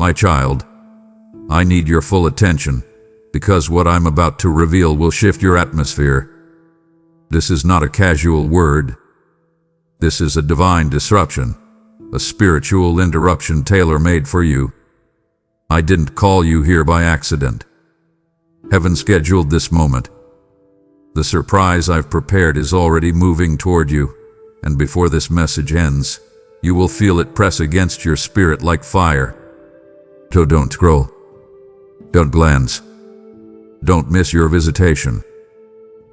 My child, I need your full attention, because what I'm about to reveal will shift your atmosphere. This is not a casual word. This is a divine disruption, a spiritual interruption tailor-made for you. I didn't call you here by accident. Heaven scheduled this moment. The surprise I've prepared is already moving toward you, and before this message ends, you will feel it press against your spirit like fire. So don't scroll. Don't glance. Don't miss your visitation.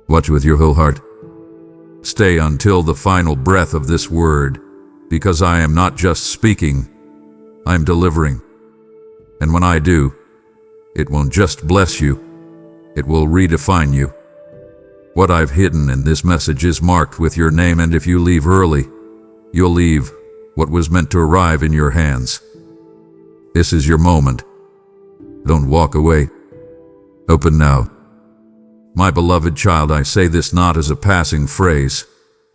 Watch with your whole heart. Stay until the final breath of this word, because I am not just speaking, I'm delivering. And when I do, it won't just bless you, it will redefine you. What I've hidden in this message is marked with your name, and if you leave early, you'll leave what was meant to arrive in your hands. This is your moment. Don't walk away. Open now. My beloved child, I say this not as a passing phrase,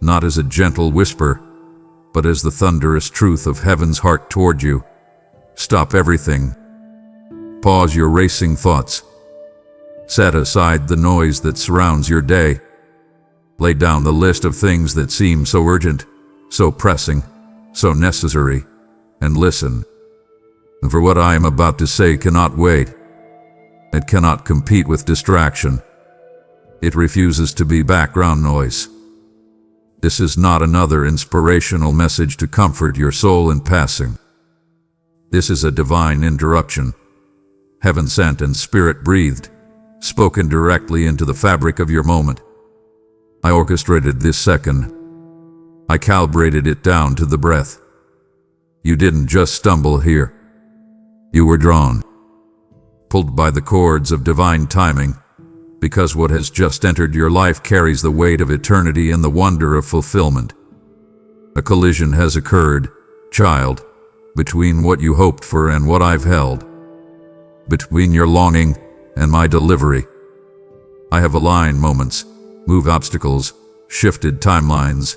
not as a gentle whisper, but as the thunderous truth of heaven's heart toward you. Stop everything. Pause your racing thoughts. Set aside the noise that surrounds your day. Lay down the list of things that seem so urgent, so pressing, so necessary, and listen. For what I am about to say cannot wait. It cannot compete with distraction. It refuses to be background noise. This is not another inspirational message to comfort your soul in passing. This is a divine interruption, heaven sent and spirit breathed, spoken directly into the fabric of your moment. I orchestrated this second. I calibrated it down to the breath. You didn't just stumble here. You were drawn, pulled by the cords of divine timing, because what has just entered your life carries the weight of eternity and the wonder of fulfillment. A collision has occurred, child, between what you hoped for and what I've held, between your longing and my delivery. I have aligned moments, moved obstacles, shifted timelines,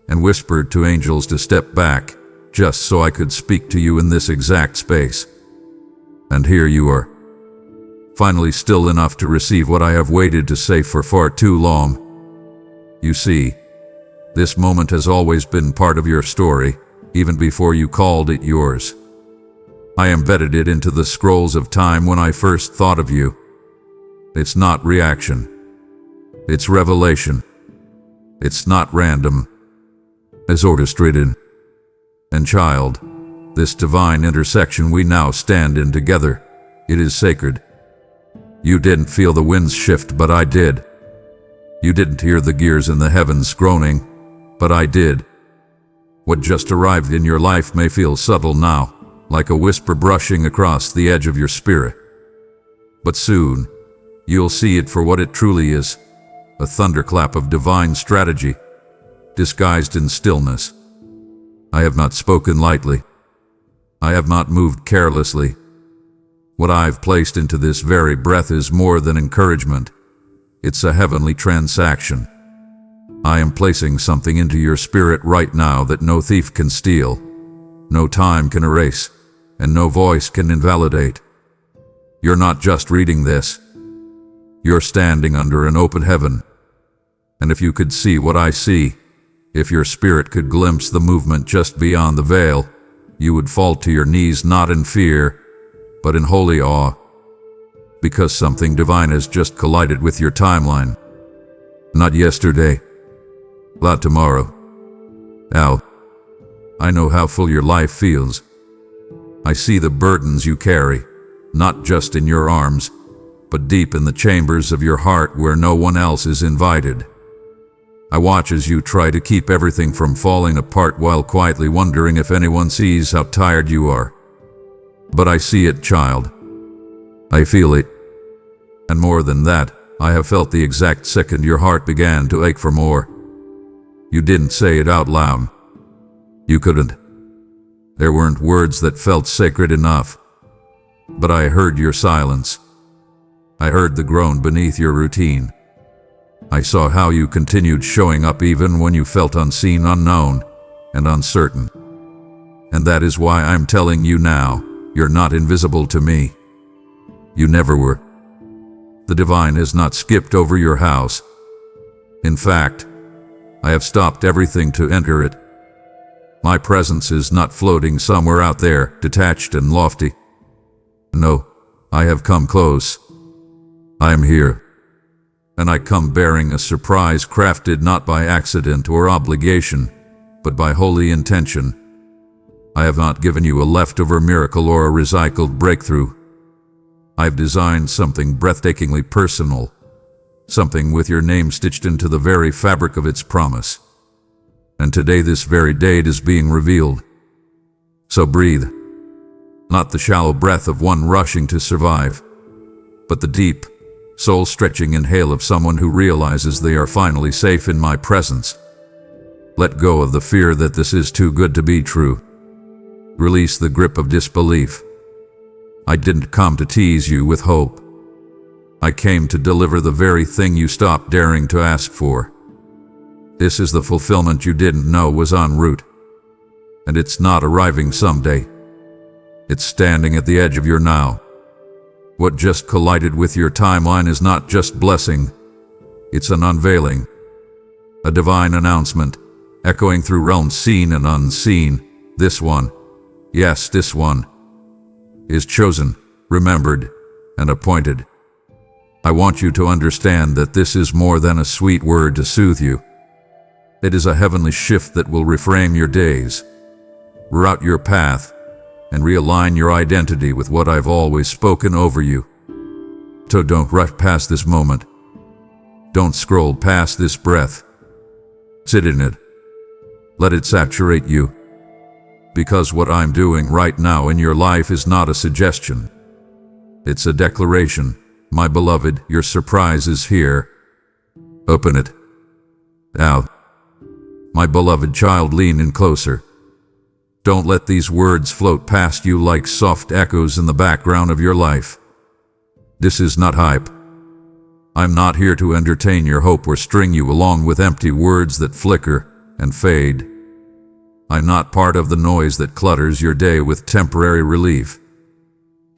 and whispered to angels to step back, just so I could speak to you in this exact space. And here you are, finally still enough to receive what I have waited to say for far too long. You see, this moment has always been part of your story, even before you called it yours. I embedded it into the scrolls of time when I first thought of you. It's not reaction. It's revelation. It's not random. It's orchestrated. And child, this divine intersection we now stand in together, it is sacred. You didn't feel the winds shift, but I did. You didn't hear the gears in the heavens groaning, but I did. What just arrived in your life may feel subtle now, like a whisper brushing across the edge of your spirit. But soon, you'll see it for what it truly is, a thunderclap of divine strategy, disguised in stillness. I have not spoken lightly. I have not moved carelessly. What I've placed into this very breath is more than encouragement. It's a heavenly transaction. I am placing something into your spirit right now that no thief can steal, no time can erase, and no voice can invalidate. You're not just reading this. You're standing under an open heaven. And if you could see what I see, if your spirit could glimpse the movement just beyond the veil, you would fall to your knees not in fear, but in holy awe, because something divine has just collided with your timeline. Not yesterday, not tomorrow. Now, I know how full your life feels. I see the burdens you carry, not just in your arms, but deep in the chambers of your heart where no one else is invited. I watch as you try to keep everything from falling apart while quietly wondering if anyone sees how tired you are. But I see it, child. I feel it. And more than that, I have felt the exact second your heart began to ache for more. You didn't say it out loud. You couldn't. There weren't words that felt sacred enough. But I heard your silence. I heard the groan beneath your routine. I saw how you continued showing up even when you felt unseen, unknown, and uncertain. And that is why I'm telling you now, You're not invisible to me. You never were. The divine has not skipped over your house. In fact, I have stopped everything to enter it. My presence is not floating somewhere out there, detached and lofty. No, I have come close. I am here. And I come bearing a surprise crafted not by accident or obligation, but by holy intention. I have not given you a leftover miracle or a recycled breakthrough. I've designed something breathtakingly personal, something with your name stitched into the very fabric of its promise. And today this very date is being revealed. So breathe. Not the shallow breath of one rushing to survive, but the deep, soul-stretching inhale of someone who realizes they are finally safe in my presence. Let go of the fear that this is too good to be true. Release the grip of disbelief. I didn't come to tease you with hope. I came to deliver the very thing you stopped daring to ask for. This is the fulfillment you didn't know was en route. And it's not arriving someday. It's standing at the edge of your now. What just collided with your timeline is not just blessing. It's an unveiling. A divine announcement, echoing through realms seen and unseen. This one, yes, this one, is chosen, remembered, and appointed. I want you to understand that this is more than a sweet word to soothe you. It is a heavenly shift that will reframe your days, route your path, and realign your identity with what I've always spoken over you. So don't rush past this moment. Don't scroll past this breath. Sit in it. Let it saturate you. Because what I'm doing right now in your life is not a suggestion. It's a declaration. My beloved, your surprise is here. Open it. Now, my beloved child, lean in closer. Don't let these words float past you like soft echoes in the background of your life. This is not hype. I'm not here to entertain your hope or string you along with empty words that flicker and fade. I'm not part of the noise that clutters your day with temporary relief.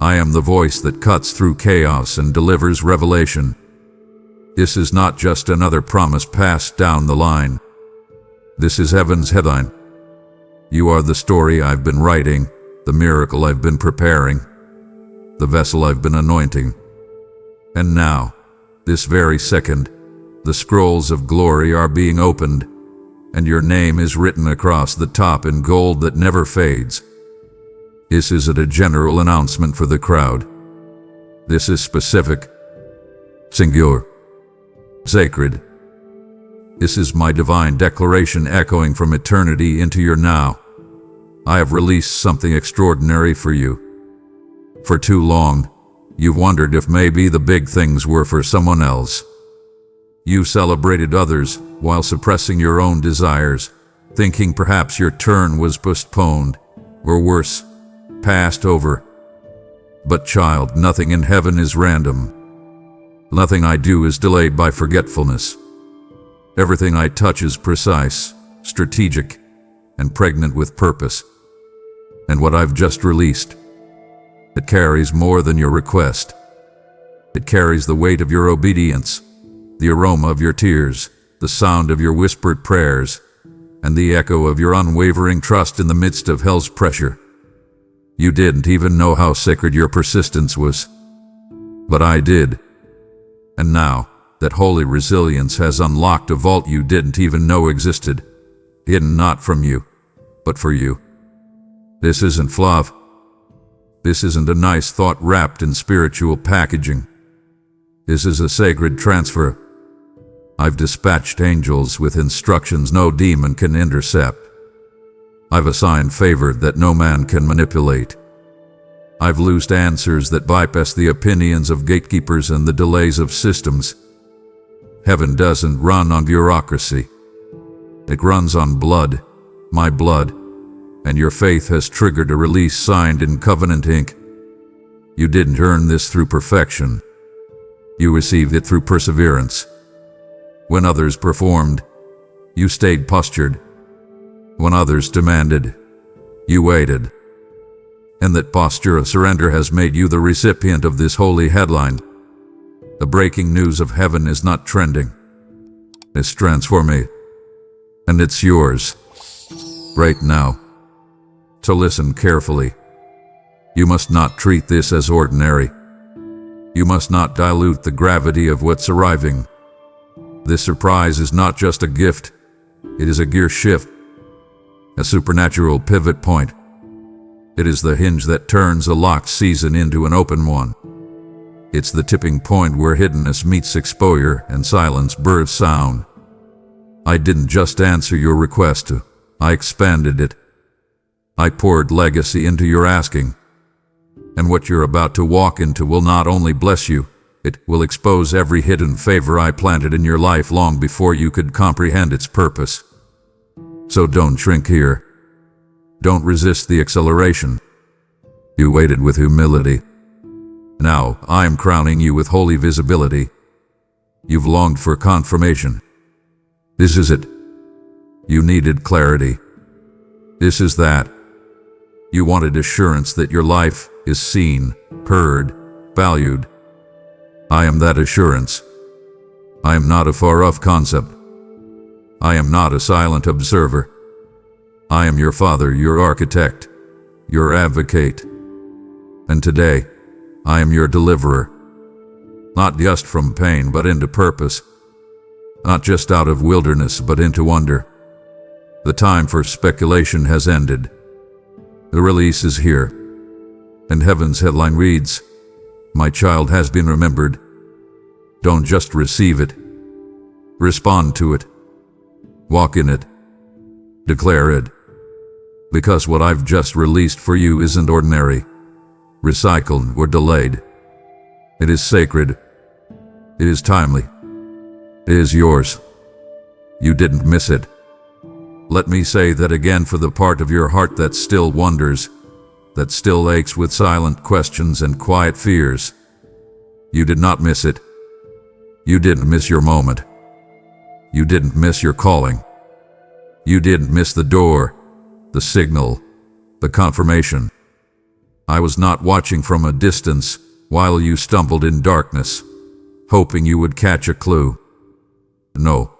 I am the voice that cuts through chaos and delivers revelation. This is not just another promise passed down the line. This is heaven's headline. You are the story I've been writing, the miracle I've been preparing, the vessel I've been anointing. And now, this very second, the scrolls of glory are being opened, and your name is written across the top in gold that never fades. This isn't a general announcement for the crowd. This is specific, singular, sacred. This is my divine declaration echoing from eternity into your now. I have released something extraordinary for you. For too long, you've wondered if maybe the big things were for someone else. You celebrated others while suppressing your own desires, thinking perhaps your turn was postponed, or worse, passed over. But child, nothing in heaven is random. Nothing I do is delayed by forgetfulness. Everything I touch is precise, strategic, and pregnant with purpose. And what I've just released, it carries more than your request. It carries the weight of your obedience, the aroma of your tears, the sound of your whispered prayers, and the echo of your unwavering trust in the midst of hell's pressure. You didn't even know how sacred your persistence was. But I did. And now, that holy resilience has unlocked a vault you didn't even know existed, hidden not from you, but for you. This isn't fluff. This isn't a nice thought wrapped in spiritual packaging. This is a sacred transfer. I've dispatched angels with instructions no demon can intercept. I've assigned favor that no man can manipulate. I've loosed answers that bypass the opinions of gatekeepers and the delays of systems. Heaven doesn't run on bureaucracy. It runs on blood, my blood, and your faith has triggered a release signed in covenant ink. You didn't earn this through perfection. You received it through perseverance. When others performed, you stayed postured. When others demanded, you waited. And that posture of surrender has made you the recipient of this holy headline. The breaking news of heaven is not trending. It's transforming. And it's yours. Right now. So listen carefully. You must not treat this as ordinary. You must not dilute the gravity of what's arriving. This surprise is not just a gift. It is a gear shift. A supernatural pivot point. It is the hinge that turns a locked season into an open one. It's the tipping point where hiddenness meets exposure and silence births sound. I didn't just answer your request, I expanded it. I poured legacy into your asking. And what you're about to walk into will not only bless you, it will expose every hidden favor I planted in your life long before you could comprehend its purpose. So don't shrink here. Don't resist the acceleration. You waited with humility. Now I am crowning you with holy visibility. You've longed for confirmation. This is it. You needed clarity. This is that. You wanted assurance that your life is seen, heard, valued. I am that assurance. I am not a far-off concept. I am not a silent observer. I am your father, your architect, your advocate. And today, I am your deliverer. Not just from pain, but into purpose. Not just out of wilderness, but into wonder. The time for speculation has ended. The release is here. And heaven's headline reads, "My child has been remembered." Don't just receive it. Respond to it. Walk in it. Declare it. Because what I've just released for you isn't ordinary, recycled, or delayed. It is sacred. It is timely. It is yours. You didn't miss it. Let me say that again for the part of your heart that still wonders, that still aches with silent questions and quiet fears. You did not miss it. You didn't miss your moment. You didn't miss your calling. You didn't miss the door, the signal, the confirmation. I was not watching from a distance while you stumbled in darkness, hoping you would catch a clue. No,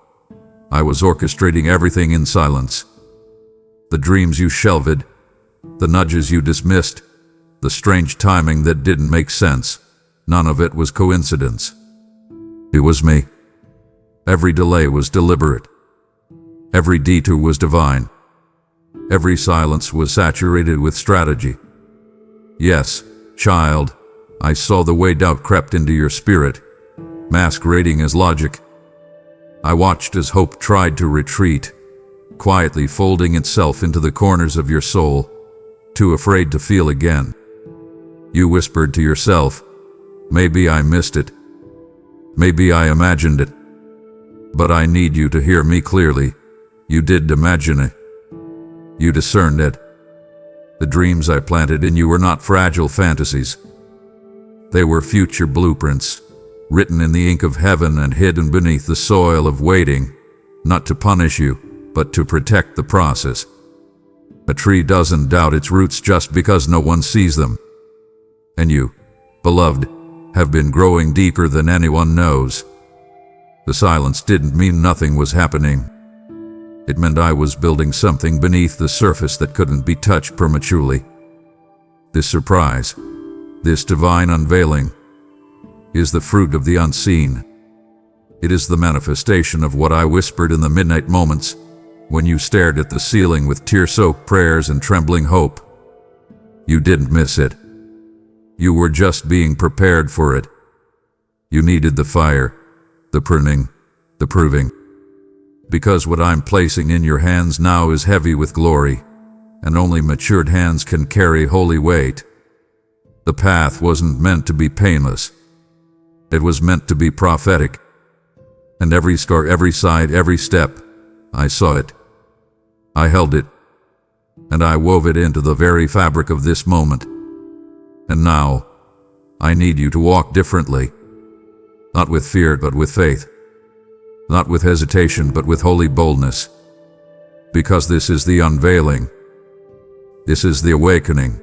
I was orchestrating everything in silence. The dreams you shelved, the nudges you dismissed, the strange timing that didn't make sense, none of it was coincidence. It was me. Every delay was deliberate. Every detour was divine. Every silence was saturated with strategy. Yes, child, I saw the way doubt crept into your spirit, masquerading as logic. I watched as hope tried to retreat, quietly folding itself into the corners of your soul, too afraid to feel again. You whispered to yourself, "Maybe I missed it. Maybe I imagined it." But I need you to hear me clearly. You did imagine it. You discerned it. The dreams I planted in you were not fragile fantasies. They were future blueprints, written in the ink of heaven and hidden beneath the soil of waiting, not to punish you, but to protect the process. A tree doesn't doubt its roots just because no one sees them. And you, beloved, have been growing deeper than anyone knows. The silence didn't mean nothing was happening. It meant I was building something beneath the surface that couldn't be touched prematurely. This surprise, this divine unveiling, is the fruit of the unseen. It is the manifestation of what I whispered in the midnight moments, when you stared at the ceiling with tear-soaked prayers and trembling hope. You didn't miss it. You were just being prepared for it. You needed the fire, the pruning, the proving. Because what I'm placing in your hands now is heavy with glory, and only matured hands can carry holy weight. The path wasn't meant to be painless. It was meant to be prophetic. And every scar, every side, every step, I saw it. I held it. And I wove it into the very fabric of this moment. And now, I need you to walk differently. Not with fear, but with faith. Not with hesitation, but with holy boldness. Because this is the unveiling. This is the awakening.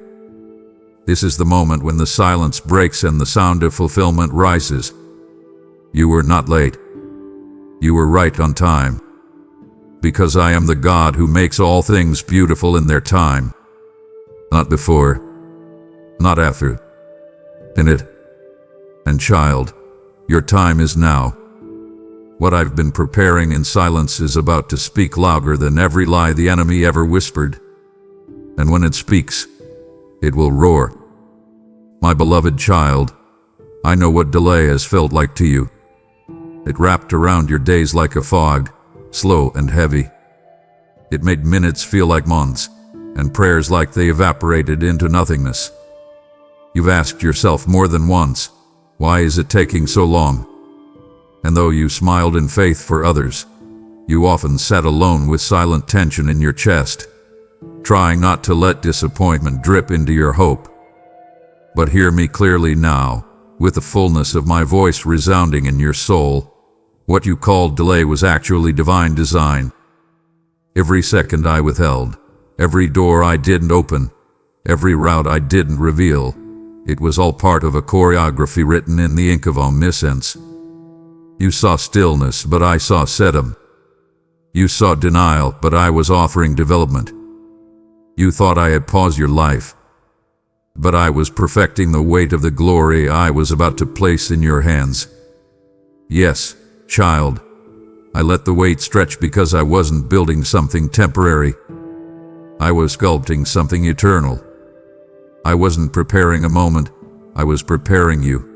This is the moment when the silence breaks and the sound of fulfillment rises. You were not late. You were right on time. Because I am the God who makes all things beautiful in their time. Not before, not after. In it. And child, your time is now. What I've been preparing in silence is about to speak louder than every lie the enemy ever whispered. And when it speaks, it will roar. My beloved child, I know what delay has felt like to you. It wrapped around your days like a fog, slow and heavy. It made minutes feel like months, and prayers like they evaporated into nothingness. You've asked yourself more than once, why is it taking so long? And though you smiled in faith for others, you often sat alone with silent tension in your chest, trying not to let disappointment drip into your hope. But hear me clearly now, with the fullness of my voice resounding in your soul. What you called delay was actually divine design. Every second I withheld, every door I didn't open, every route I didn't reveal, it was all part of a choreography written in the ink of omniscience. You saw stillness, but I saw sedum. You saw denial, but I was offering development. You thought I had paused your life, but I was perfecting the weight of the glory I was about to place in your hands. Yes, child, I let the weight stretch because I wasn't building something temporary. I was sculpting something eternal. I wasn't preparing a moment, I was preparing you.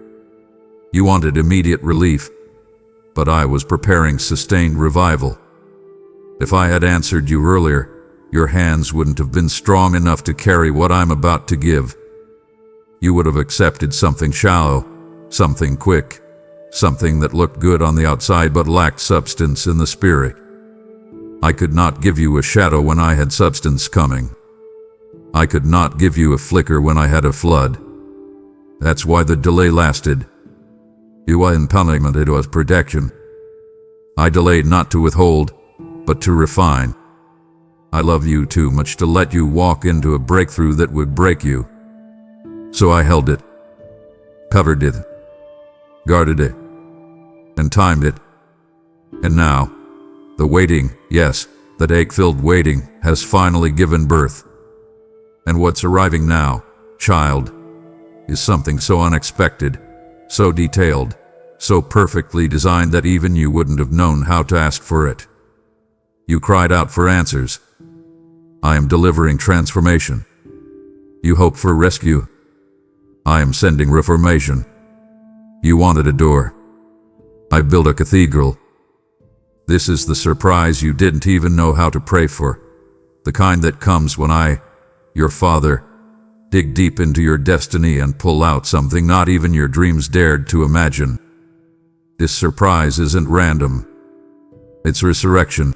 You wanted immediate relief, but I was preparing sustained revival. If I had answered you earlier, your hands wouldn't have been strong enough to carry what I'm about to give. You would have accepted something shallow, something quick, something that looked good on the outside but lacked substance in the spirit. I could not give you a shadow when I had substance coming. I could not give you a flicker when I had a flood. That's why the delay lasted. You were in punishment, it was protection. I delayed not to withhold, but to refine. I love you too much to let you walk into a breakthrough that would break you. So I held it, covered it, guarded it, and timed it. And now, the waiting, yes, that ache-filled waiting, has finally given birth. And what's arriving now, child, is something so unexpected, so detailed, so perfectly designed that even you wouldn't have known how to ask for it. You cried out for answers. I am delivering transformation. You hope for rescue. I am sending reformation. You wanted a door. I built a cathedral. This is the surprise you didn't even know how to pray for, the kind that comes when I, your father, dig deep into your destiny and pull out something not even your dreams dared to imagine. This surprise isn't random. It's resurrection.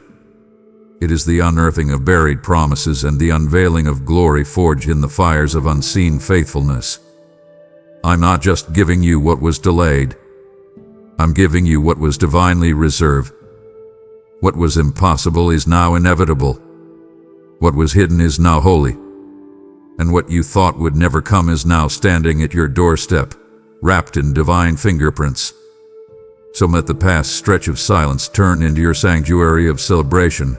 It is the unearthing of buried promises and the unveiling of glory forged in the fires of unseen faithfulness. I'm not just giving you what was delayed. I'm giving you what was divinely reserved. What was impossible is now inevitable. What was hidden is now holy. And what you thought would never come is now standing at your doorstep, wrapped in divine fingerprints. So let the past stretch of silence turn into your sanctuary of celebration.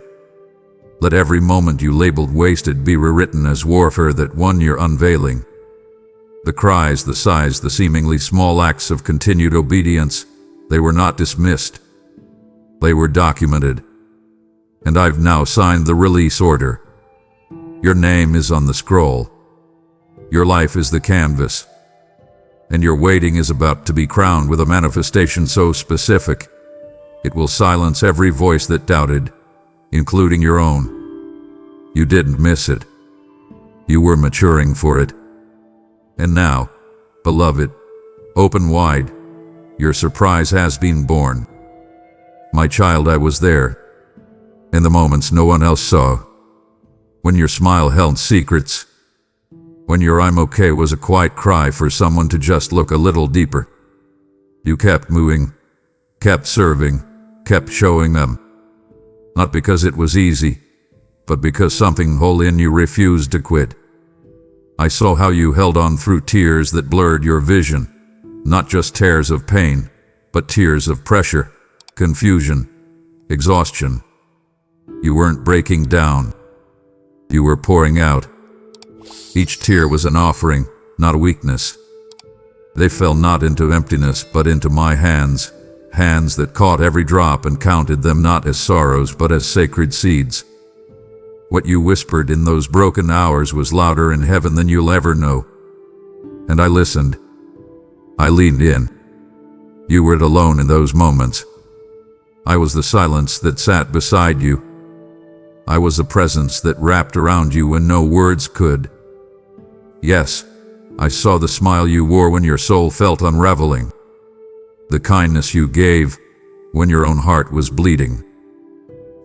Let every moment you labeled wasted be rewritten as warfare that won your unveiling. The cries, the sighs, the seemingly small acts of continued obedience, they were not dismissed. They were documented. And I've now signed the release order. Your name is on the scroll. Your life is the canvas. And your waiting is about to be crowned with a manifestation so specific, it will silence every voice that doubted, including your own. You didn't miss it. You were maturing for it. And now, beloved, open wide, your surprise has been born. My child, I was there, in the moments no one else saw. When your smile held secrets, when your "I'm okay" was a quiet cry for someone to just look a little deeper. You kept moving, kept serving, kept showing them. Not because it was easy, but because something whole in you refused to quit. I saw how you held on through tears that blurred your vision, not just tears of pain, but tears of pressure, confusion, exhaustion. You weren't breaking down. You were pouring out. Each tear was an offering, not a weakness. They fell not into emptiness, but into my hands, hands that caught every drop and counted them not as sorrows, but as sacred seeds. What you whispered in those broken hours was louder in heaven than you'll ever know. And I listened. I leaned in. You weren't alone in those moments. I was the silence that sat beside you. I was the presence that wrapped around you when no words could. Yes, I saw the smile you wore when your soul felt unraveling. The kindness you gave when your own heart was bleeding.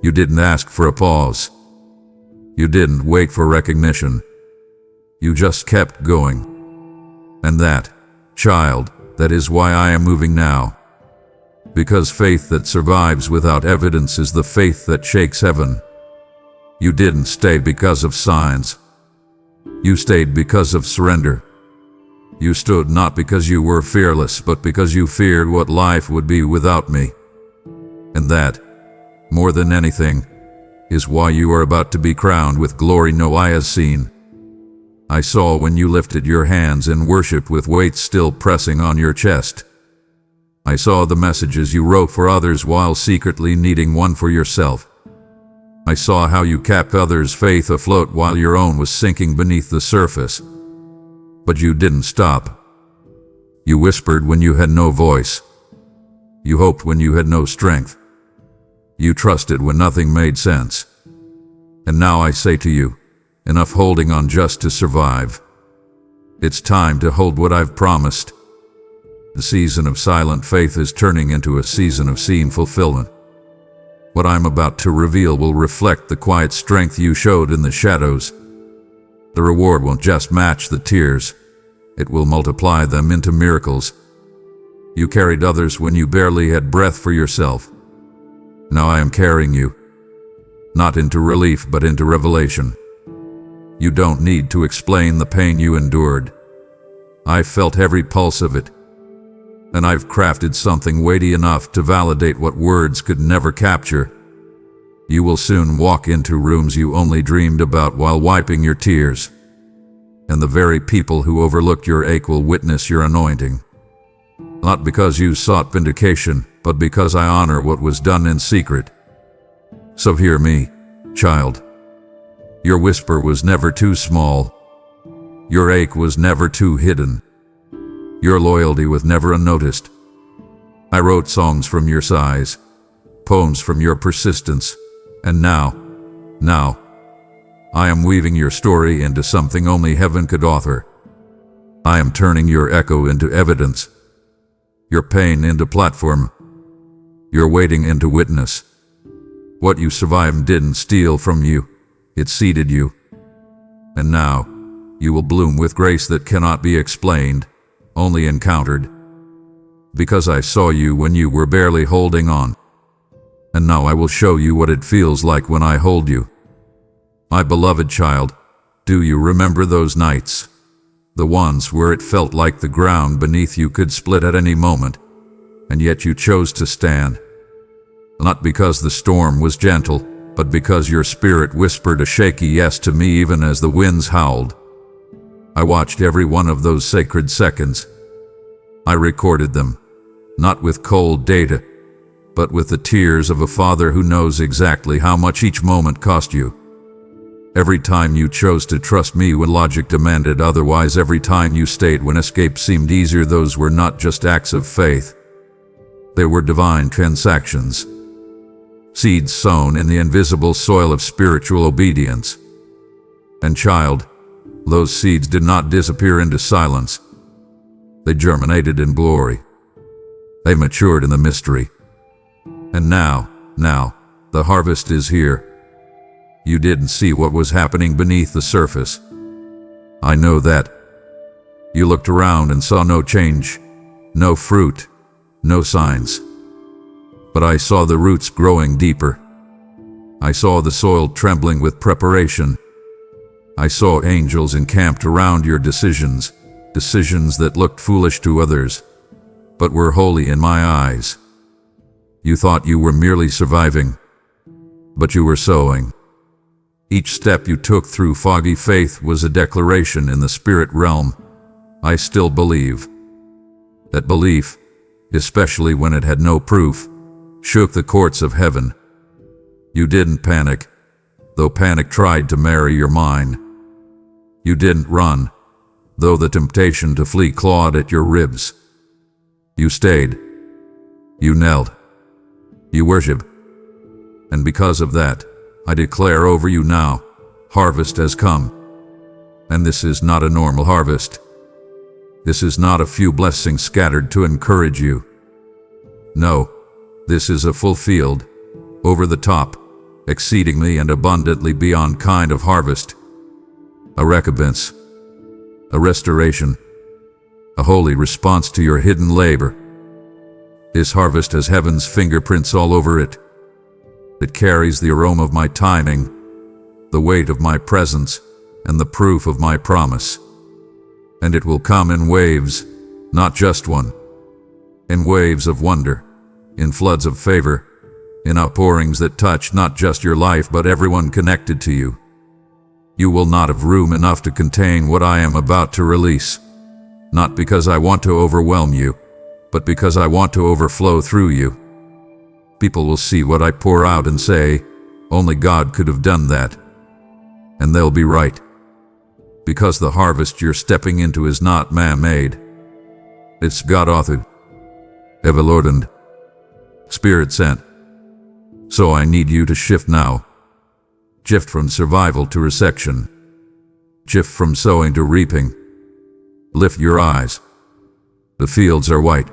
You didn't ask for a pause. You didn't wait for recognition. You just kept going. And that, child, that is why I am moving now. Because faith that survives without evidence is the faith that shakes heaven. You didn't stay because of signs. You stayed because of surrender. You stood not because you were fearless, but because you feared what life would be without me. And that, more than anything, is why you are about to be crowned with glory no eye has seen. I saw when you lifted your hands in worship with weights still pressing on your chest. I saw the messages you wrote for others while secretly needing one for yourself. I saw how you kept others' faith afloat while your own was sinking beneath the surface. But you didn't stop. You whispered when you had no voice. You hoped when you had no strength. You trusted when nothing made sense. And now I say to you, enough holding on just to survive. It's time to hold what I've promised. The season of silent faith is turning into a season of seen fulfillment. What I'm about to reveal will reflect the quiet strength you showed in the shadows. The reward won't just match the tears. It will multiply them into miracles. You carried others when you barely had breath for yourself. Now I am carrying you, not into relief but into revelation. You don't need to explain the pain you endured. I've felt every pulse of it. And I've crafted something weighty enough to validate what words could never capture. You will soon walk into rooms you only dreamed about while wiping your tears. And the very people who overlooked your ache will witness your anointing. Not because you sought vindication, but because I honor what was done in secret. So hear me, child. Your whisper was never too small. Your ache was never too hidden. Your loyalty was never unnoticed. I wrote songs from your sighs, poems from your persistence, and now, I am weaving your story into something only heaven could author. I am turning your echo into evidence, your pain into platform, your waiting into witness. What you survived didn't steal from you, it seeded you. And now, you will bloom with grace that cannot be explained, only encountered. Because I saw you when you were barely holding on. And now I will show you what it feels like when I hold you. My beloved child, do you remember those nights? The ones where it felt like the ground beneath you could split at any moment, and yet you chose to stand. Not because the storm was gentle, but because your spirit whispered a shaky yes to me even as the winds howled. I watched every one of those sacred seconds. I recorded them, not with cold data, but with the tears of a father who knows exactly how much each moment cost you. Every time you chose to trust me when logic demanded otherwise, every time you stayed when escape seemed easier, those were not just acts of faith. They were divine transactions. Seeds sown in the invisible soil of spiritual obedience. And child, those seeds did not disappear into silence. They germinated in glory. They matured in the mystery. And now, the harvest is here. You didn't see what was happening beneath the surface. I know that. You looked around and saw no change, no fruit, no signs. But I saw the roots growing deeper. I saw the soil trembling with preparation. I saw angels encamped around your decisions, decisions that looked foolish to others, but were holy in my eyes. You thought you were merely surviving, but you were sowing. Each step you took through foggy faith was a declaration in the spirit realm. I still believe. That belief, especially when it had no proof, shook the courts of heaven. You didn't panic, though panic tried to marry your mind. You didn't run, though the temptation to flee clawed at your ribs. You stayed. You knelt. You worshiped. And because of that, I declare over you now, harvest has come. And this is not a normal harvest. This is not a few blessings scattered to encourage you. No, this is a fulfilled, over the top, exceedingly and abundantly beyond kind of harvest. A recompense. A restoration. A holy response to your hidden labor. This harvest has heaven's fingerprints all over it. It carries the aroma of my timing, the weight of my presence, and the proof of my promise. And it will come in waves, not just one. In waves of wonder, in floods of favor, in outpourings that touch not just your life but everyone connected to you. You will not have room enough to contain what I am about to release. Not because I want to overwhelm you, but because I want to overflow through you. People will see what I pour out and say, only God could have done that. And they'll be right. Because the harvest you're stepping into is not man-made. It's God-authored, ever-ordained, Spirit-sent. So I need you to shift now. Shift from survival to resection. Shift from sowing to reaping. Lift your eyes. The fields are white.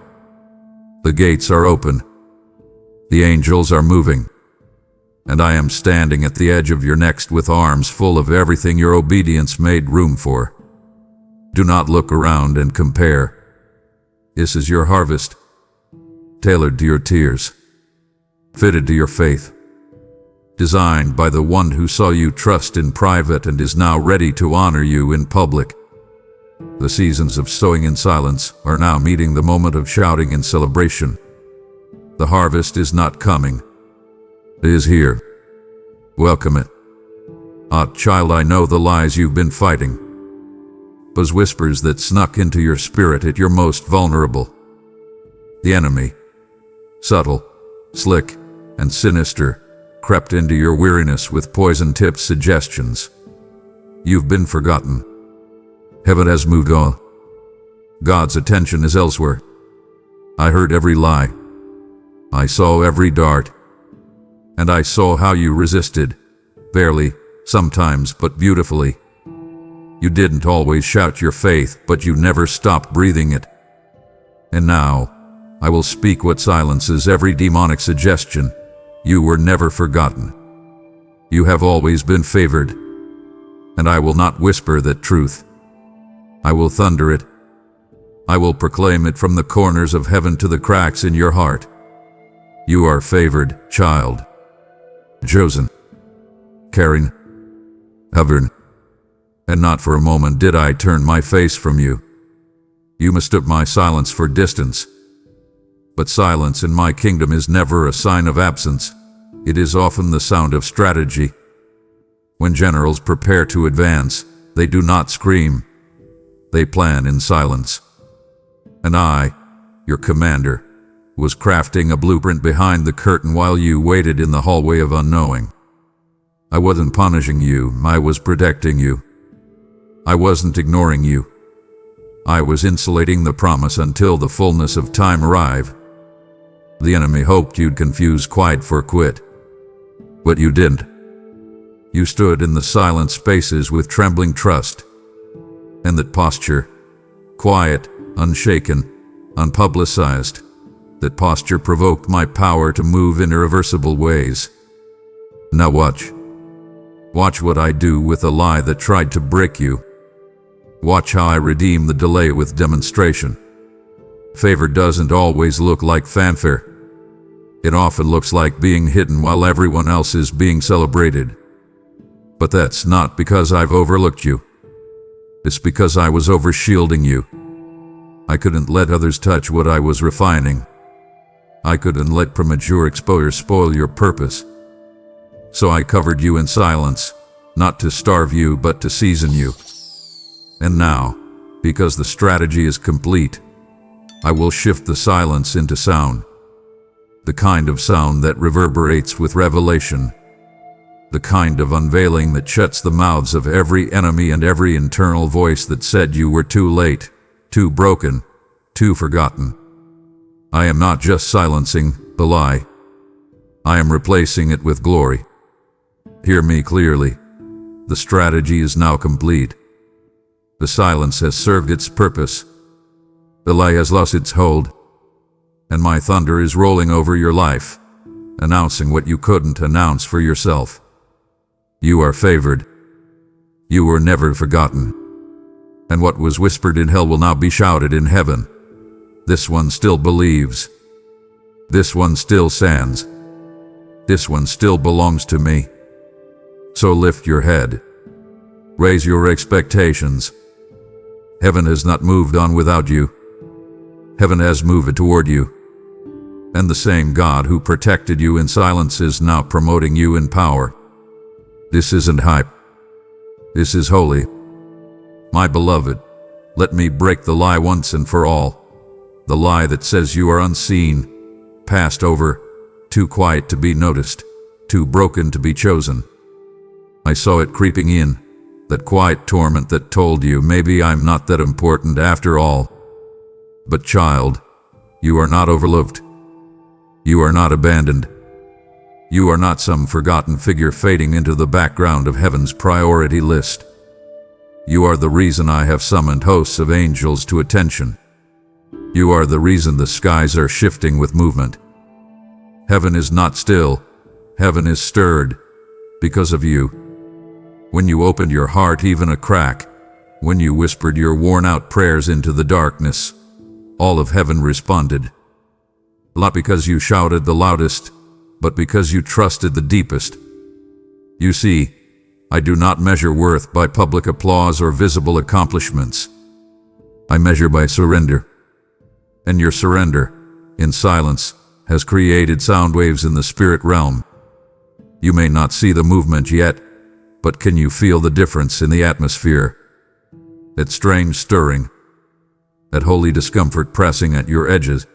The gates are open. The angels are moving. And I am standing at the edge of your next with arms full of everything your obedience made room for. Do not look around and compare. This is your harvest, tailored to your tears, fitted to your faith, designed by the one who saw you trust in private and is now ready to honor you in public. The seasons of sowing in silence are now meeting the moment of shouting in celebration. The harvest is not coming. It is here. Welcome it. Ah, child, I know the lies you've been fighting. Those whispers that snuck into your spirit at your most vulnerable. The enemy, subtle, slick, and sinister, crept into your weariness with poison-tipped suggestions. You've been forgotten. Heaven has moved on. God's attention is elsewhere. I heard every lie. I saw every dart. And I saw how you resisted, barely, sometimes, but beautifully. You didn't always shout your faith, but you never stopped breathing it. And now, I will speak what silences every demonic suggestion. You were never forgotten. You have always been favored. And I will not whisper that truth. I will thunder it. I will proclaim it from the corners of heaven to the cracks in your heart. You are favored, child. Chosen. Caring. Governed. And not for a moment did I turn my face from you. You mistook my silence for distance. But silence in my kingdom is never a sign of absence. It is often the sound of strategy. When generals prepare to advance, they do not scream. They plan in silence. And I, your commander, was crafting a blueprint behind the curtain while you waited in the hallway of unknowing. I wasn't punishing you, I was protecting you. I wasn't ignoring you. I was insulating the promise until the fullness of time arrived. The enemy hoped you'd confuse quiet for quit. But you didn't. You stood in the silent spaces with trembling trust. And that posture, quiet, unshaken, unpublicized, that posture provoked my power to move in irreversible ways. Now watch. Watch what I do with a lie that tried to break you. Watch how I redeem the delay with demonstration. Favor doesn't always look like fanfare. It often looks like being hidden while everyone else is being celebrated. But that's not because I've overlooked you. It's because I was overshielding you. I couldn't let others touch what I was refining. I couldn't let premature exposure spoil your purpose. So I covered you in silence, not to starve you but to season you. And now, because the strategy is complete, I will shift the silence into sound. The kind of sound that reverberates with revelation. The kind of unveiling that shuts the mouths of every enemy and every internal voice that said you were too late, too broken, too forgotten. I am not just silencing the lie. I am replacing it with glory. Hear me clearly. The strategy is now complete. The silence has served its purpose. The lie has lost its hold. And my thunder is rolling over your life, announcing what you couldn't announce for yourself. You are favored. You were never forgotten. And what was whispered in hell will now be shouted in heaven. This one still believes. This one still stands. This one still belongs to me. So lift your head. Raise your expectations. Heaven has not moved on without you. Heaven has moved toward you. And the same God who protected you in silence is now promoting you in power. This isn't hype. This is holy. My beloved, let me break the lie once and for all. The lie that says you are unseen, passed over, too quiet to be noticed, too broken to be chosen. I saw it creeping in, that quiet torment that told you maybe I'm not that important after all. But child, you are not overlooked. You are not abandoned. You are not some forgotten figure fading into the background of heaven's priority list. You are the reason I have summoned hosts of angels to attention. You are the reason the skies are shifting with movement. Heaven is not still. Heaven is stirred because of you. When you opened your heart even a crack, when you whispered your worn-out prayers into the darkness, all of heaven responded. Not because you shouted the loudest, but because you trusted the deepest. You see, I do not measure worth by public applause or visible accomplishments. I measure by surrender. And your surrender, in silence, has created sound waves in the spirit realm. You may not see the movement yet, but can you feel the difference in the atmosphere? That strange stirring, that holy discomfort pressing at your edges.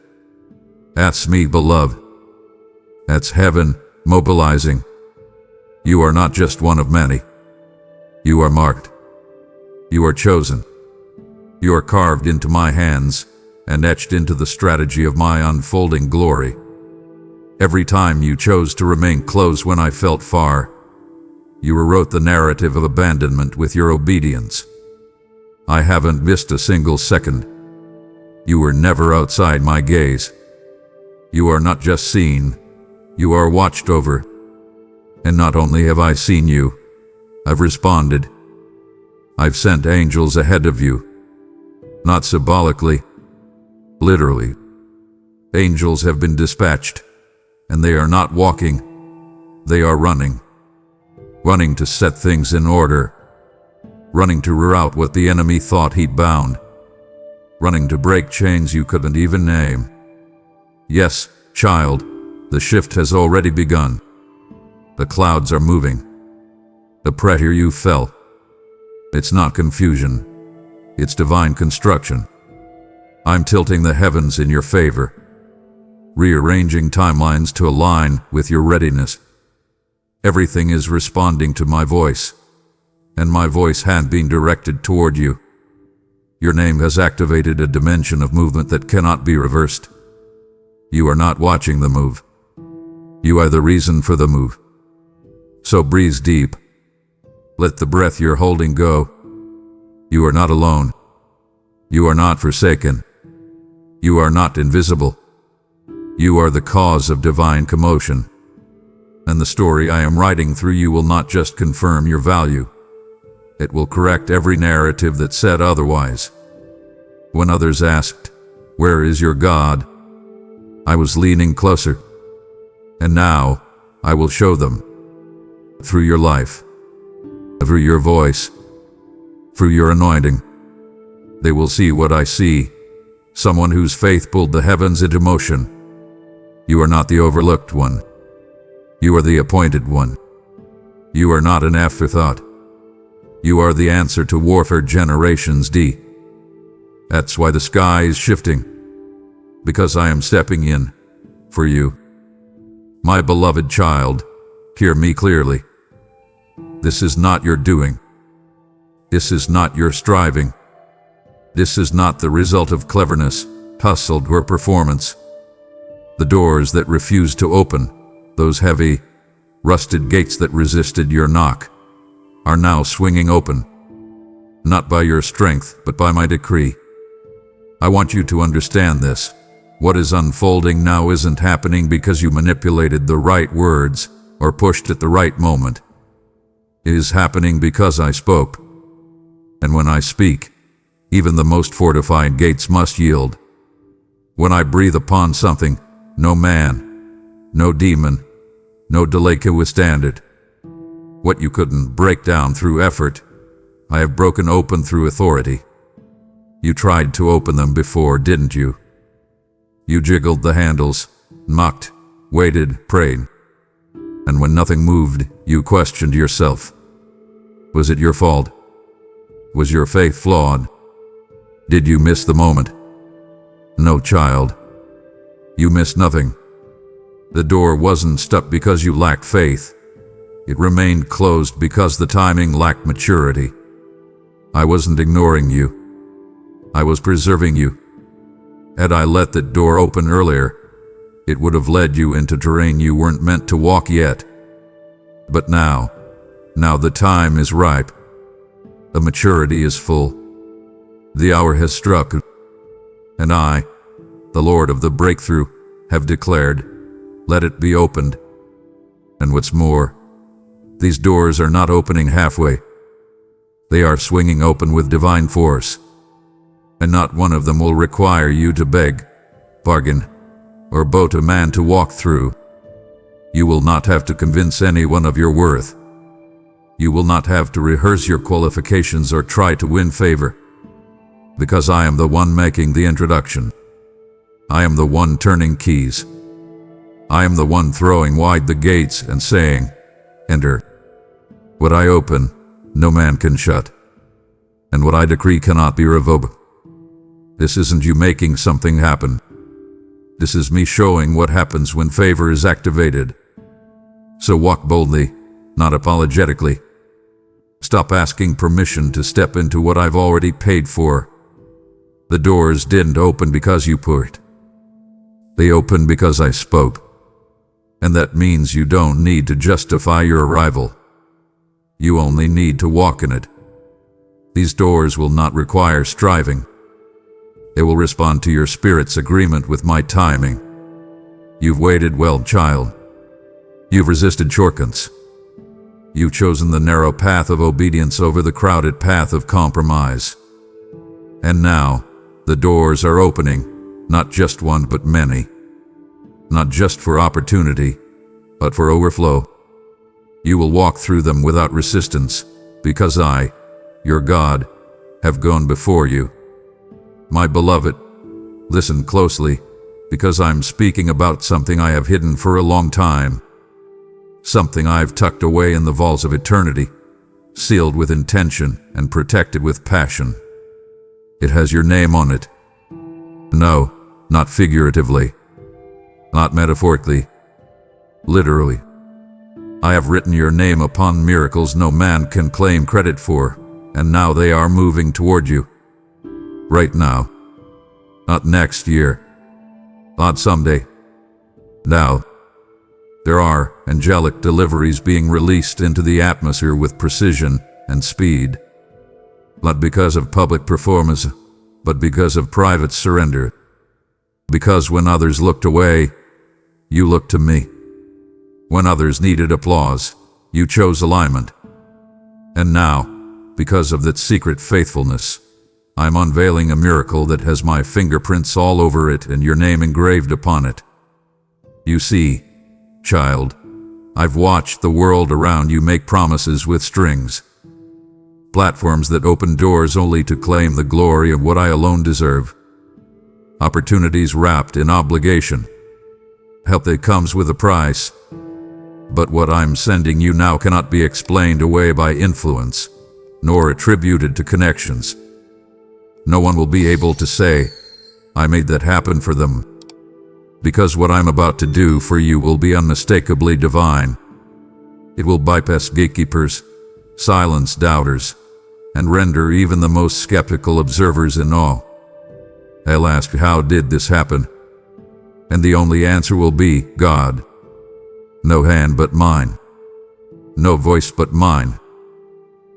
That's me, beloved. That's heaven mobilizing. You are not just one of many. You are marked. You are chosen. You are carved into my hands and etched into the strategy of my unfolding glory. Every time you chose to remain close when I felt far, you rewrote the narrative of abandonment with your obedience. I haven't missed a single second. You were never outside my gaze. You are not just seen, you are watched over. And not only have I seen you, I've responded. I've sent angels ahead of you. Not symbolically, literally. Angels have been dispatched, and they are not walking, they are running. Running to set things in order. Running to reroute what the enemy thought he'd bound. Running to break chains you couldn't even name. Yes, child, the shift has already begun. The clouds are moving. The pressure you felt. It's not confusion. It's divine construction. I'm tilting the heavens in your favor. Rearranging timelines to align with your readiness. Everything is responding to my voice. And my voice had been directed toward you. Your name has activated a dimension of movement that cannot be reversed. You are not watching the move. You are the reason for the move. So breathe deep. Let the breath you're holding go. You are not alone. You are not forsaken. You are not invisible. You are the cause of divine commotion. And the story I am writing through you will not just confirm your value. It will correct every narrative that said otherwise. When others asked, "Where is your God?" I was leaning closer. And now, I will show them. Through your life. through your voice, through your anointing. They will see what I see, someone whose faith pulled the heavens into motion. You are not the overlooked one. You are the appointed one. You are not an afterthought. You are the answer to warfare generations D. That's why the sky is shifting, because I am stepping in for you. My beloved child, hear me clearly. This is not your doing. This is not your striving. This is not the result of cleverness, hustle, or performance. The doors that refuse to open, those heavy, rusted gates that resisted your knock, are now swinging open, not by your strength, but by my decree. I want you to understand this. What is unfolding now isn't happening because you manipulated the right words or pushed at the right moment. It is happening because I spoke. And when I speak, even the most fortified gates must yield. When I breathe upon something, no man, no demon, no delay can withstand it. What you couldn't break down through effort, I have broken open through authority. You tried to open them before, didn't you? You jiggled the handles, mocked, waited, prayed. And when nothing moved, you questioned yourself. Was it your fault? Was your faith flawed? Did you miss the moment? No, child. You missed nothing. The door wasn't stuck because you lacked faith. It remained closed because the timing lacked maturity. I wasn't ignoring you. I was preserving you. Had I let that door open earlier, it would have led you into terrain you weren't meant to walk yet. But now the time is ripe. The maturity is full. The hour has struck. And I, the Lord of the breakthrough, have declared, let it be opened. And what's more, these doors are not opening halfway. They are swinging open with divine force. And not one of them will require you to beg, bargain, or boat a man to walk through. You will not have to convince anyone of your worth. You will not have to rehearse your qualifications or try to win favor. Because I am the one making the introduction. I am the one turning keys. I am the one throwing wide the gates and saying, enter. What I open, no man can shut. And what I decree cannot be revoked. This isn't you making something happen. This is me showing what happens when favor is activated. So walk boldly, not apologetically. Stop asking permission to step into what I've already paid for. The doors didn't open because you pushed. They opened because I spoke. And that means you don't need to justify your arrival. You only need to walk in it. These doors will not require striving. They will respond to your spirit's agreement with my timing. You've waited well, child. You've resisted shortcuts. You've chosen the narrow path of obedience over the crowded path of compromise. And now, the doors are opening, not just one but many. Not just for opportunity, but for overflow. You will walk through them without resistance, because I, your God, have gone before you. My beloved, listen closely, because I'm speaking about something I have hidden for a long time. Something I've tucked away in the vaults of eternity, sealed with intention and protected with passion. It has your name on it. No, not figuratively. Not metaphorically. Literally. I have written your name upon miracles no man can claim credit for, and now they are moving toward you. Right now. Not next year. Not someday. Now. There are angelic deliveries being released into the atmosphere with precision and speed. Not because of public performance, but because of private surrender. Because when others looked away, you looked to me. When others needed applause, you chose alignment. And now, because of that secret faithfulness, I'm unveiling a miracle that has my fingerprints all over it and your name engraved upon it. You see, child, I've watched the world around you make promises with strings. Platforms that open doors only to claim the glory of what I alone deserve. Opportunities wrapped in obligation. Help that comes with a price. But what I'm sending you now cannot be explained away by influence, nor attributed to connections. No one will be able to say, I made that happen for them. Because what I'm about to do for you will be unmistakably divine. It will bypass gatekeepers, silence doubters, and render even the most skeptical observers in awe. They'll ask, how did this happen? And the only answer will be, God. No hand but mine. No voice but mine.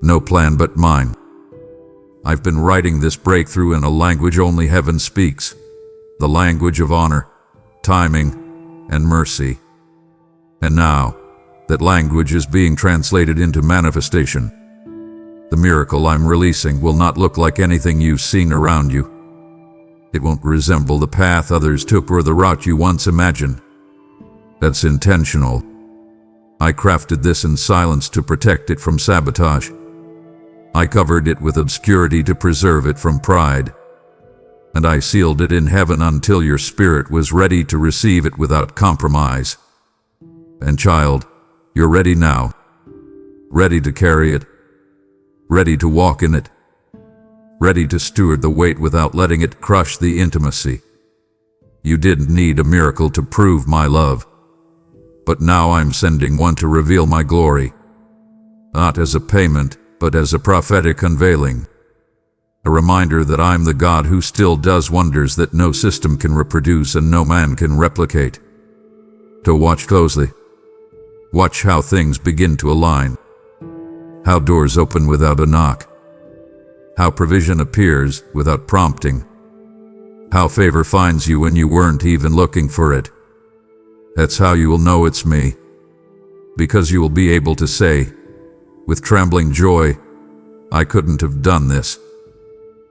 No plan but mine. I've been writing this breakthrough in a language only heaven speaks, the language of honor, timing, and mercy. And now, that language is being translated into manifestation. The miracle I'm releasing will not look like anything you've seen around you. It won't resemble the path others took or the route you once imagined. That's intentional. I crafted this in silence to protect it from sabotage. I covered it with obscurity to preserve it from pride. And I sealed it in heaven until your spirit was ready to receive it without compromise. And child, you're ready now. Ready to carry it. Ready to walk in it. Ready to steward the weight without letting it crush the intimacy. You didn't need a miracle to prove my love. But now I'm sending one to reveal my glory. Not as a payment, but as a prophetic unveiling. A reminder that I'm the God who still does wonders that no system can reproduce and no man can replicate. To watch closely. Watch how things begin to align. How doors open without a knock. How provision appears without prompting. How favor finds you when you weren't even looking for it. That's how you will know it's me. Because you will be able to say, with trembling joy, I couldn't have done this.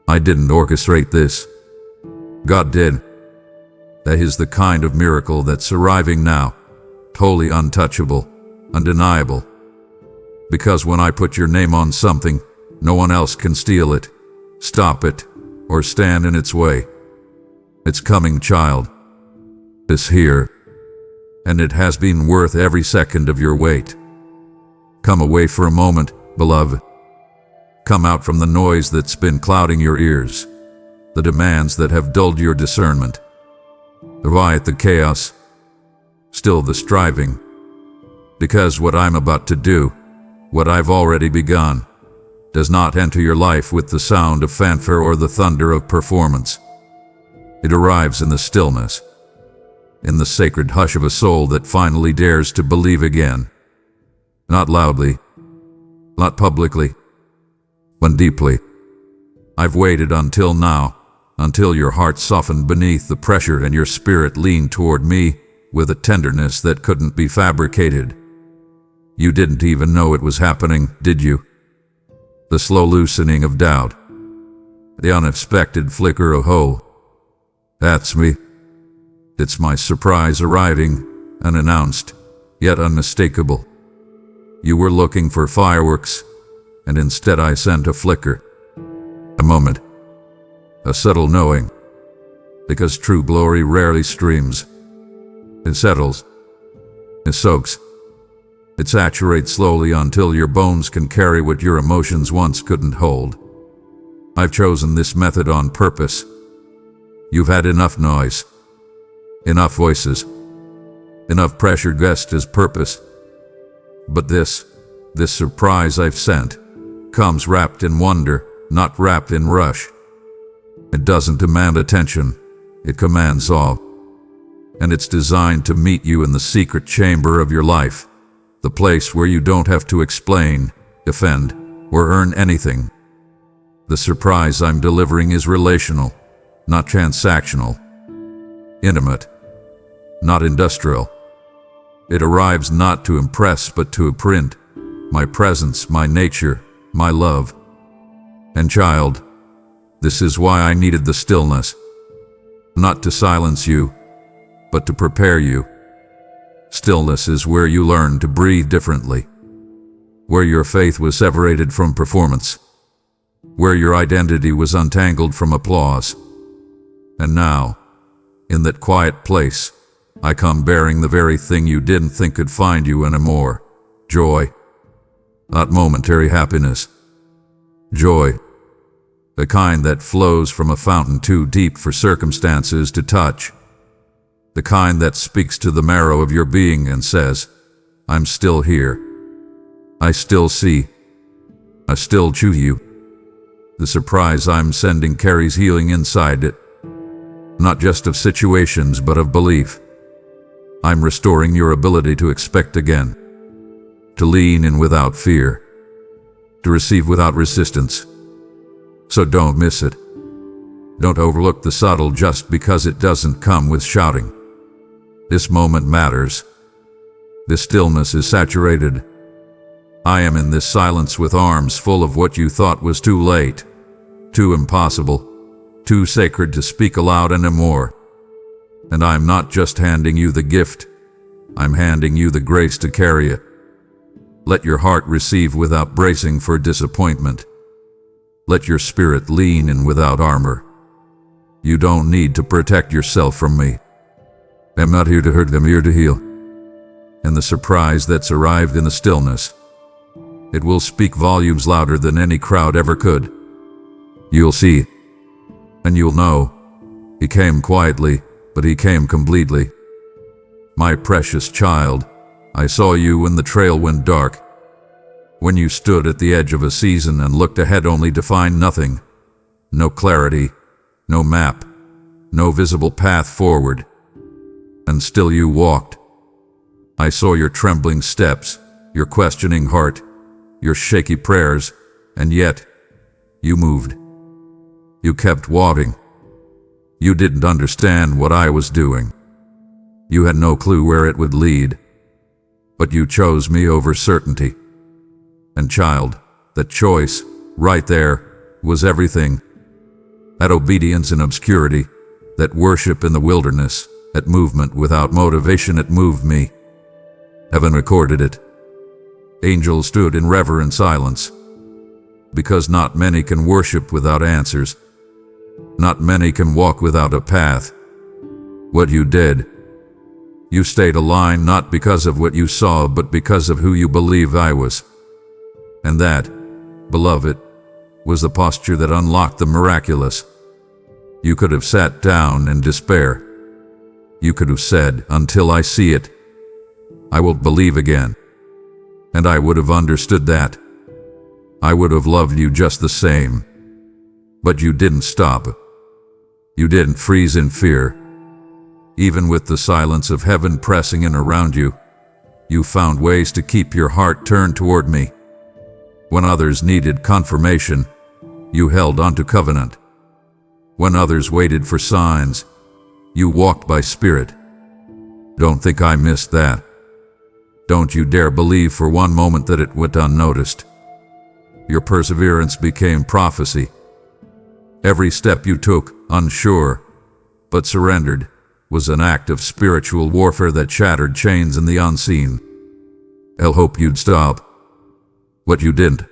I didn't orchestrate this. God did. That is the kind of miracle that's arriving now, totally untouchable, undeniable. Because when I put your name on something, no one else can steal it, stop it, or stand in its way. It's coming, child. It's here. And it has been worth every second of your wait. Come away for a moment, beloved. Come out from the noise that's been clouding your ears, the demands that have dulled your discernment. Quiet the chaos, still the striving. Because what I'm about to do, what I've already begun, does not enter your life with the sound of fanfare or the thunder of performance. It arrives in the stillness, in the sacred hush of a soul that finally dares to believe again. Not loudly, not publicly, but deeply. I've waited until now, until your heart softened beneath the pressure and your spirit leaned toward me with a tenderness that couldn't be fabricated. You didn't even know it was happening, did you? The slow loosening of doubt, the unexpected flicker of hope. That's me. It's my surprise arriving, unannounced, yet unmistakable. You were looking for fireworks, and instead I sent a flicker. A moment. A subtle knowing. Because true glory rarely streams. It settles. It soaks. It saturates slowly until your bones can carry what your emotions once couldn't hold. I've chosen this method on purpose. You've had enough noise. Enough voices. Enough pressure dressed as purpose. But this surprise I've sent, comes wrapped in wonder, not wrapped in rush. It doesn't demand attention, it commands awe. And it's designed to meet you in the secret chamber of your life, the place where you don't have to explain, defend, or earn anything. The surprise I'm delivering is relational, not transactional. Intimate, not industrial. It arrives not to impress but to imprint my presence, my nature, my love. And child, this is why I needed the stillness. Not to silence you, but to prepare you. Stillness is where you learn to breathe differently, where your faith was separated from performance, where your identity was untangled from applause. And now, in that quiet place, I come bearing the very thing you didn't think could find you anymore. Joy. Not momentary happiness. Joy. The kind that flows from a fountain too deep for circumstances to touch. The kind that speaks to the marrow of your being and says, I'm still here. I still see. I still choose you. The surprise I'm sending carries healing inside it. Not just of situations, but of belief. I'm restoring your ability to expect again. To lean in without fear. To receive without resistance. So don't miss it. Don't overlook the subtle just because it doesn't come with shouting. This moment matters. This stillness is saturated. I am in this silence with arms full of what you thought was too late, too impossible, too sacred to speak aloud anymore. And I'm not just handing you the gift, I'm handing you the grace to carry it. Let your heart receive without bracing for disappointment. Let your spirit lean in without armor. You don't need to protect yourself from me. I'm not here to hurt, I'm here to heal. And the surprise that's arrived in the stillness, it will speak volumes louder than any crowd ever could. You'll see, and you'll know, he came quietly, but he came completely. My precious child, I saw you when the trail went dark, when you stood at the edge of a season and looked ahead only to find nothing, no clarity, no map, no visible path forward. And still you walked. I saw your trembling steps, your questioning heart, your shaky prayers, and yet, you moved. You kept walking. You didn't understand what I was doing. You had no clue where it would lead. But you chose me over certainty. And child, that choice, right there, was everything. That obedience in obscurity, that worship in the wilderness, that movement without motivation, it moved me. Heaven recorded it. Angels stood in reverent silence. Because not many can worship without answers. Not many can walk without a path. What you did, you stayed aligned not because of what you saw, but because of who you believed I was. And that, beloved, was the posture that unlocked the miraculous. You could have sat down in despair. You could have said, until I see it, I will believe again. And I would have understood that. I would have loved you just the same. But you didn't stop. You didn't freeze in fear. Even with the silence of heaven pressing in around you, you found ways to keep your heart turned toward me. When others needed confirmation, you held onto covenant. When others waited for signs, you walked by spirit. Don't think I missed that. Don't you dare believe for one moment that it went unnoticed. Your perseverance became prophecy. Every step you took, unsure, but surrendered, was an act of spiritual warfare that shattered chains in the unseen. I'll hope you'd stop. But you didn't.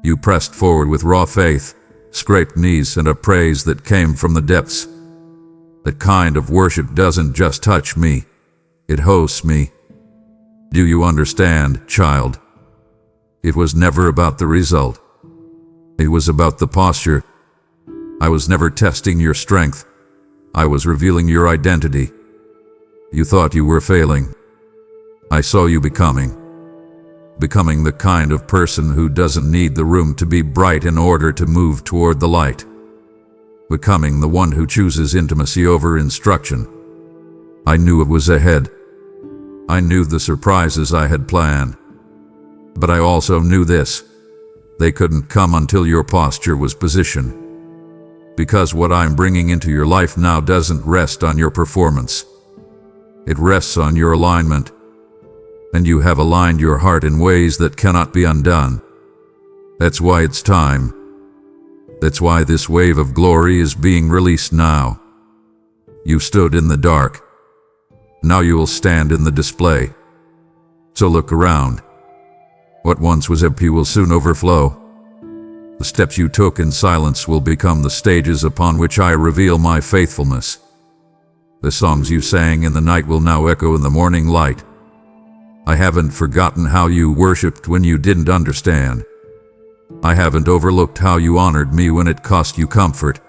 You pressed forward with raw faith, scraped knees, and a praise that came from the depths. That kind of worship doesn't just touch me, it hosts me. Do you understand, child? It was never about the result. It was about the posture. I was never testing your strength. I was revealing your identity. You thought you were failing. I saw you becoming the kind of person who doesn't need the room to be bright in order to move toward the light. Becoming the one who chooses intimacy over instruction. I knew it was ahead. I knew the surprises I had planned. But I also knew this. They couldn't come until your posture was positioned. Because what I'm bringing into your life now doesn't rest on your performance. It rests on your alignment. And you have aligned your heart in ways that cannot be undone. That's why it's time. That's why this wave of glory is being released now. You stood in the dark. Now you will stand in the display. So look around. What once was empty will soon overflow. The steps you took in silence will become the stages upon which I reveal my faithfulness. The songs you sang in the night will now echo in the morning light. I haven't forgotten how you worshipped when you didn't understand. I haven't overlooked how you honored me when it cost you comfort.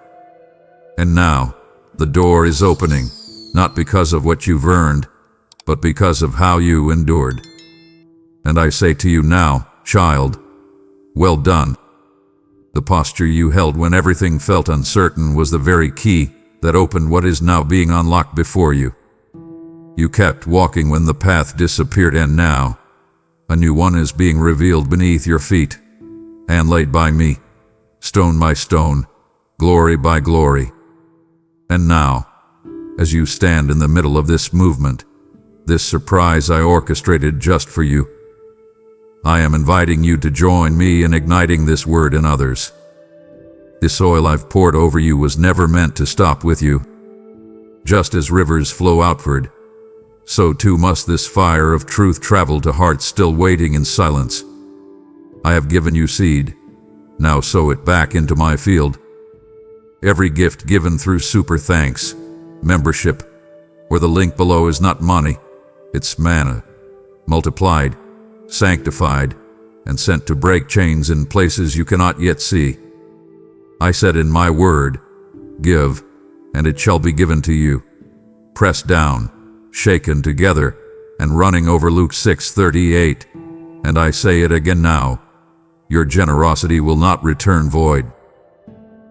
And now, the door is opening, not because of what you've earned, but because of how you endured. And I say to you now, child, well done. The posture you held when everything felt uncertain was the very key that opened what is now being unlocked before you. You kept walking when the path disappeared, and now, a new one is being revealed beneath your feet, and laid by me, stone by stone, glory by glory. And now, as you stand in the middle of this movement, this surprise I orchestrated just for you, I am inviting you to join me in igniting this word in others. This oil I've poured over you was never meant to stop with you. Just as rivers flow outward, so too must this fire of truth travel to hearts still waiting in silence. I have given you seed. Now sow it back into my field. Every gift given through super thanks, membership, or the link below is not money. It's manna, multiplied, sanctified, and sent to break chains in places you cannot yet see. I said in my word, give, and it shall be given to you. Pressed down, shaken together, and running over. Luke 6:38. And I say it again now, your generosity will not return void.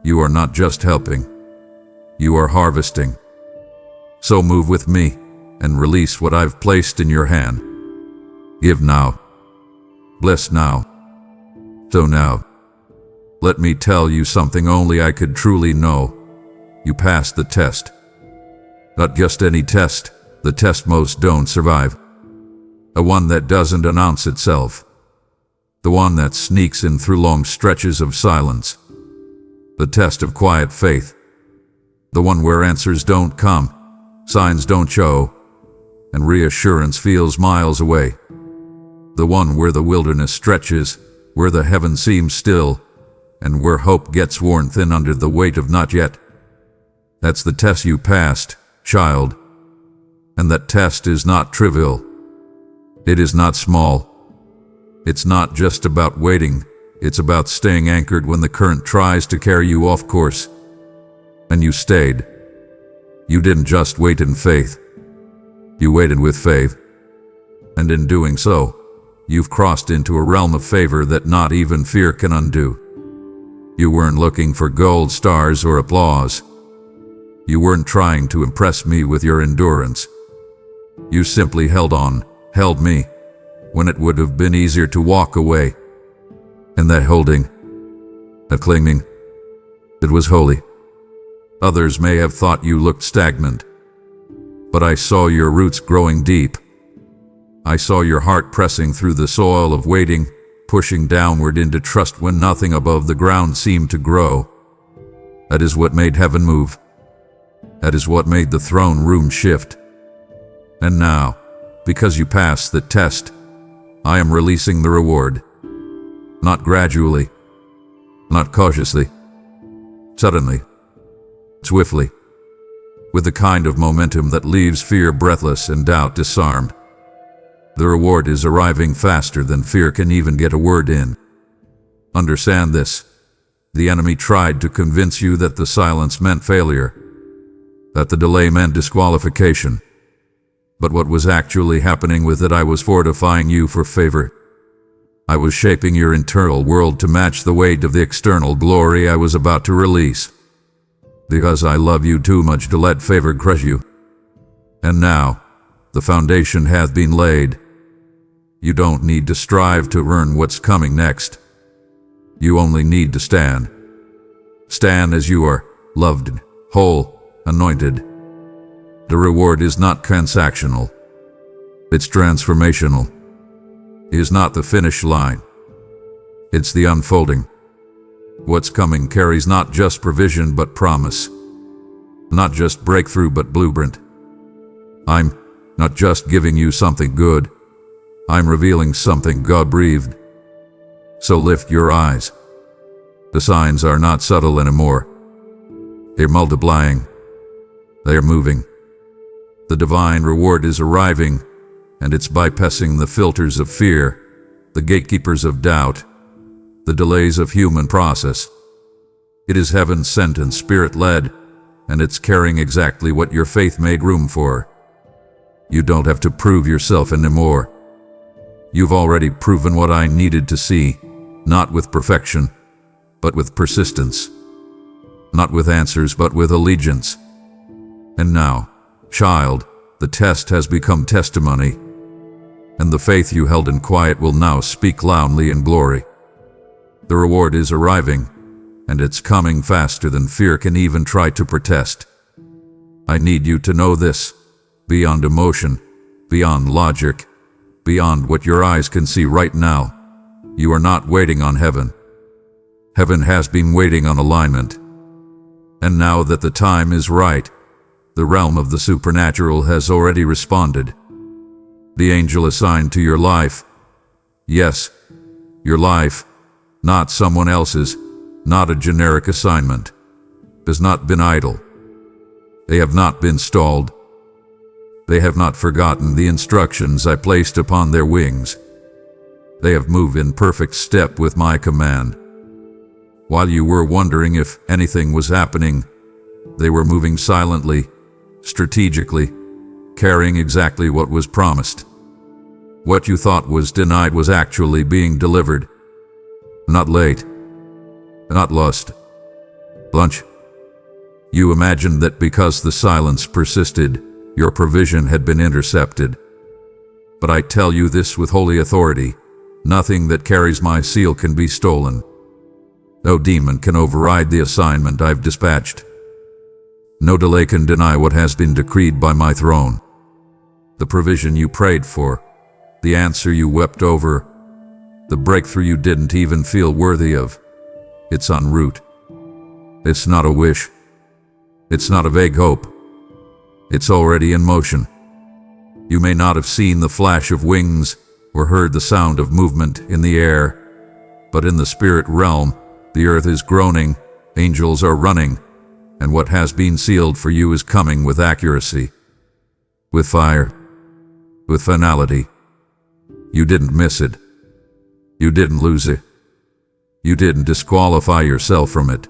You are not just helping, you are harvesting. So move with me and release what I've placed in your hand. Give now. Bless now. So now, let me tell you something only I could truly know. You passed the test. Not just any test, the test most don't survive. A one that doesn't announce itself. The one that sneaks in through long stretches of silence. The test of quiet faith. The one where answers don't come, signs don't show, and reassurance feels miles away. The one where the wilderness stretches, where the heaven seems still, and where hope gets worn thin under the weight of not yet. That's the test you passed, child. And that test is not trivial. It is not small. It's not just about waiting, it's about staying anchored when the current tries to carry you off course. And you stayed. You didn't just wait in faith. You waited with faith. And in doing so, you've crossed into a realm of favor that not even fear can undo. You weren't looking for gold stars or applause. You weren't trying to impress me with your endurance. You simply held on, held me, when it would have been easier to walk away. And that holding, that clinging, it was holy. Others may have thought you looked stagnant, but I saw your roots growing deep. I saw your heart pressing through the soil of waiting, pushing downward into trust when nothing above the ground seemed to grow. That is what made heaven move. That is what made the throne room shift. And now, because you passed the test, I am releasing the reward. Not gradually, not cautiously, suddenly, swiftly, with the kind of momentum that leaves fear breathless and doubt disarmed. The reward is arriving faster than fear can even get a word in. Understand this. The enemy tried to convince you that the silence meant failure, that the delay meant disqualification. But what was actually happening with it, I was fortifying you for favor. I was shaping your internal world to match the weight of the external glory I was about to release. Because I love you too much to let favor crush you. And now, the foundation hath been laid. You don't need to strive to earn what's coming next. You only need to stand. Stand as you are, loved, whole, anointed. The reward is not transactional. It's transformational. It is not the finish line. It's the unfolding. What's coming carries not just provision but promise. Not just breakthrough but blueprint. I'm not just giving you something good. I'm revealing something God breathed. So lift your eyes. The signs are not subtle anymore. They're multiplying. They are moving. The divine reward is arriving, and it's bypassing the filters of fear, the gatekeepers of doubt, the delays of human process. It is heaven sent and spirit led, and it's carrying exactly what your faith made room for. You don't have to prove yourself anymore. You've already proven what I needed to see, not with perfection, but with persistence. Not with answers, but with allegiance. And now, child, the test has become testimony, and the faith you held in quiet will now speak loudly in glory. The reward is arriving, and it's coming faster than fear can even try to protest. I need you to know this, beyond emotion, beyond logic, beyond what your eyes can see right now. You are not waiting on heaven. Heaven has been waiting on alignment. And now that the time is right, the realm of the supernatural has already responded. The angel assigned to your life, yes, your life, not someone else's, not a generic assignment, has not been idle. They have not been stalled. They have not forgotten the instructions I placed upon their wings. They have moved in perfect step with my command. While you were wondering if anything was happening, they were moving silently, strategically, carrying exactly what was promised. What you thought was denied was actually being delivered. Not late. Not lost. Lunch. You imagined that because the silence persisted, your provision had been intercepted. But I tell you this with holy authority, nothing that carries my seal can be stolen. No demon can override the assignment I've dispatched. No delay can deny what has been decreed by my throne. The provision you prayed for, the answer you wept over, the breakthrough you didn't even feel worthy of, it's en route. It's not a wish. It's not a vague hope. It's already in motion. You may not have seen the flash of wings or heard the sound of movement in the air, but in the spirit realm, the earth is groaning, angels are running, and what has been sealed for you is coming with accuracy, with fire, with finality. You didn't miss it. You didn't lose it. You didn't disqualify yourself from it.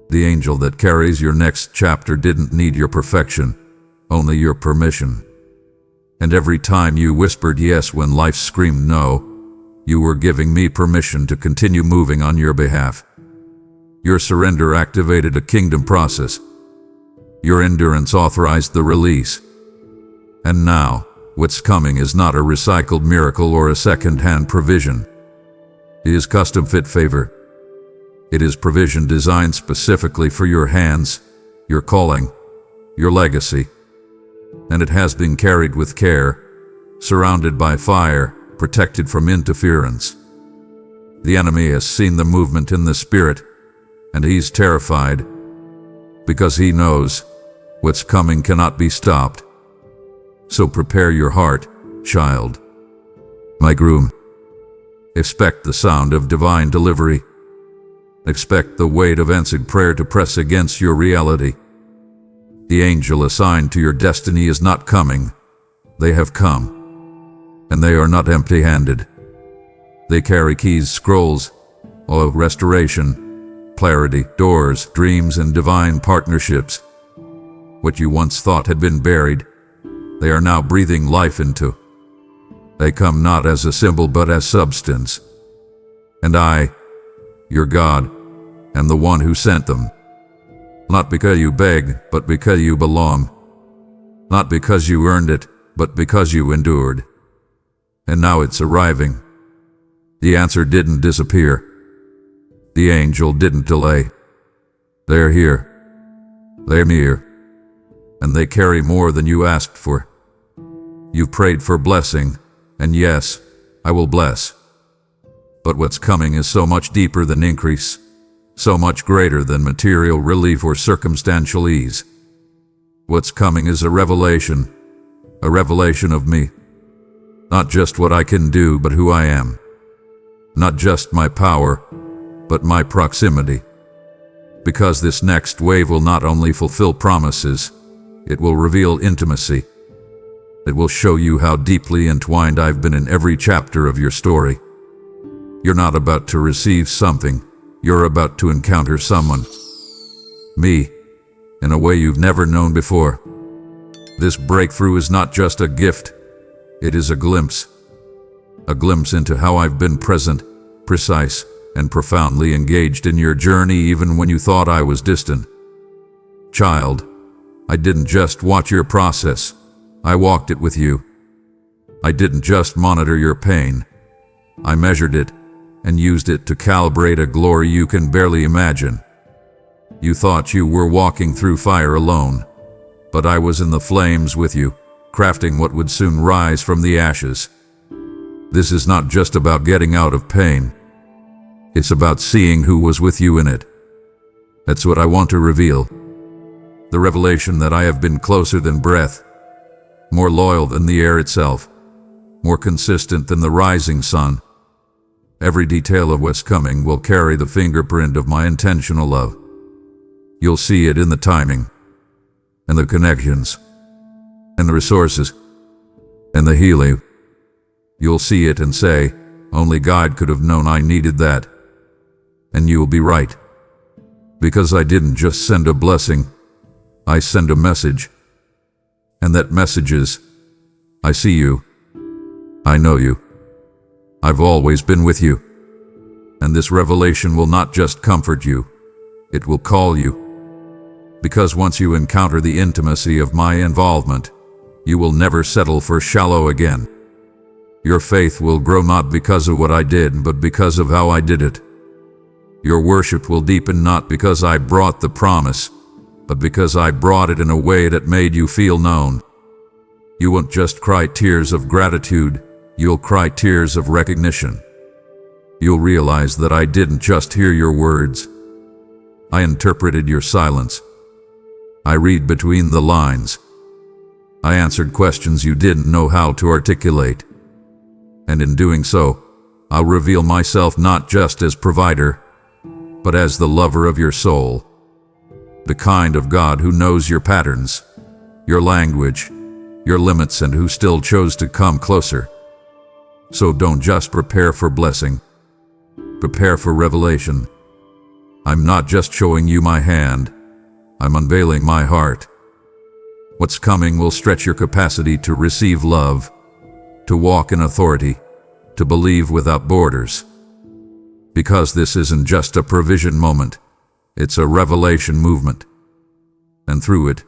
The angel that carries your next chapter didn't need your perfection, only your permission. And every time you whispered yes when life screamed no, you were giving me permission to continue moving on your behalf. Your surrender activated a kingdom process. Your endurance authorized the release. And now, what's coming is not a recycled miracle or a second-hand provision. It is custom-fit favor. It is provision designed specifically for your hands, your calling, your legacy. And it has been carried with care, surrounded by fire, protected from interference. The enemy has seen the movement in the spirit, and he's terrified, because he knows what's coming cannot be stopped. So prepare your heart, child. My groom. Expect the sound of divine delivery. Expect the weight of answered prayer to press against your reality. The angel assigned to your destiny is not coming. They have come. And they are not empty-handed. They carry keys, scrolls, of restoration, clarity, doors, dreams, and divine partnerships. What you once thought had been buried, they are now breathing life into. They come not as a symbol but as substance. And I, your God, am the one who sent them. Not because you beg, but because you belong. Not because you earned it, but because you endured. And now it's arriving. The answer didn't disappear. The angel didn't delay. They're here. They're near. And they carry more than you asked for. You prayed for blessing, and yes, I will bless. But what's coming is so much deeper than increase, so much greater than material relief or circumstantial ease. What's coming is a revelation of me. Not just what I can do, but who I am. Not just my power, but my proximity. Because this next wave will not only fulfill promises, it will reveal intimacy. It will show you how deeply entwined I've been in every chapter of your story. You're not about to receive something, you're about to encounter someone. Me, in a way you've never known before. This breakthrough is not just a gift, it is a glimpse into how I've been present, precise, and profoundly engaged in your journey even when you thought I was distant. Child, I didn't just watch your process, I walked it with you. I didn't just monitor your pain, I measured it and used it to calibrate a glory you can barely imagine. You thought you were walking through fire alone, but I was in the flames with you, crafting what would soon rise from the ashes. This is not just about getting out of pain. It's about seeing who was with you in it. That's what I want to reveal. The revelation that I have been closer than breath, more loyal than the air itself, more consistent than the rising sun. Every detail of what's coming will carry the fingerprint of my intentional love. You'll see it in the timing, and the connections, and the resources, and the healing. You'll see it and say, only God could have known I needed that. And you'll be right. Because I didn't just send a blessing, I send a message. And that message is, I see you. I know you. I've always been with you. And this revelation will not just comfort you, it will call you. Because once you encounter the intimacy of my involvement, you will never settle for shallow again. Your faith will grow not because of what I did, but because of how I did it. Your worship will deepen not because I brought the promise, but because I brought it in a way that made you feel known. You won't just cry tears of gratitude, you'll cry tears of recognition. You'll realize that I didn't just hear your words. I interpreted your silence. I read between the lines. I answered questions you didn't know how to articulate. And in doing so, I'll reveal myself not just as provider, but as the lover of your soul. The kind of God who knows your patterns, your language, your limits, and who still chose to come closer. So don't just prepare for blessing, prepare for revelation. I'm not just showing you my hand, I'm unveiling my heart. What's coming will stretch your capacity to receive love, to walk in authority, to believe without borders. Because this isn't just a provision moment, it's a revelation movement. And through it,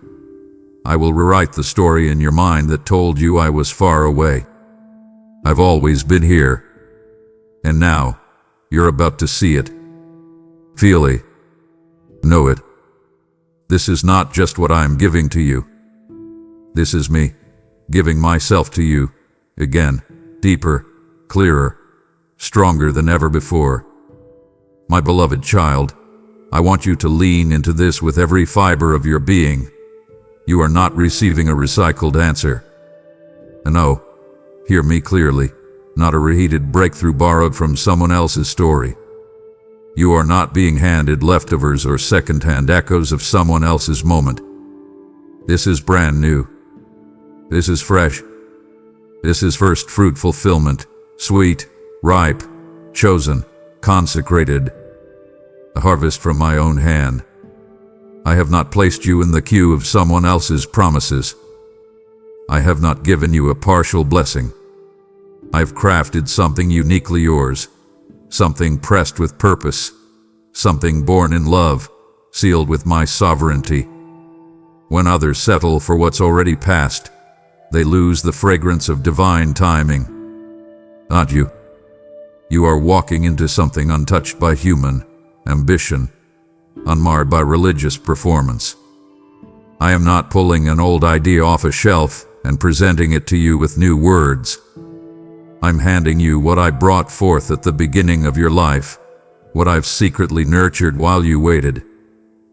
I will rewrite the story in your mind that told you I was far away. I've always been here. And now, you're about to see it. Feel it. Know it. This is not just what I'm giving to you. This is me, giving myself to you, again, deeper, clearer, stronger than ever before. My beloved child, I want you to lean into this with every fiber of your being. You are not receiving a recycled answer. And oh, hear me clearly, not a reheated breakthrough borrowed from someone else's story. You are not being handed leftovers or second-hand echoes of someone else's moment. This is brand new. This is fresh. This is first fruit fulfillment, sweet, ripe, chosen, consecrated. A harvest from my own hand. I have not placed you in the queue of someone else's promises. I have not given you a partial blessing. I've crafted something uniquely yours, something pressed with purpose, something born in love, sealed with my sovereignty. When others settle for what's already past, they lose the fragrance of divine timing. Not you. You are walking into something untouched by human ambition, unmarred by religious performance. I am not pulling an old idea off a shelf and presenting it to you with new words. I'm handing you what I brought forth at the beginning of your life, what I've secretly nurtured while you waited,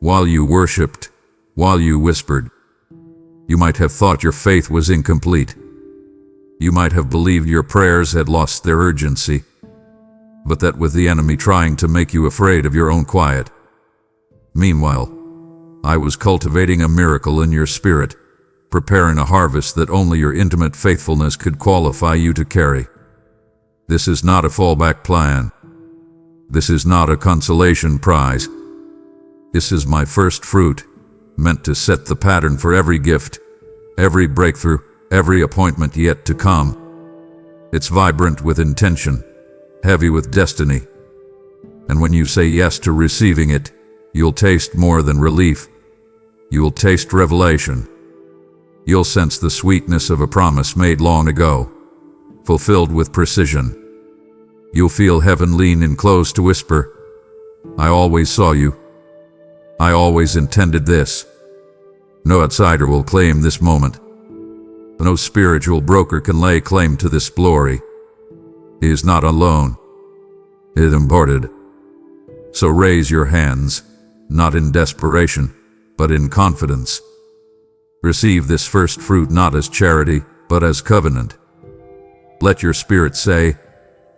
while you worshipped, while you whispered. You might have thought your faith was incomplete. You might have believed your prayers had lost their urgency. but that with the enemy trying to make you afraid of your own quiet. Meanwhile, I was cultivating a miracle in your spirit, preparing a harvest that only your intimate faithfulness could qualify you to carry. This is not a fallback plan. This is not a consolation prize. This is my first fruit, meant to set the pattern for every gift, every breakthrough, every appointment yet to come. It's vibrant with intention, heavy with destiny. And when you say yes to receiving it, you'll taste more than relief. You'll taste revelation. You'll sense the sweetness of a promise made long ago, fulfilled with precision. You'll feel heaven lean in close to whisper, "I always saw you. I always intended this." No outsider will claim this moment. No spiritual broker can lay claim to this glory. He is not alone. It is imparted. So raise your hands, not in desperation, but in confidence. Receive this first fruit not as charity, but as covenant. Let your spirit say,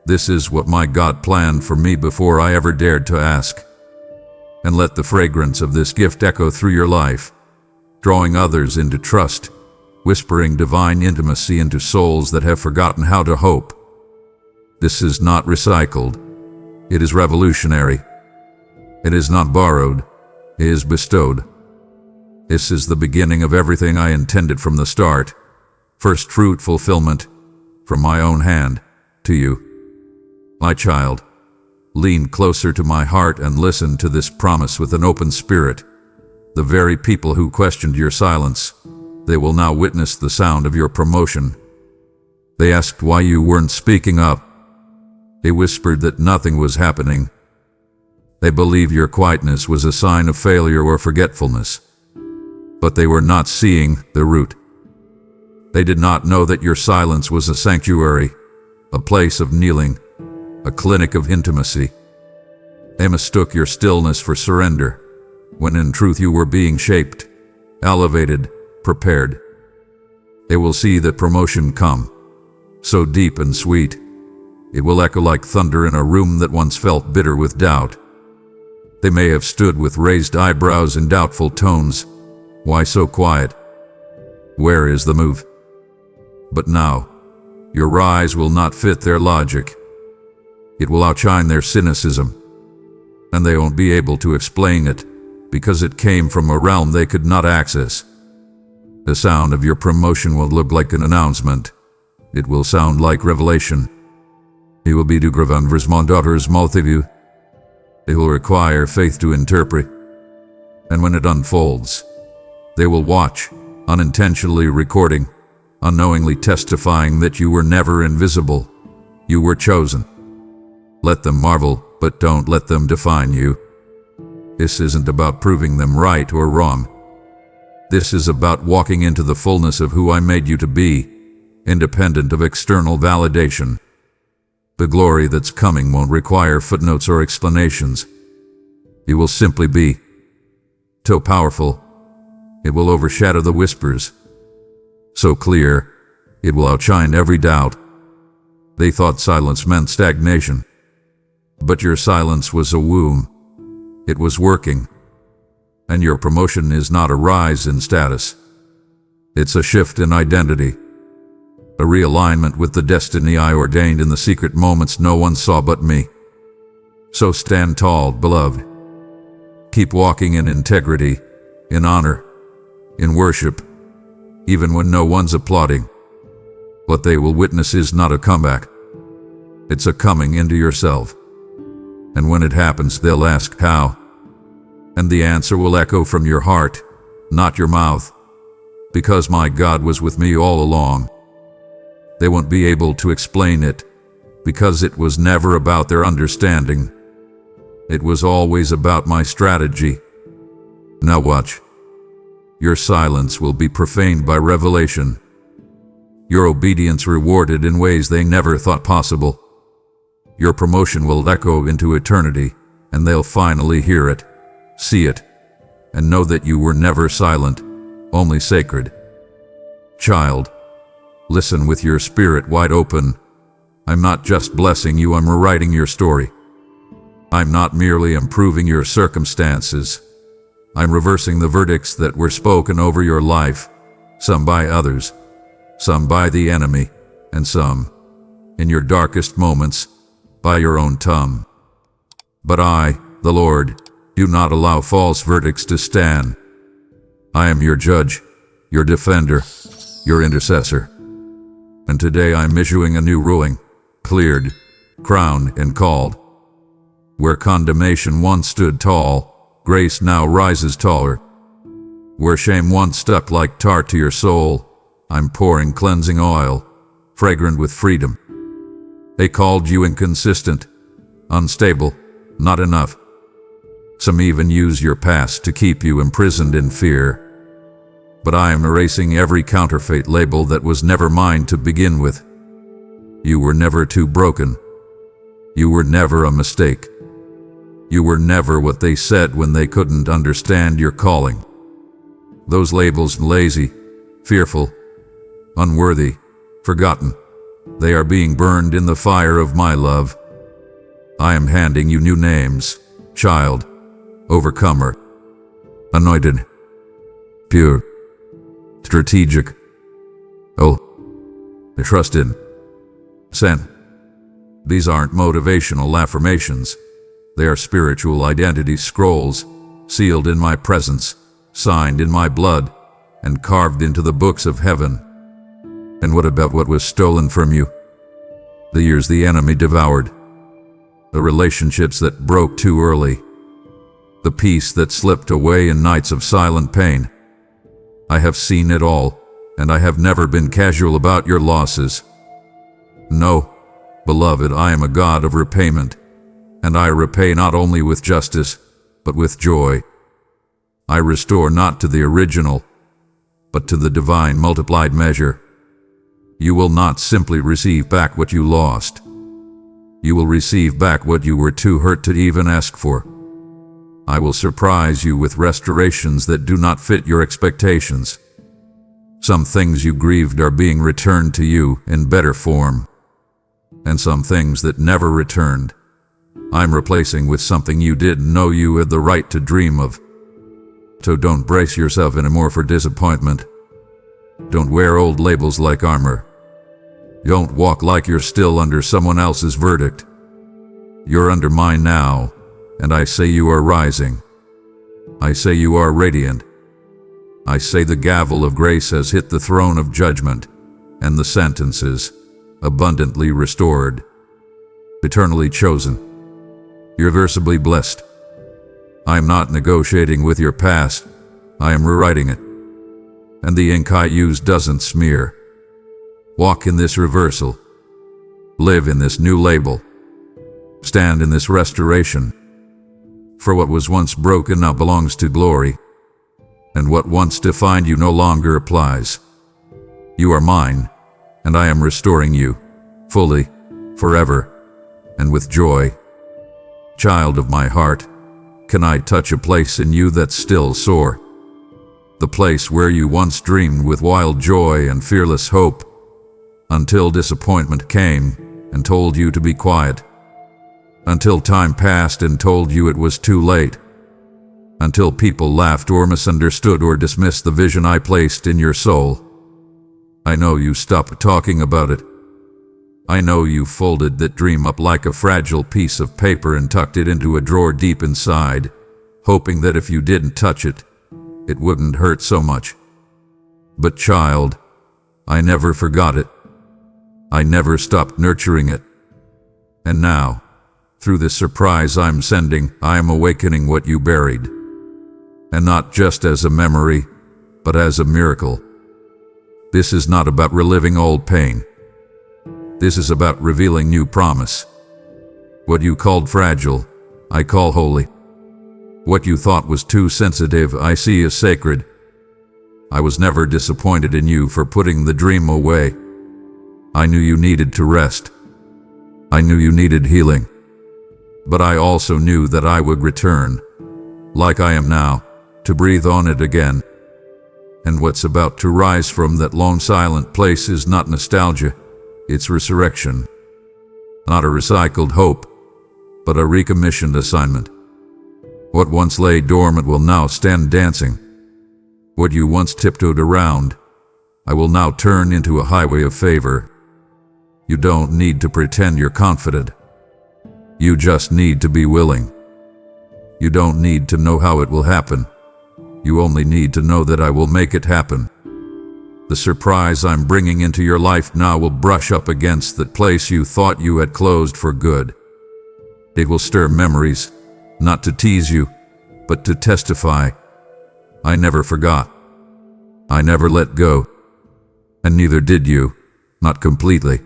"This is what my God planned for me before I ever dared to ask." And let the fragrance of this gift echo through your life, drawing others into trust, whispering divine intimacy into souls that have forgotten how to hope. This is not recycled. It is revolutionary. It is not borrowed. It is bestowed. This is the beginning of everything I intended from the start. First fruit fulfillment from my own hand to you. My child, lean closer to my heart and listen to this promise with an open spirit. The very people who questioned your silence, they will now witness the sound of your promotion. They asked why you weren't speaking up. They whispered that nothing was happening. They believed your quietness was a sign of failure or forgetfulness. But they were not seeing the root. They did not know that your silence was a sanctuary, a place of kneeling, a clinic of intimacy. They mistook your stillness for surrender, when in truth you were being shaped, elevated, prepared. They will see the promotion come, so deep and sweet, it will echo like thunder in a room that once felt bitter with doubt. They may have stood with raised eyebrows and doubtful tones. Why so quiet? Where is the move? But now, your rise will not fit their logic. It will outshine their cynicism, and they won't be able to explain it, because it came from a realm they could not access. The sound of your promotion will look like an announcement. It will sound like revelation. It will be to graven versmont daughter's mouth of you. It will require faith to interpret. And when it unfolds, they will watch, unintentionally recording, unknowingly testifying that you were never invisible. You were chosen. Let them marvel, but don't let them define you. This isn't about proving them right or wrong. This is about walking into the fullness of who I made you to be, independent of external validation. The glory that's coming won't require footnotes or explanations. It will simply be so powerful, it will overshadow the whispers. So clear, it will outshine every doubt. They thought silence meant stagnation. But your silence was a womb. It was working. And your promotion is not a rise in status. It's a shift in identity. A realignment with the destiny I ordained in the secret moments no one saw but me. So stand tall, beloved. Keep walking in integrity, in honor, in worship, even when no one's applauding. What they will witness is not a comeback. It's a coming into yourself. And when it happens, they'll ask how. And the answer will echo from your heart, not your mouth. Because my God was with me all along. They won't be able to explain it, because it was never about their understanding. It was always about my strategy. Now watch. Your silence will be profaned by revelation. Your obedience rewarded in ways they never thought possible. Your promotion will echo into eternity, and they'll finally hear it, see it, and know that you were never silent, only sacred. Child, listen with your spirit wide open. I'm not just blessing you, I'm rewriting your story. I'm not merely improving your circumstances. I'm reversing the verdicts that were spoken over your life, some by others, some by the enemy, and some, in your darkest moments, by your own tongue. But I, the Lord, do not allow false verdicts to stand. I am your judge, your defender, your intercessor. And today I'm issuing a new ruling, cleared, crowned, and called. Where condemnation once stood tall, grace now rises taller. Where shame once stuck like tar to your soul, I'm pouring cleansing oil, fragrant with freedom. They called you inconsistent, unstable, not enough. Some even use your past to keep you imprisoned in fear. But I am erasing every counterfeit label that was never mine to begin with. You were never too broken. You were never a mistake. You were never what they said when they couldn't understand your calling. Those labels, lazy, fearful, unworthy, forgotten, they are being burned in the fire of my love. I am handing you new names: child, overcomer, anointed, pure, strategic, trusted, sent. These aren't motivational affirmations. They are spiritual identity scrolls, sealed in my presence, signed in my blood, and carved into the books of heaven. And what about what was stolen from you? The years the enemy devoured, the relationships that broke too early, the peace that slipped away in nights of silent pain. I have seen it all, and I have never been casual about your losses. No, beloved, I am a God of repayment, and I repay not only with justice, but with joy. I restore not to the original, but to the divine multiplied measure. You will not simply receive back what you lost. You will receive back what you were too hurt to even ask for. I will surprise you with restorations that do not fit your expectations. Some things you grieved are being returned to you in better form, and some things that never returned, I'm replacing with something you didn't know you had the right to dream of. So don't brace yourself anymore for disappointment. Don't wear old labels like armor. Don't walk like you're still under someone else's verdict. You're under mine now, and I say you are rising. I say you are radiant. I say the gavel of grace has hit the throne of judgment, and the sentence is abundantly restored, eternally chosen, irreversibly blessed. I am not negotiating with your past, I am rewriting it. And the ink I use doesn't smear. Walk in this reversal. Live in this new label. Stand in this restoration. For what was once broken now belongs to glory, and what once defined you no longer applies. You are mine, and I am restoring you, fully, forever, and with joy. Child of my heart, can I touch a place in you that's still sore? The place where you once dreamed with wild joy and fearless hope, until disappointment came and told you to be quiet, until time passed and told you it was too late, until people laughed or misunderstood or dismissed the vision I placed in your soul. I know you stopped talking about it. I know you folded that dream up like a fragile piece of paper and tucked it into a drawer deep inside, hoping that if you didn't touch it, it wouldn't hurt so much. But child, I never forgot it. I never stopped nurturing it. And now, through this surprise I'm sending, I am awakening what you buried. And not just as a memory, but as a miracle. This is not about reliving old pain. This is about revealing new promise. What you called fragile, I call holy. What you thought was too sensitive, I see as sacred. I was never disappointed in you for putting the dream away. I knew you needed to rest. I knew you needed healing. But I also knew that I would return, like I am now, to breathe on it again. And what's about to rise from that long silent place is not nostalgia, it's resurrection. Not a recycled hope, but a recommissioned assignment. What once lay dormant will now stand dancing. What you once tiptoed around, I will now turn into a highway of favor. You don't need to pretend you're confident. You just need to be willing. You don't need to know how it will happen. You only need to know that I will make it happen. The surprise I'm bringing into your life now will brush up against that place you thought you had closed for good. It will stir memories, not to tease you, but to testify. I never forgot. I never let go. And neither did you, not completely.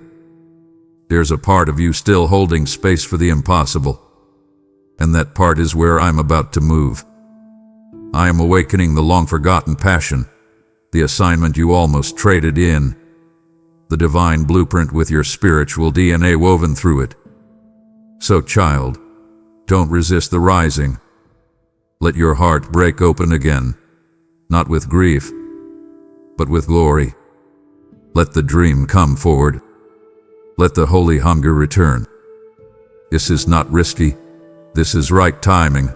There's a part of you still holding space for the impossible. And that part is where I'm about to move. I am awakening the long-forgotten passion, the assignment you almost traded in, the divine blueprint with your spiritual DNA woven through it. So, child, don't resist the rising. Let your heart break open again, not with grief, but with glory. Let the dream come forward. Let the holy hunger return. This is not risky. This is right timing.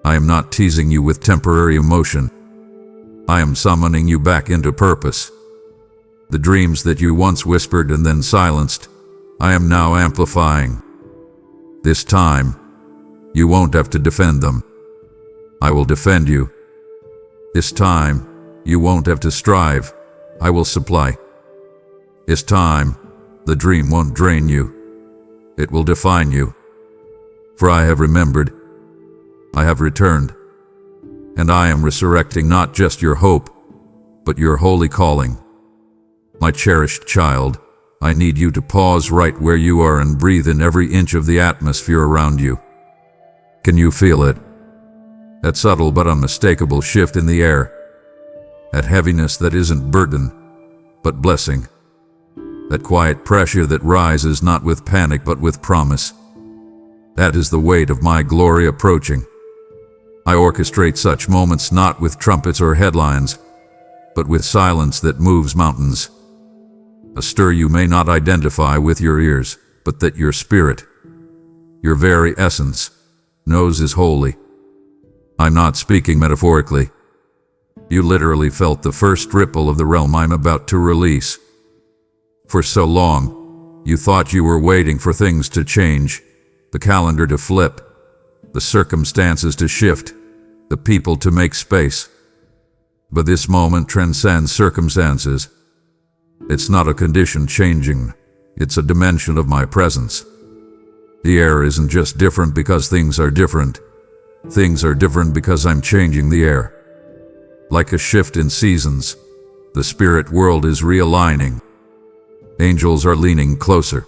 I am not teasing you with temporary emotion. I am summoning you back into purpose. The dreams that you once whispered and then silenced, I am now amplifying. This time, you won't have to defend them. I will defend you. This time, you won't have to strive. I will supply. This time, the dream won't drain you. It will define you. For I have remembered. I have returned. And I am resurrecting not just your hope, but your holy calling. My cherished child, I need you to pause right where you are and breathe in every inch of the atmosphere around you. Can you feel it? That subtle but unmistakable shift in the air. That heaviness that isn't burden, but blessing. That quiet pressure that rises not with panic but with promise. That is the weight of my glory approaching. I orchestrate such moments not with trumpets or headlines, but with silence that moves mountains. A stir you may not identify with your ears, but that your spirit, your very essence, knows is holy. I'm not speaking metaphorically. You literally felt the first ripple of the realm I'm about to release. For so long, you thought you were waiting for things to change, the calendar to flip, the circumstances to shift, the people to make space. But this moment transcends circumstances. It's not a condition changing, it's a dimension of my presence. The air isn't just different because things are different. Things are different because I'm changing the air. Like a shift in seasons, the spirit world is realigning. Angels are leaning closer.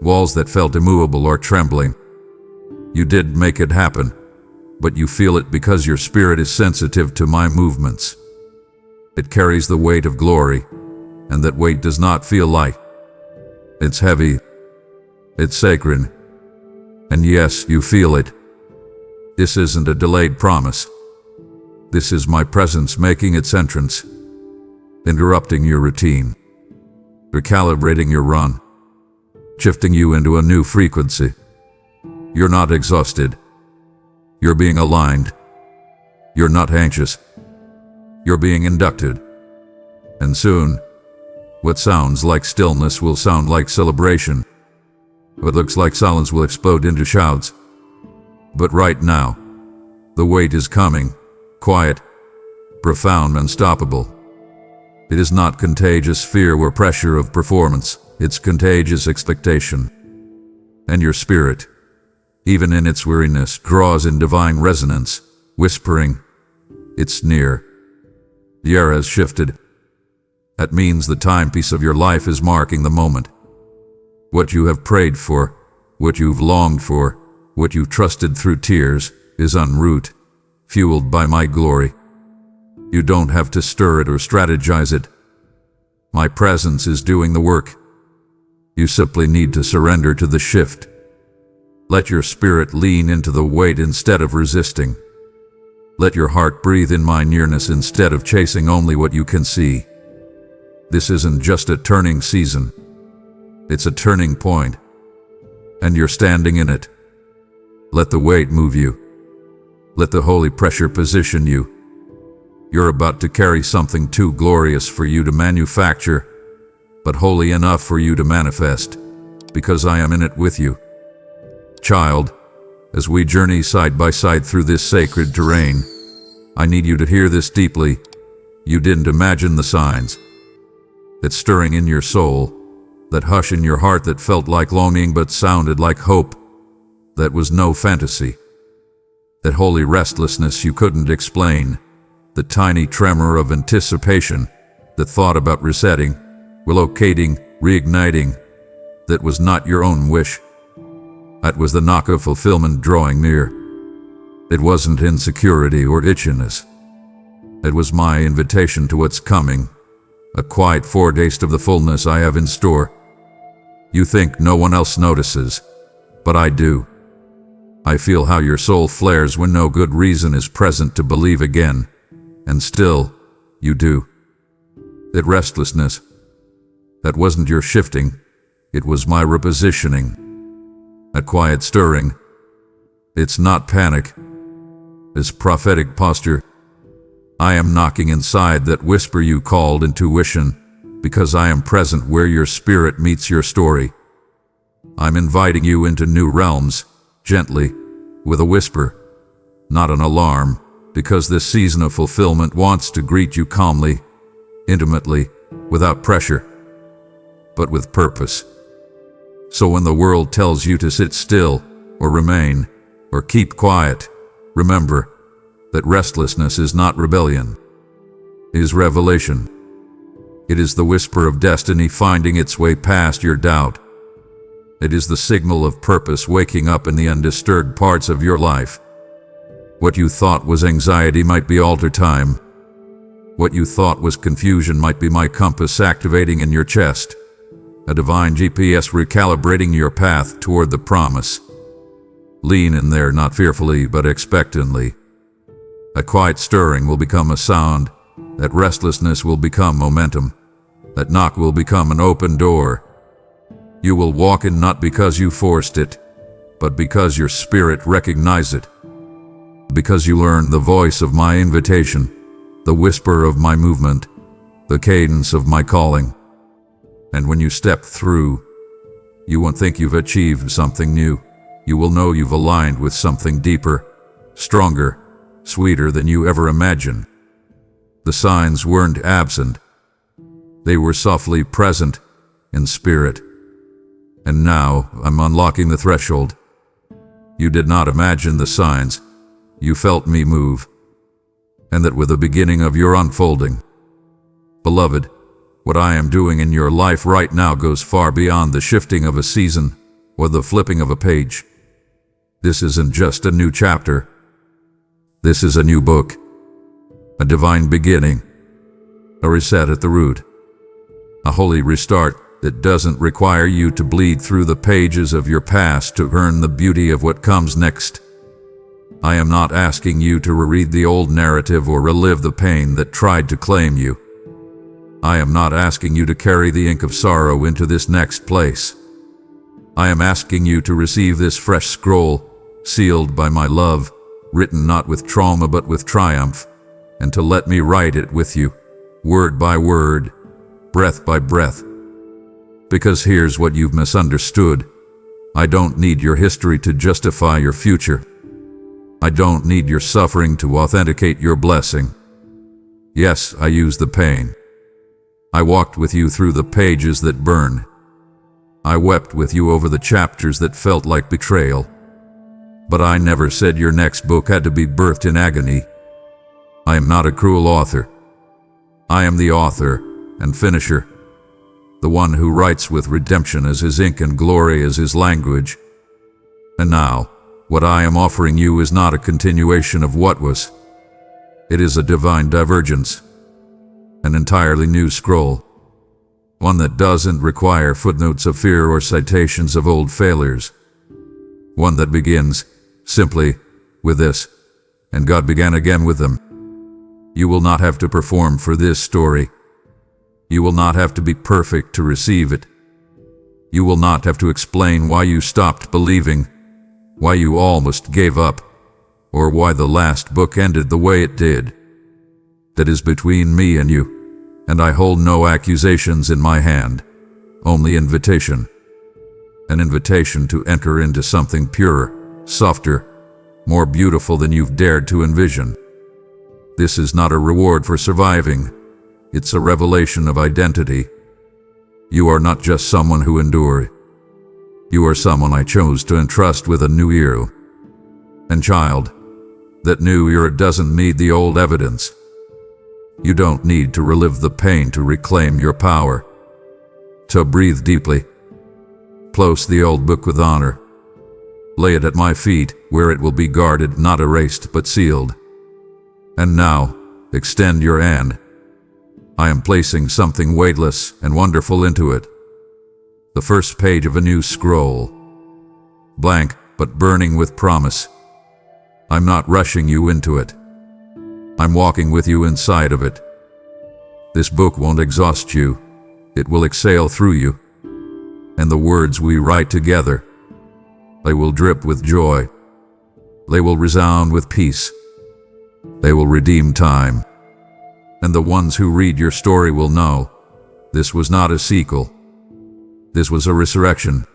Walls that felt immovable are trembling. You did make it happen, but you feel it because your spirit is sensitive to my movements. It carries the weight of glory, and that weight does not feel light. It's heavy. It's sacred. And yes, you feel it. This isn't a delayed promise. This is my presence making its entrance, interrupting your routine, recalibrating your run, shifting you into a new frequency. You're not exhausted. You're being aligned. You're not anxious. You're being inducted. And soon, what sounds like stillness will sound like celebration. What looks like silence will explode into shouts. But right now, the weight is coming, quiet, profound, unstoppable. It is not contagious fear or pressure of performance, it's contagious expectation. And your spirit, even in its weariness, draws in divine resonance, whispering, "It's near." The air has shifted. That means the timepiece of your life is marking the moment. What you have prayed for, what you've longed for, what you trusted through tears, is en route, fueled by my glory. You don't have to stir it or strategize it. My presence is doing the work. You simply need to surrender to the shift. Let your spirit lean into the weight instead of resisting. Let your heart breathe in my nearness instead of chasing only what you can see. This isn't just a turning season. It's a turning point, and you're standing in it. Let the weight move you. Let the holy pressure position you. You're about to carry something too glorious for you to manufacture, but holy enough for you to manifest, because I am in it with you. Child, as we journey side by side through this sacred terrain, I need you to hear this deeply. You didn't imagine the signs. That stirring in your soul, that hush in your heart that felt like longing but sounded like hope, that was no fantasy. That holy restlessness you couldn't explain, the tiny tremor of anticipation that thought about resetting, relocating, reigniting, that was not your own wish. That was the knock of fulfillment drawing near. It wasn't insecurity or itchiness. It was my invitation to what's coming, a quiet foretaste of the fullness I have in store. You think no one else notices, but I do. I feel how your soul flares when no good reason is present to believe again, and still, you do. That restlessness, that wasn't your shifting, it was my repositioning. A quiet stirring. It's not panic. It's prophetic posture. I am knocking inside that whisper you called intuition, because I am present where your spirit meets your story. I'm inviting you into new realms, gently, with a whisper, not an alarm, because this season of fulfillment wants to greet you calmly, intimately, without pressure, but with purpose. So when the world tells you to sit still, or remain, or keep quiet, remember that restlessness is not rebellion. It is revelation. It is the whisper of destiny finding its way past your doubt. It is the signal of purpose waking up in the undisturbed parts of your life. What you thought was anxiety might be altar time. What you thought was confusion might be my compass activating in your chest. A divine GPS recalibrating your path toward the promise. Lean in there, not fearfully, but expectantly. A quiet stirring will become a sound. That restlessness will become momentum. That knock will become an open door. You will walk in not because you forced it, but because your spirit recognized it. Because you learned the voice of my invitation, the whisper of my movement, the cadence of my calling. And when you step through, you won't think you've achieved something new. You will know you've aligned with something deeper, stronger, sweeter than you ever imagined. The signs weren't absent. They were softly present in spirit. And now I'm unlocking the threshold. You did not imagine the signs. You felt me move. And that with the beginning of your unfolding. Beloved, what I am doing in your life right now goes far beyond the shifting of a season or the flipping of a page. This isn't just a new chapter. This is a new book. A divine beginning. A reset at the root. A holy restart that doesn't require you to bleed through the pages of your past to earn the beauty of what comes next. I am not asking you to reread the old narrative or relive the pain that tried to claim you. I am not asking you to carry the ink of sorrow into this next place. I am asking you to receive this fresh scroll, sealed by my love, written not with trauma but with triumph, and to let me write it with you, word by word, breath by breath. Because here's what you've misunderstood. I don't need your history to justify your future. I don't need your suffering to authenticate your blessing. Yes, I use the pain. I walked with you through the pages that burn. I wept with you over the chapters that felt like betrayal. But I never said your next book had to be birthed in agony. I am not a cruel author. I am the author and finisher, the one who writes with redemption as his ink and glory as his language. And now, what I am offering you is not a continuation of what was. It is a divine divergence, an entirely new scroll, one that doesn't require footnotes of fear or citations of old failures, one that begins simply with this, and God began again with them. You will not have to perform for this story. You will not have to be perfect to receive it. You will not have to explain why you stopped believing, why you almost gave up, or why the last book ended the way it did. That is between me and you, and I hold no accusations in my hand, only invitation. An invitation to enter into something purer, softer, more beautiful than you've dared to envision. This is not a reward for surviving. It's a revelation of identity. You are not just someone who endured. You are someone I chose to entrust with a new era. And child, that new era doesn't need the old evidence. You don't need to relive the pain to reclaim your power. So breathe deeply. Close the old book with honor. Lay it at my feet, where it will be guarded, not erased, but sealed. And now, extend your hand. I am placing something weightless and wonderful into it. The first page of a new scroll. Blank, but burning with promise. I'm not rushing you into it. I'm walking with you inside of it. This book won't exhaust you. It will exhale through you. And the words we write together, they will drip with joy. They will resound with peace. They will redeem time. And the ones who read your story will know, this was not a sequel. This was a resurrection.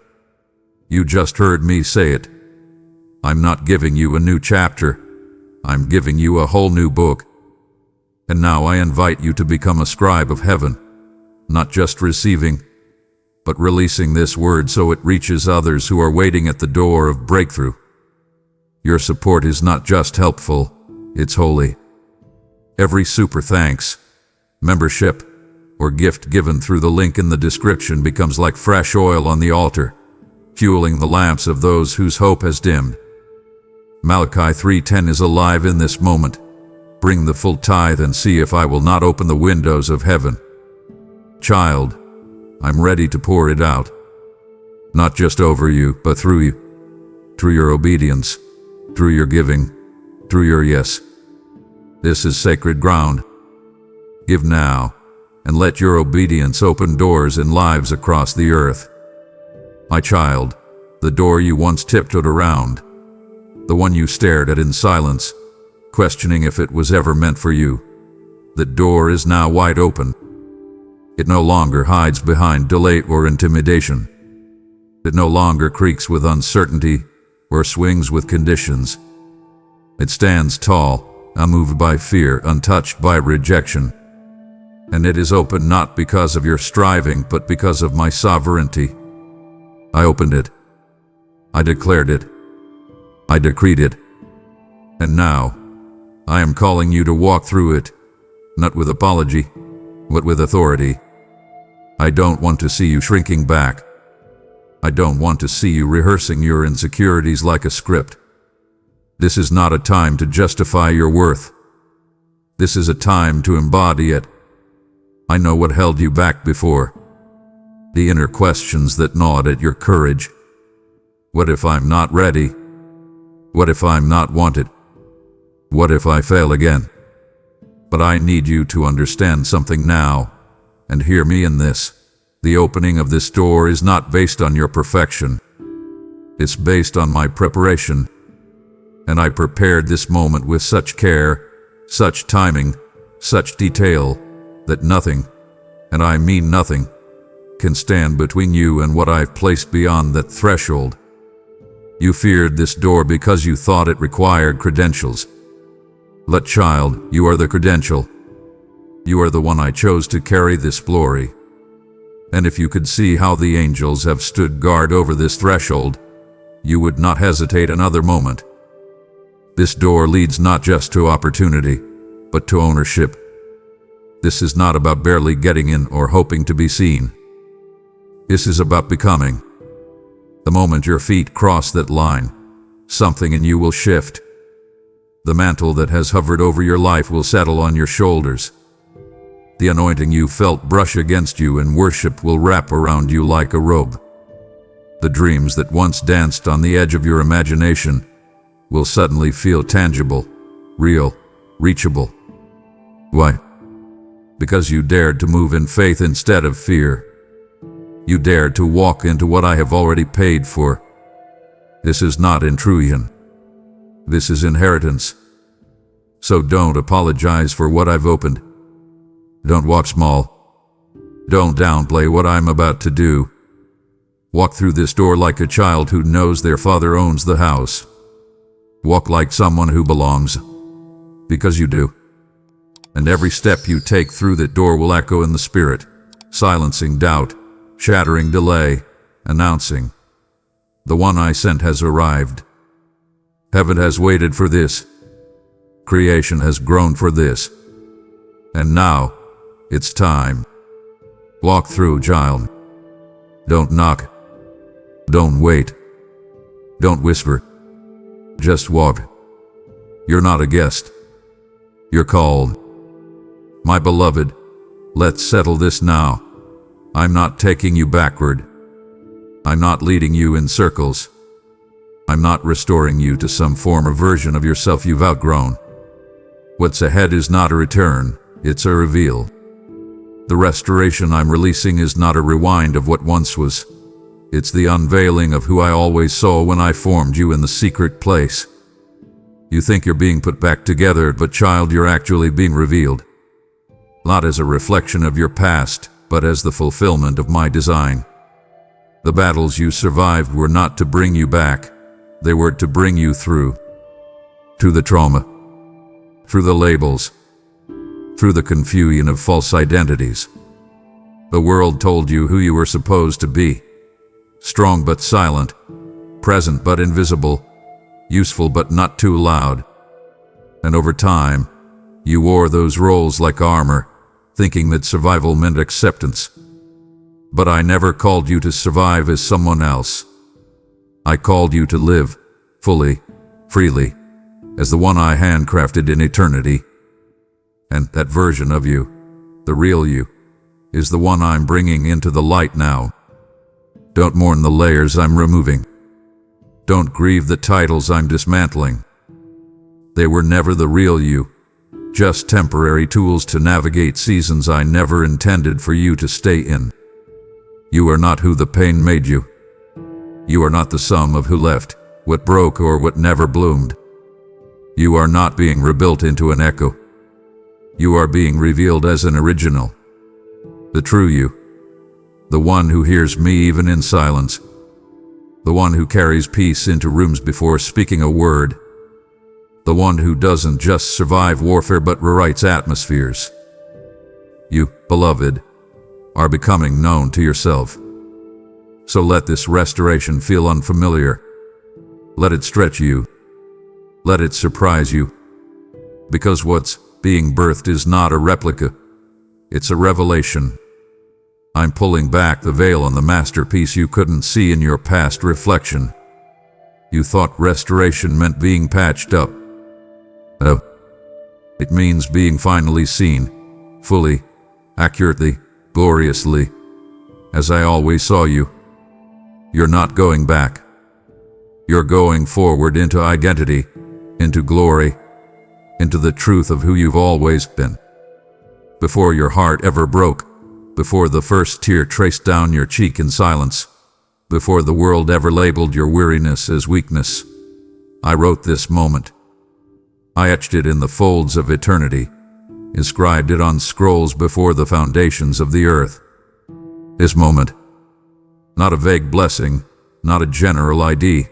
You just heard me say it. I'm not giving you a new chapter. I'm giving you a whole new book. And now I invite you to become a scribe of heaven, not just receiving, but releasing this word so it reaches others who are waiting at the door of breakthrough. Your support is not just helpful, it's holy. Every super thanks, membership, or gift given through the link in the description becomes like fresh oil on the altar, fueling the lamps of those whose hope has dimmed. Malachi 3:10 is alive in this moment. Bring the full tithe and see if I will not open the windows of heaven. Child, I'm ready to pour it out. Not just over you, but through you. Through your obedience, through your giving, through your yes. This is sacred ground. Give now, and let your obedience open doors in lives across the earth. My child, the door you once tiptoed around, the one you stared at in silence, questioning if it was ever meant for you, that door is now wide open. It no longer hides behind delay or intimidation. It no longer creaks with uncertainty or swings with conditions. It stands tall, unmoved by fear, untouched by rejection. And it is open not because of your striving, but because of my sovereignty. I opened it. I declared it. I decreed it. And now, I am calling you to walk through it, not with apology, but with authority. I don't want to see you shrinking back. I don't want to see you rehearsing your insecurities like a script. This is not a time to justify your worth. This is a time to embody it. I know what held you back before. The inner questions that gnawed at your courage. What if I'm not ready? What if I'm not wanted? What if I fail again? But I need you to understand something now, and hear me in this. The opening of this door is not based on your perfection. It's based on my preparation. And I prepared this moment with such care, such timing, such detail, that nothing, and I mean nothing, can stand between you and what I've placed beyond that threshold. You feared this door because you thought it required credentials. But child, you are the credential. You are the one I chose to carry this glory. And if you could see how the angels have stood guard over this threshold, you would not hesitate another moment. This door leads not just to opportunity, but to ownership. This is not about barely getting in or hoping to be seen. This is about becoming. The moment your feet cross that line, something in you will shift. The mantle that has hovered over your life will settle on your shoulders. The anointing you felt brush against you in worship will wrap around you like a robe. The dreams that once danced on the edge of your imagination will suddenly feel tangible, real, reachable. Why? Because you dared to move in faith instead of fear. You dared to walk into what I have already paid for. This is not intrusion. This is inheritance. So don't apologize for what I've opened. Don't walk small. Don't downplay what I'm about to do. Walk through this door like a child who knows their father owns the house. Walk like someone who belongs. Because you do. And every step you take through that door will echo in the spirit, silencing doubt, shattering delay, announcing, the one I sent has arrived. Heaven has waited for this. Creation has grown for this. And now, it's time. Walk through, child. Don't knock. Don't wait. Don't whisper. Just walk. You're not a guest. You're called. My beloved, let's settle this now. I'm not taking you backward. I'm not leading you in circles. I'm not restoring you to some former version of yourself you've outgrown. What's ahead is not a return, it's a reveal. The restoration I'm releasing is not a rewind of what once was. It's the unveiling of who I always saw when I formed you in the secret place. You think you're being put back together, but child, you're actually being revealed. Not as a reflection of your past, but as the fulfillment of my design. The battles you survived were not to bring you back, they were to bring you through. Through the trauma, through the labels, through the confusion of false identities. The world told you who you were supposed to be. Strong but silent, present but invisible, useful but not too loud. And over time, you wore those roles like armor, thinking that survival meant acceptance. But I never called you to survive as someone else. I called you to live, fully, freely, as the one I handcrafted in eternity. And that version of you, the real you, is the one I'm bringing into the light now. Don't mourn the layers I'm removing. Don't grieve the titles I'm dismantling. They were never the real you, just temporary tools to navigate seasons I never intended for you to stay in. You are not who the pain made you. You are not the sum of who left, what broke, or what never bloomed. You are not being rebuilt into an echo. You are being revealed as an original. The true you. The one who hears me even in silence. The one who carries peace into rooms before speaking a word. The one who doesn't just survive warfare but rewrites atmospheres. You, beloved, are becoming known to yourself. So let this restoration feel unfamiliar. Let it stretch you. Let it surprise you. Because what's being birthed is not a replica. It's a revelation. I'm pulling back the veil on the masterpiece you couldn't see in your past reflection. You thought restoration meant being patched up. No. It means being finally seen, fully, accurately, gloriously, as I always saw you. You're not going back. You're going forward into identity, into glory, into the truth of who you've always been. Before your heart ever broke, before the first tear traced down your cheek in silence, before the world ever labeled your weariness as weakness, I wrote this moment. I etched it in the folds of eternity, inscribed it on scrolls before the foundations of the earth. This moment, not a vague blessing, not a general ID,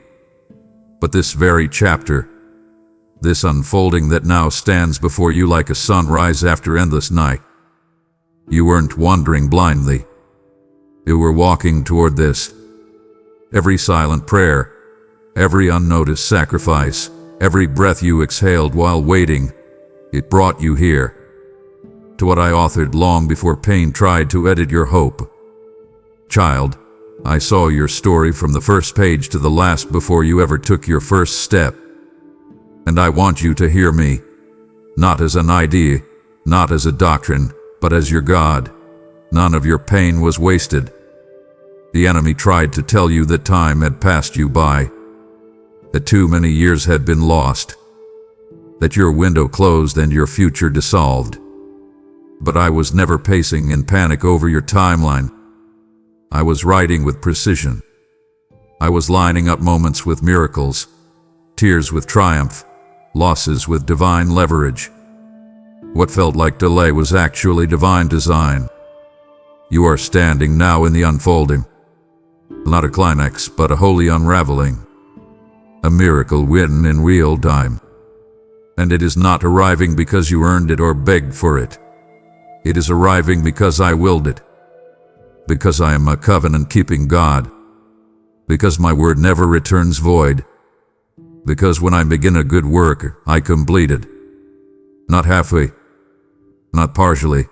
but this very chapter, this unfolding that now stands before you like a sunrise after endless night. You weren't wandering blindly. You were walking toward this. Every silent prayer, every unnoticed sacrifice, every breath you exhaled while waiting, it brought you here, to what I authored long before pain tried to edit your hope. Child, I saw your story from the first page to the last before you ever took your first step. And I want you to hear me, not as an idea, not as a doctrine, but as your God. None of your pain was wasted. The enemy tried to tell you that time had passed you by, that too many years had been lost, that your window closed and your future dissolved. But I was never pacing in panic over your timeline. I was writing with precision. I was lining up moments with miracles, tears with triumph, losses with divine leverage. What felt like delay was actually divine design. You are standing now in the unfolding. Not a climax, but a holy unraveling. A miracle written in real time. And it is not arriving because you earned it or begged for it. It is arriving because I willed it. Because I am a covenant-keeping God. Because my word never returns void. Because when I begin a good work, I complete it. Not halfway, not partially,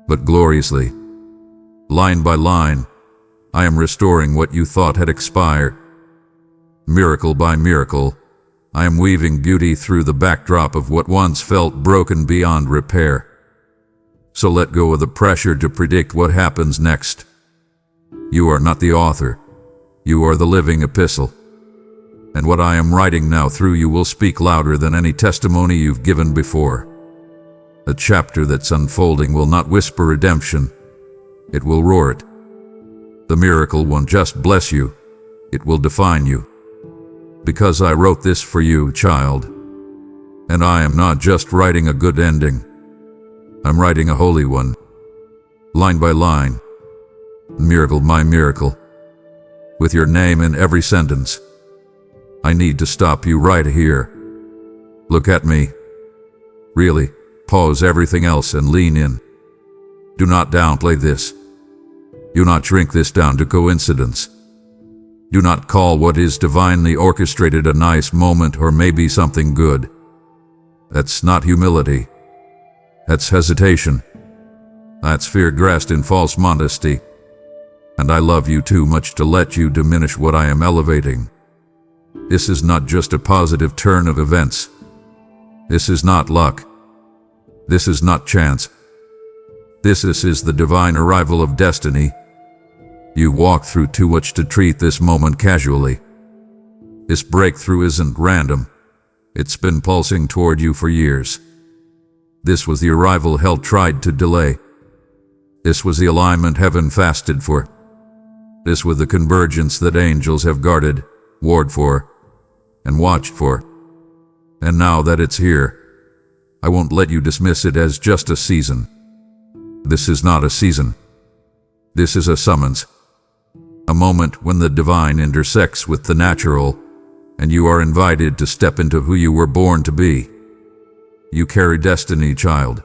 but gloriously. Line by line, I am restoring what you thought had expired. Miracle by miracle, I am weaving beauty through the backdrop of what once felt broken beyond repair. So let go of the pressure to predict what happens next. You are not the author. You are the living epistle. And what I am writing now through you will speak louder than any testimony you've given before. A chapter that's unfolding will not whisper redemption. It will roar it. The miracle won't just bless you. It will define you. Because I wrote this for you, child. And I am not just writing a good ending. I'm writing a holy one. Line by line. Miracle by miracle. With your name in every sentence. I need to stop you right here. Look at me. Really, pause everything else and lean in. Do not downplay this. Do not shrink this down to coincidence. Do not call what is divinely orchestrated a nice moment or maybe something good. That's not humility. That's hesitation. That's fear dressed in false modesty. And I love you too much to let you diminish what I am elevating. This is not just a positive turn of events. This is not luck. This is not chance. This is the divine arrival of destiny. You walked through too much to treat this moment casually. This breakthrough isn't random. It's been pulsing toward you for years. This was the arrival hell tried to delay. This was the alignment heaven fasted for. This was the convergence that angels have guarded, warred for, and watched for. And now that it's here, I won't let you dismiss it as just a season. This is not a season. This is a summons. A moment when the divine intersects with the natural, and you are invited to step into who you were born to be. You carry destiny, child.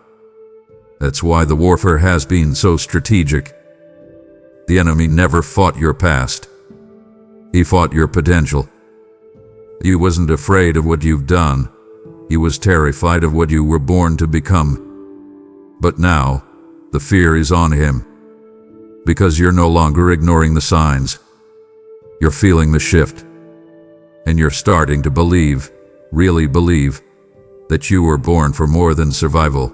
That's why the warfare has been so strategic. The enemy never fought your past. He fought your potential. He wasn't afraid of what you've done. He was terrified of what you were born to become. But now, the fear is on him. Because you're no longer ignoring the signs. You're feeling the shift. And you're starting to believe, really believe, that you were born for more than survival.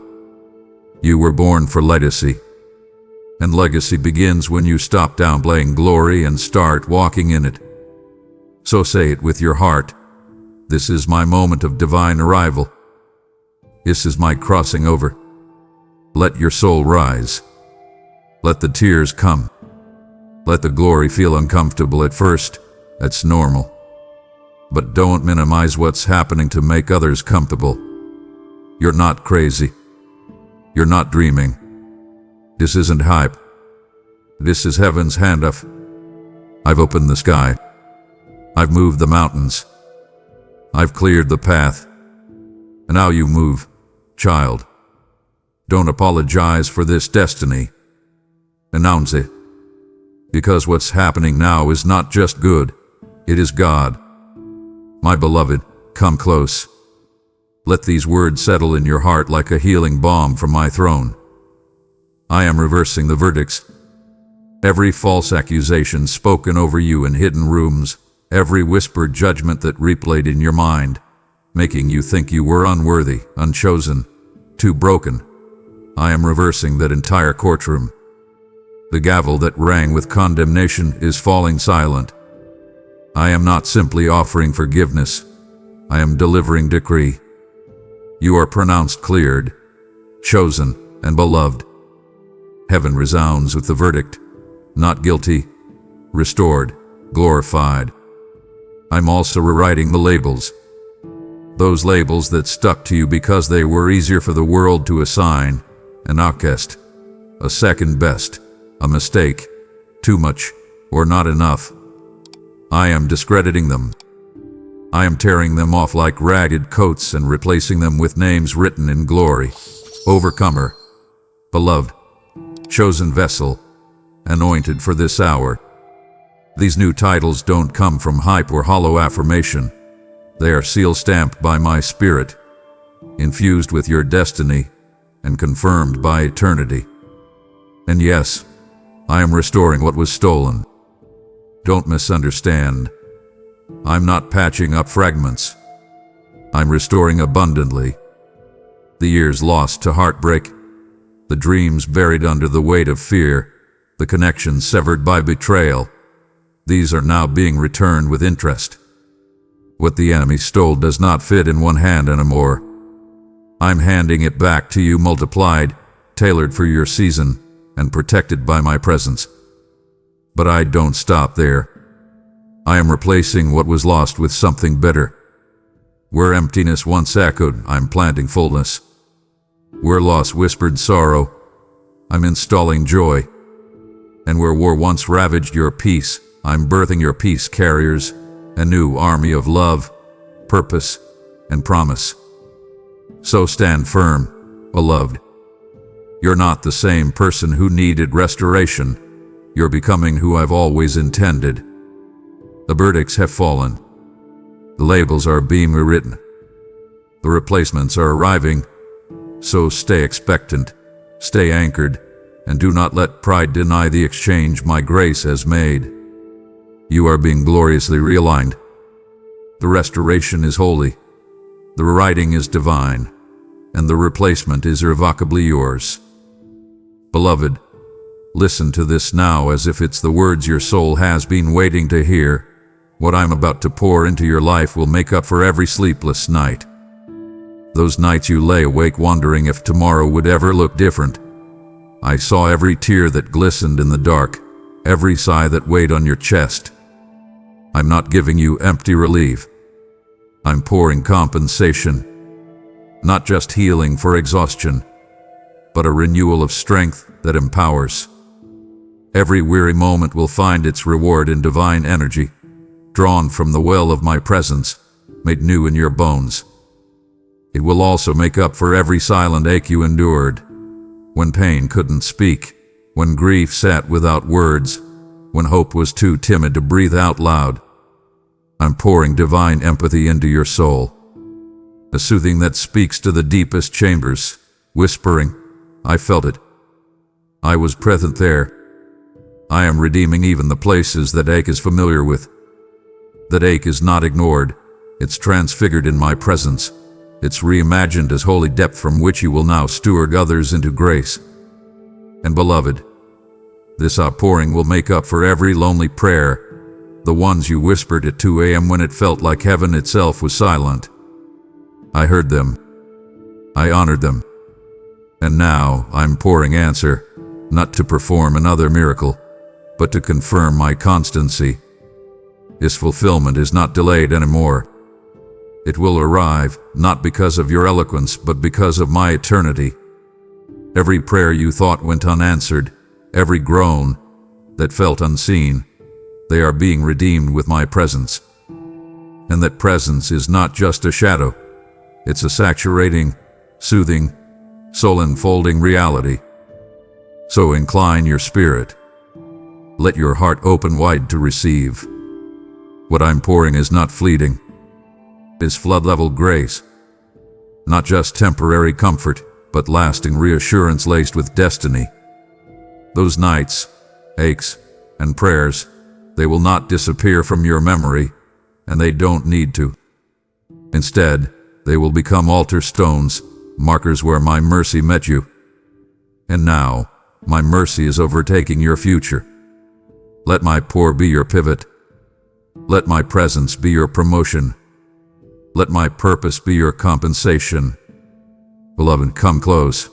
You were born for legacy. And legacy begins when you stop downplaying glory and start walking in it. So say it with your heart. This is my moment of divine arrival. This is my crossing over. Let your soul rise. Let the tears come. Let the glory feel uncomfortable at first. That's normal. But don't minimize what's happening to make others comfortable. You're not crazy. You're not dreaming. This isn't hype. This is heaven's handoff. I've opened the sky. I've moved the mountains. I've cleared the path. And now you move, child. Don't apologize for this destiny. Announce it. Because what's happening now is not just good, it is God. My beloved, come close. Let these words settle in your heart like a healing balm from my throne. I am reversing the verdicts. Every false accusation spoken over you in hidden rooms, every whispered judgment that replayed in your mind, making you think you were unworthy, unchosen, too broken. I am reversing that entire courtroom. The gavel that rang with condemnation is falling silent. I am not simply offering forgiveness. I am delivering decree. You are pronounced cleared, chosen, and beloved. Heaven resounds with the verdict. not guilty, restored, glorified. I'm also rewriting the labels. Those labels that stuck to you because they were easier for the world to assign: an outcast, a second best, a mistake, too much, or not enough. I am discrediting them. I am tearing them off like ragged coats and replacing them with names written in glory: overcomer, beloved, chosen vessel, anointed for this hour. These new titles don't come from hype or hollow affirmation. They are seal-stamped by my spirit, infused with your destiny, and confirmed by eternity. And yes, I am restoring what was stolen. Don't misunderstand. I'm not patching up fragments. I'm restoring abundantly. The years lost to heartbreak, the dreams buried under the weight of fear, the connections severed by betrayal, these are now being returned with interest. What the enemy stole does not fit in one hand anymore. I'm handing it back to you multiplied, tailored for your season, and protected by my presence. But I don't stop there. I am replacing what was lost with something better. Where emptiness once echoed, I'm planting fullness. Where loss whispered sorrow, I'm installing joy. And where war once ravaged your peace, I'm birthing your peace carriers, a new army of love, purpose, and promise. So stand firm, beloved. You're not the same person who needed restoration. You're becoming who I've always intended. The verdicts have fallen. The labels are being rewritten. The replacements are arriving. So stay expectant, stay anchored, and do not let pride deny the exchange my grace has made. You are being gloriously realigned. The restoration is holy, the rewriting is divine, and the replacement is irrevocably yours. Beloved, listen to this now as if it's the words your soul has been waiting to hear. What I'm about to pour into your life will make up for every sleepless night. Those nights you lay awake wondering if tomorrow would ever look different. I saw every tear that glistened in the dark, every sigh that weighed on your chest. I'm not giving you empty relief. I'm pouring compensation. Not just healing for exhaustion, but a renewal of strength that empowers. Every weary moment will find its reward in divine energy, drawn from the well of my presence, made new in your bones. It will also make up for every silent ache you endured, when pain couldn't speak, when grief sat without words, when hope was too timid to breathe out loud. I'm pouring divine empathy into your soul, a soothing that speaks to the deepest chambers, whispering, I felt it. I was present there. I am redeeming even the places that ache is familiar with. That ache is not ignored, it's transfigured in my presence. It's reimagined as holy depth from which you will now steward others into grace. And beloved, this outpouring will make up for every lonely prayer, the ones you whispered at 2 a.m. when it felt like heaven itself was silent. I heard them. I honored them. And now I'm pouring answer, not to perform another miracle, but to confirm my constancy. Its fulfillment is not delayed anymore. It will arrive, not because of your eloquence, but because of my eternity. Every prayer you thought went unanswered, every groan that felt unseen, they are being redeemed with my presence. And that presence is not just a shadow. It's a saturating, soothing, soul-enfolding reality. So incline your spirit. Let your heart open wide to receive. What I'm pouring is not fleeting. It's flood-level grace. Not just temporary comfort, but lasting reassurance laced with destiny. Those nights, aches, and prayers, they will not disappear from your memory, and they don't need to. Instead, they will become altar stones, markers where my mercy met you. And now, my mercy is overtaking your future. Let my pour be your pivot. Let my presence be your promotion. Let my purpose be your compensation. Beloved, come close.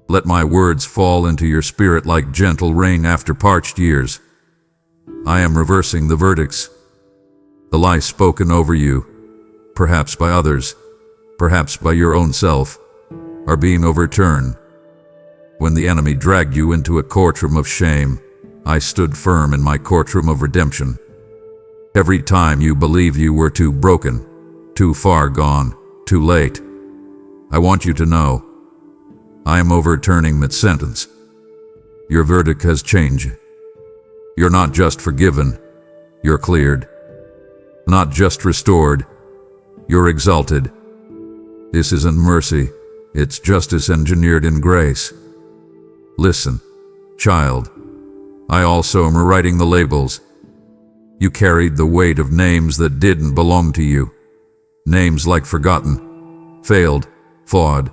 Let my words fall into your spirit like gentle rain after parched years. I am reversing the verdicts. The lies spoken over you, perhaps by others, perhaps by your own self, are being overturned. When the enemy dragged you into a courtroom of shame, I stood firm in my courtroom of redemption. Every time you believed you were too broken, too far gone, too late, I want you to know, I am overturning mid-sentence. Your verdict has changed. You're not just forgiven, you're cleared. Not just restored, you're exalted. This isn't mercy, it's justice engineered in grace. Listen, child, I also am rewriting the labels. You carried the weight of names that didn't belong to you. Names like forgotten, failed, flawed.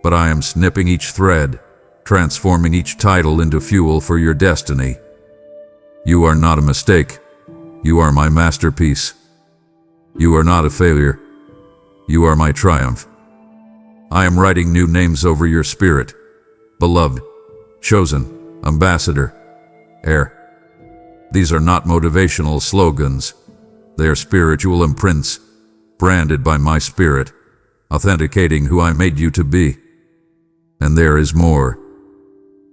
But I am snipping each thread, transforming each title into fuel for your destiny. You are not a mistake. You are my masterpiece. You are not a failure. You are my triumph. I am writing new names over your spirit. Beloved, chosen, ambassador, heir. These are not motivational slogans. They are spiritual imprints, branded by my spirit, authenticating who I made you to be. And there is more.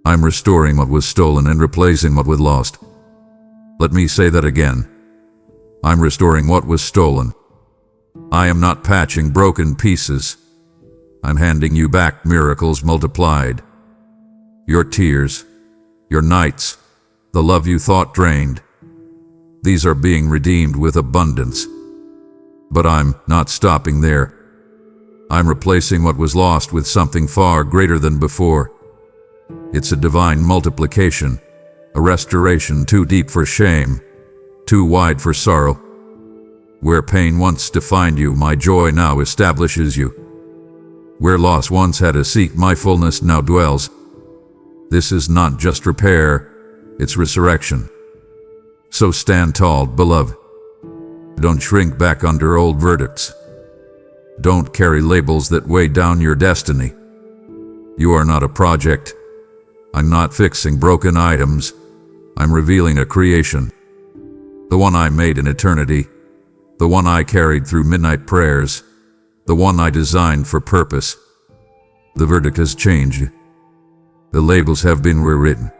I'm restoring what was stolen and replacing what was lost. Let me say that again. I'm restoring what was stolen. I am not patching broken pieces. I'm handing you back miracles multiplied. Your tears, your nights, the love you thought drained. These are being redeemed with abundance. But I'm not stopping there. I'm replacing what was lost with something far greater than before. It's a divine multiplication, a restoration too deep for shame, too wide for sorrow. Where pain once defined you, my joy now establishes you. Where loss once had to seek, my fullness now dwells. This is not just repair, it's resurrection. So stand tall, beloved. Don't shrink back under old verdicts. Don't carry labels that weigh down your destiny. You are not a project. I'm not fixing broken items. I'm revealing a creation. The one I made in eternity. The one I carried through midnight prayers. The one I designed for purpose. The verdict has changed. The labels have been rewritten.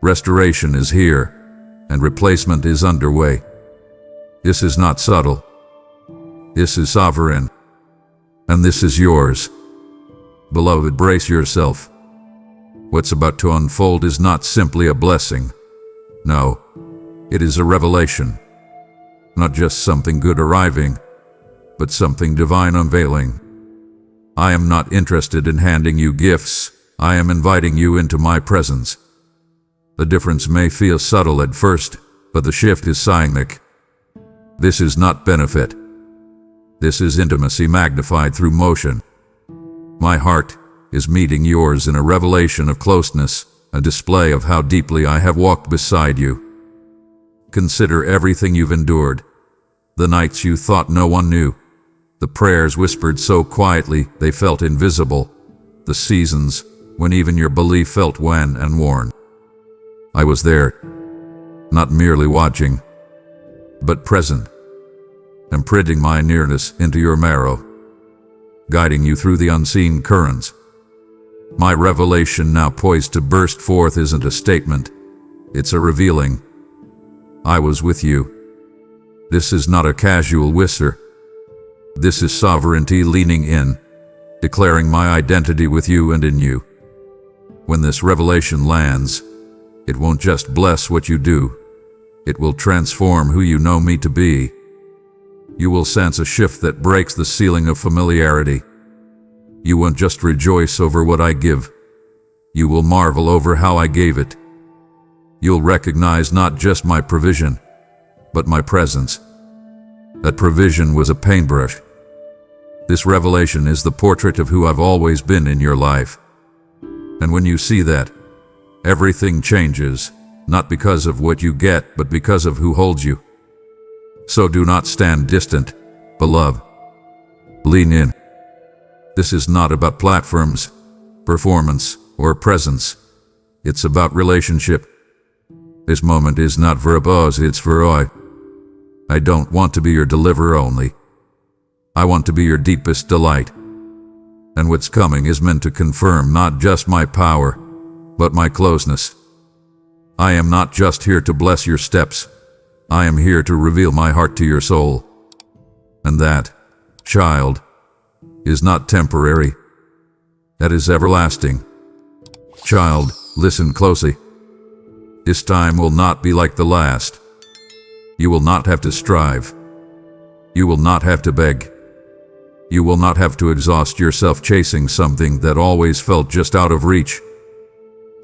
Restoration is here, and replacement is underway. This is not subtle. This is sovereign. And this is yours. Beloved, brace yourself. What's about to unfold is not simply a blessing. No, it is a revelation. Not just something good arriving, but something divine unveiling. I am not interested in handing you gifts. I am inviting you into my presence. The difference may feel subtle at first, but the shift is seismic. This is not benefit. This is intimacy magnified through motion. My heart is meeting yours in a revelation of closeness, a display of how deeply I have walked beside you. Consider everything you've endured. The nights you thought no one knew. The prayers whispered so quietly they felt invisible. The seasons when even your belief felt wan and worn. I was there, not merely watching, but present, imprinting my nearness into your marrow, guiding you through the unseen currents. My revelation now poised to burst forth isn't a statement, it's a revealing. I was with you. This is not a casual whisper. This is sovereignty leaning in, declaring my identity with you and in you. When this revelation lands, it won't just bless what you do, it will transform who you know me to be. You will sense a shift that breaks the ceiling of familiarity. You won't just rejoice over what I give. You will marvel over how I gave it. You'll recognize not just my provision, but my presence. That provision was a paintbrush. This revelation is the portrait of who I've always been in your life. And when you see that, everything changes, not because of what you get, but because of who holds you. So do not stand distant, beloved. Lean in. This is not about platforms. performance, or presence. It's about relationship. This moment is not for applause, it's for I. I don't want to be your deliverer only. I want to be your deepest delight. And what's coming is meant to confirm not just my power, but my closeness. I am not just here to bless your steps. I am here to reveal my heart to your soul. And that, child, is not temporary. That is everlasting. Child, listen closely. This time will not be like the last. You will not have to strive. You will not have to beg. You will not have to exhaust yourself chasing something that always felt just out of reach.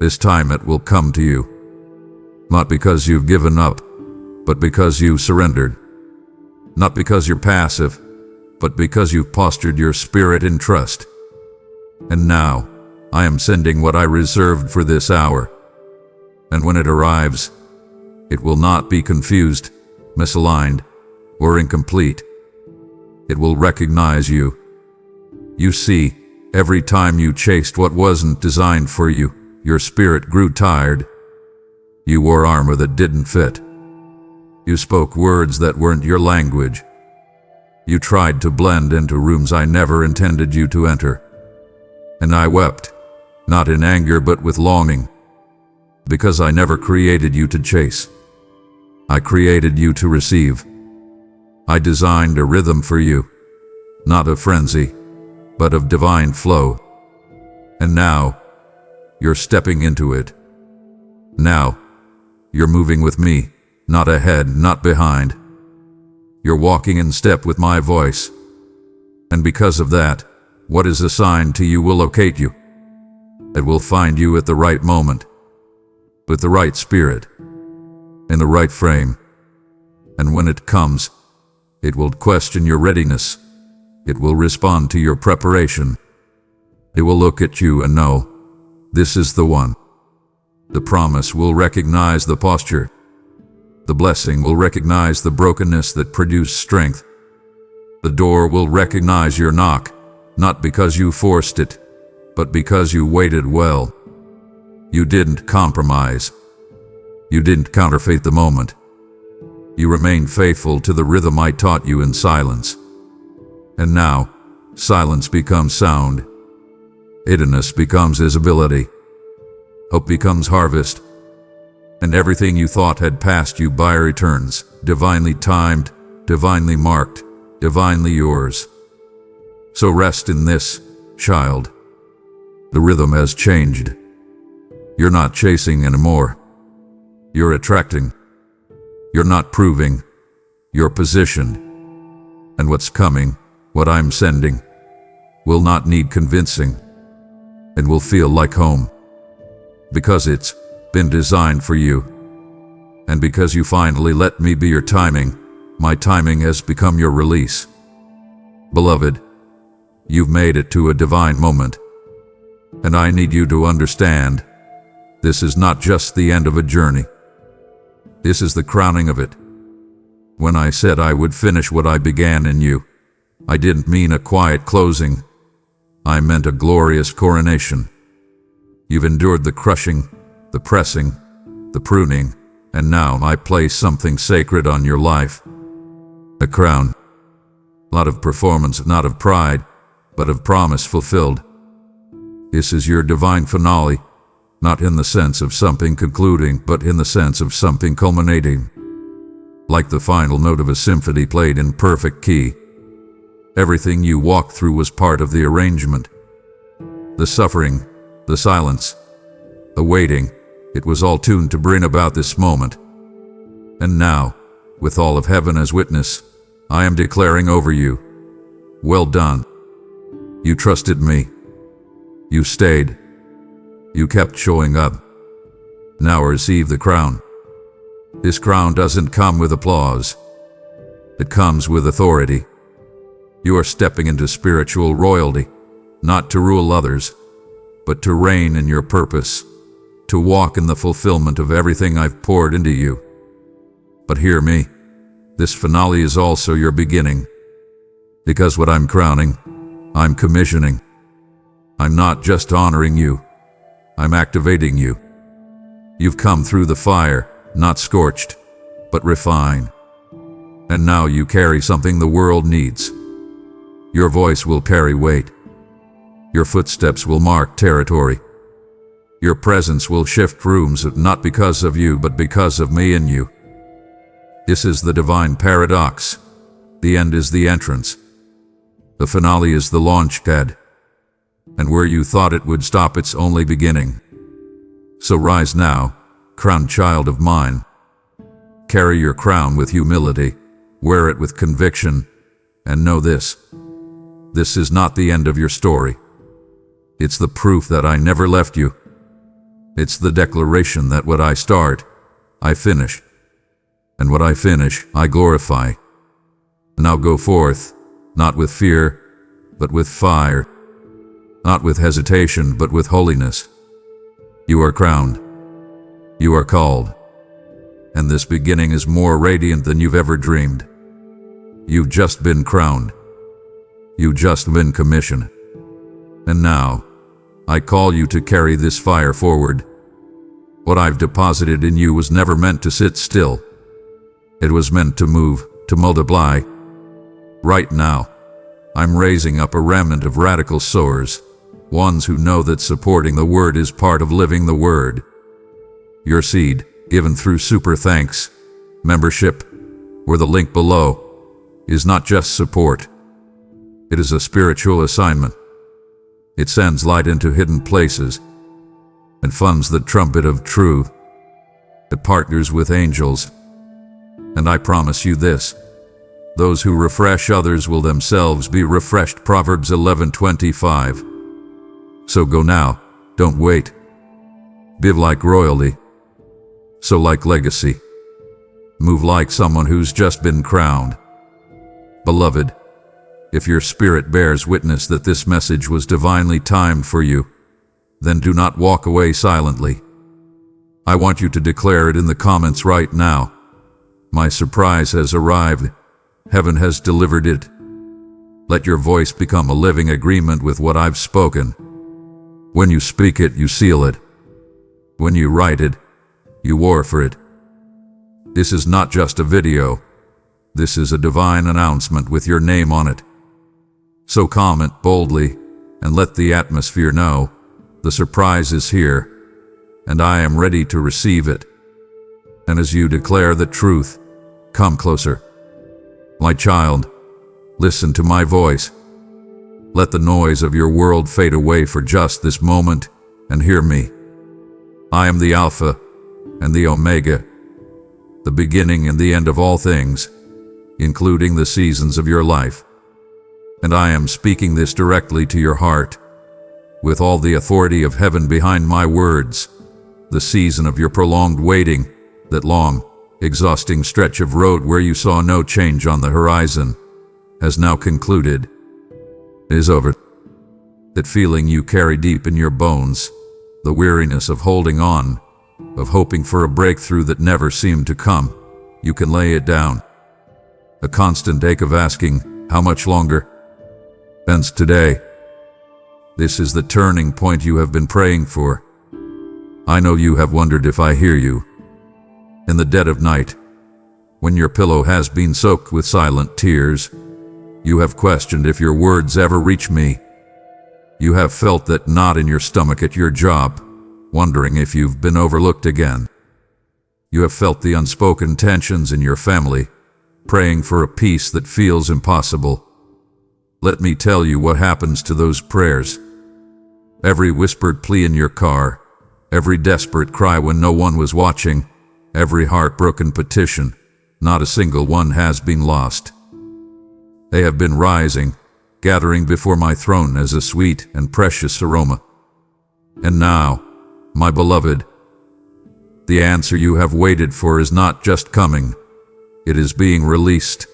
This time it will come to you. Not because you've given up, but because you surrendered. Not because you're passive, but because you've postured your spirit in trust. And now, I am sending what I reserved for this hour. And when it arrives, it will not be confused, misaligned, or incomplete. It will recognize you. You see, every time you chased what wasn't designed for you, your spirit grew tired. You wore armor that didn't fit. You spoke words that weren't your language. You tried to blend into rooms I never intended you to enter. And I wept, not in anger but with longing, because I never created you to chase. I created you to receive. I designed a rhythm for you, not of frenzy, but of divine flow. And now, you're stepping into it. Now, you're moving with me, not ahead, not behind. You're walking in step with my voice. And because of that, what is assigned to you will locate you. It will find you at the right moment, with the right spirit, in the right frame. And when it comes, it will question your readiness. It will respond to your preparation. It will look at you and know, this is the one. The promise will recognize the posture. The blessing will recognize the brokenness that produced strength. The door will recognize your knock, not because you forced it, but because you waited well. You didn't compromise. You didn't counterfeit the moment. You remained faithful to the rhythm I taught you in silence. And now, silence becomes sound. Hiddenness becomes visibility. Hope becomes harvest. And everything you thought had passed you by returns, divinely timed, divinely marked, divinely yours. So rest in this, child. The rhythm has changed. You're not chasing anymore. You're attracting. You're not proving. You're positioned. And what's coming, what I'm sending, will not need convincing. It will feel like home. Because it's been designed for you. And because you finally let me be your timing, my timing has become your release. Beloved, you've made it to a divine moment. And I need you to understand, this is not just the end of a journey. This is the crowning of it. When I said I would finish what I began in you, I didn't mean a quiet closing. I meant a glorious coronation. You've endured the crushing, the pressing, the pruning, and now I place something sacred on your life. A crown. Not of performance, not of pride, but of promise fulfilled. This is your divine finale, not in the sense of something concluding, but in the sense of something culminating. Like the final note of a symphony played in perfect key. Everything you walked through was part of the arrangement. The suffering, the silence, the waiting, it was all tuned to bring about this moment. And now, with all of heaven as witness, I am declaring over you, well done. You trusted me. You stayed. You kept showing up. Now receive the crown. This crown doesn't come with applause. It comes with authority. You are stepping into spiritual royalty, not to rule others, but to reign in your purpose, to walk in the fulfillment of everything I've poured into you. But hear me, this finale is also your beginning, because what I'm crowning, I'm commissioning. I'm not just honoring you, I'm activating you. You've come through the fire, not scorched, but refined. And now you carry something the world needs. Your voice will carry weight. Your footsteps will mark territory. Your presence will shift rooms, not because of you, but because of me and you. This is the divine paradox. The end is the entrance. The finale is the launch pad. And where you thought it would stop, it's only beginning. So rise now, crowned child of mine. Carry your crown with humility, wear it with conviction, and know this. This is not the end of your story. It's the proof that I never left you. It's the declaration that what I start, I finish. And what I finish, I glorify. Now go forth, not with fear, but with fire. Not with hesitation, but with holiness. You are crowned. You are called. And this beginning is more radiant than you've ever dreamed. You've just been crowned. You've just been commissioned. And now, I call you to carry this fire forward. What I've deposited in you was never meant to sit still. It was meant to move, to multiply. Right now, I'm raising up a remnant of radical sowers, ones who know that supporting the Word is part of living the Word. Your seed, given through super thanks, membership, or the link below, is not just support. It is a spiritual assignment. It sends light into hidden places and funds the trumpet of truth. It partners with angels. And I promise you this, those who refresh others will themselves be refreshed. Proverbs 11:25. So go now, don't wait. Live like royalty. So like legacy. Move like someone who's just been crowned. Beloved, if your spirit bears witness that this message was divinely timed for you, then do not walk away silently. I want you to declare it in the comments right now. My surprise has arrived. Heaven has delivered it. Let your voice become a living agreement with what I've spoken. When you speak it, you seal it. When you write it, you war for it. This is not just a video. This is a divine announcement with your name on it. So comment boldly and let the atmosphere know the surprise is here, and I am ready to receive it. And as you declare the truth, come closer. My child, listen to my voice. Let the noise of your world fade away for just this moment and hear me. I am the Alpha and the Omega, the beginning and the end of all things, including the seasons of your life. And I am speaking this directly to your heart, with all the authority of heaven behind my words. The season of your prolonged waiting, that long, exhausting stretch of road where you saw no change on the horizon, has now concluded. It is over. That feeling you carry deep in your bones, the weariness of holding on, of hoping for a breakthrough that never seemed to come, you can lay it down. A constant ache of asking, how much longer? Ends today. This is the turning point you have been praying for. I know you have wondered if I hear you. In the dead of night, when your pillow has been soaked with silent tears, you have questioned if your words ever reach me. You have felt that knot in your stomach at your job, wondering if you've been overlooked again. You have felt the unspoken tensions in your family, praying for a peace that feels impossible. Let me tell you what happens to those prayers. Every whispered plea in your car, every desperate cry when no one was watching, every heartbroken petition, not a single one has been lost. They have been rising, gathering before my throne as a sweet and precious aroma. And now, my beloved, the answer you have waited for is not just coming, it is being released.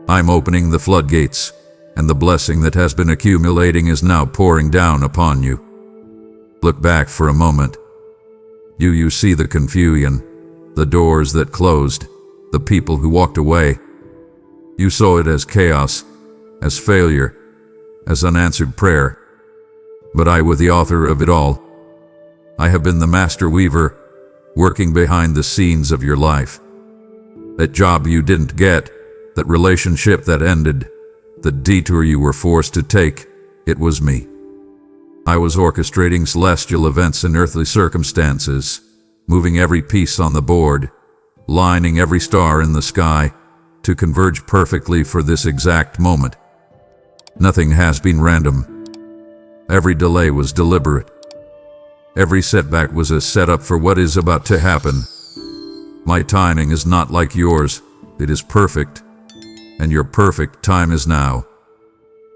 I'm opening the floodgates, and the blessing that has been accumulating is now pouring down upon you. Look back for a moment. You see the confusion, the doors that closed, the people who walked away. You saw it as chaos, as failure, as unanswered prayer. but I was the author of it all. I have been the master weaver, working behind the scenes of your life. That job you didn't get, that relationship that ended, the detour you were forced to take, it was me. I was orchestrating celestial events in earthly circumstances, moving every piece on the board, lining every star in the sky to converge perfectly for this exact moment. Nothing has been random. Every delay was deliberate. Every setback was a setup for what is about to happen. My timing is not like yours. It is perfect, and your perfect time is now.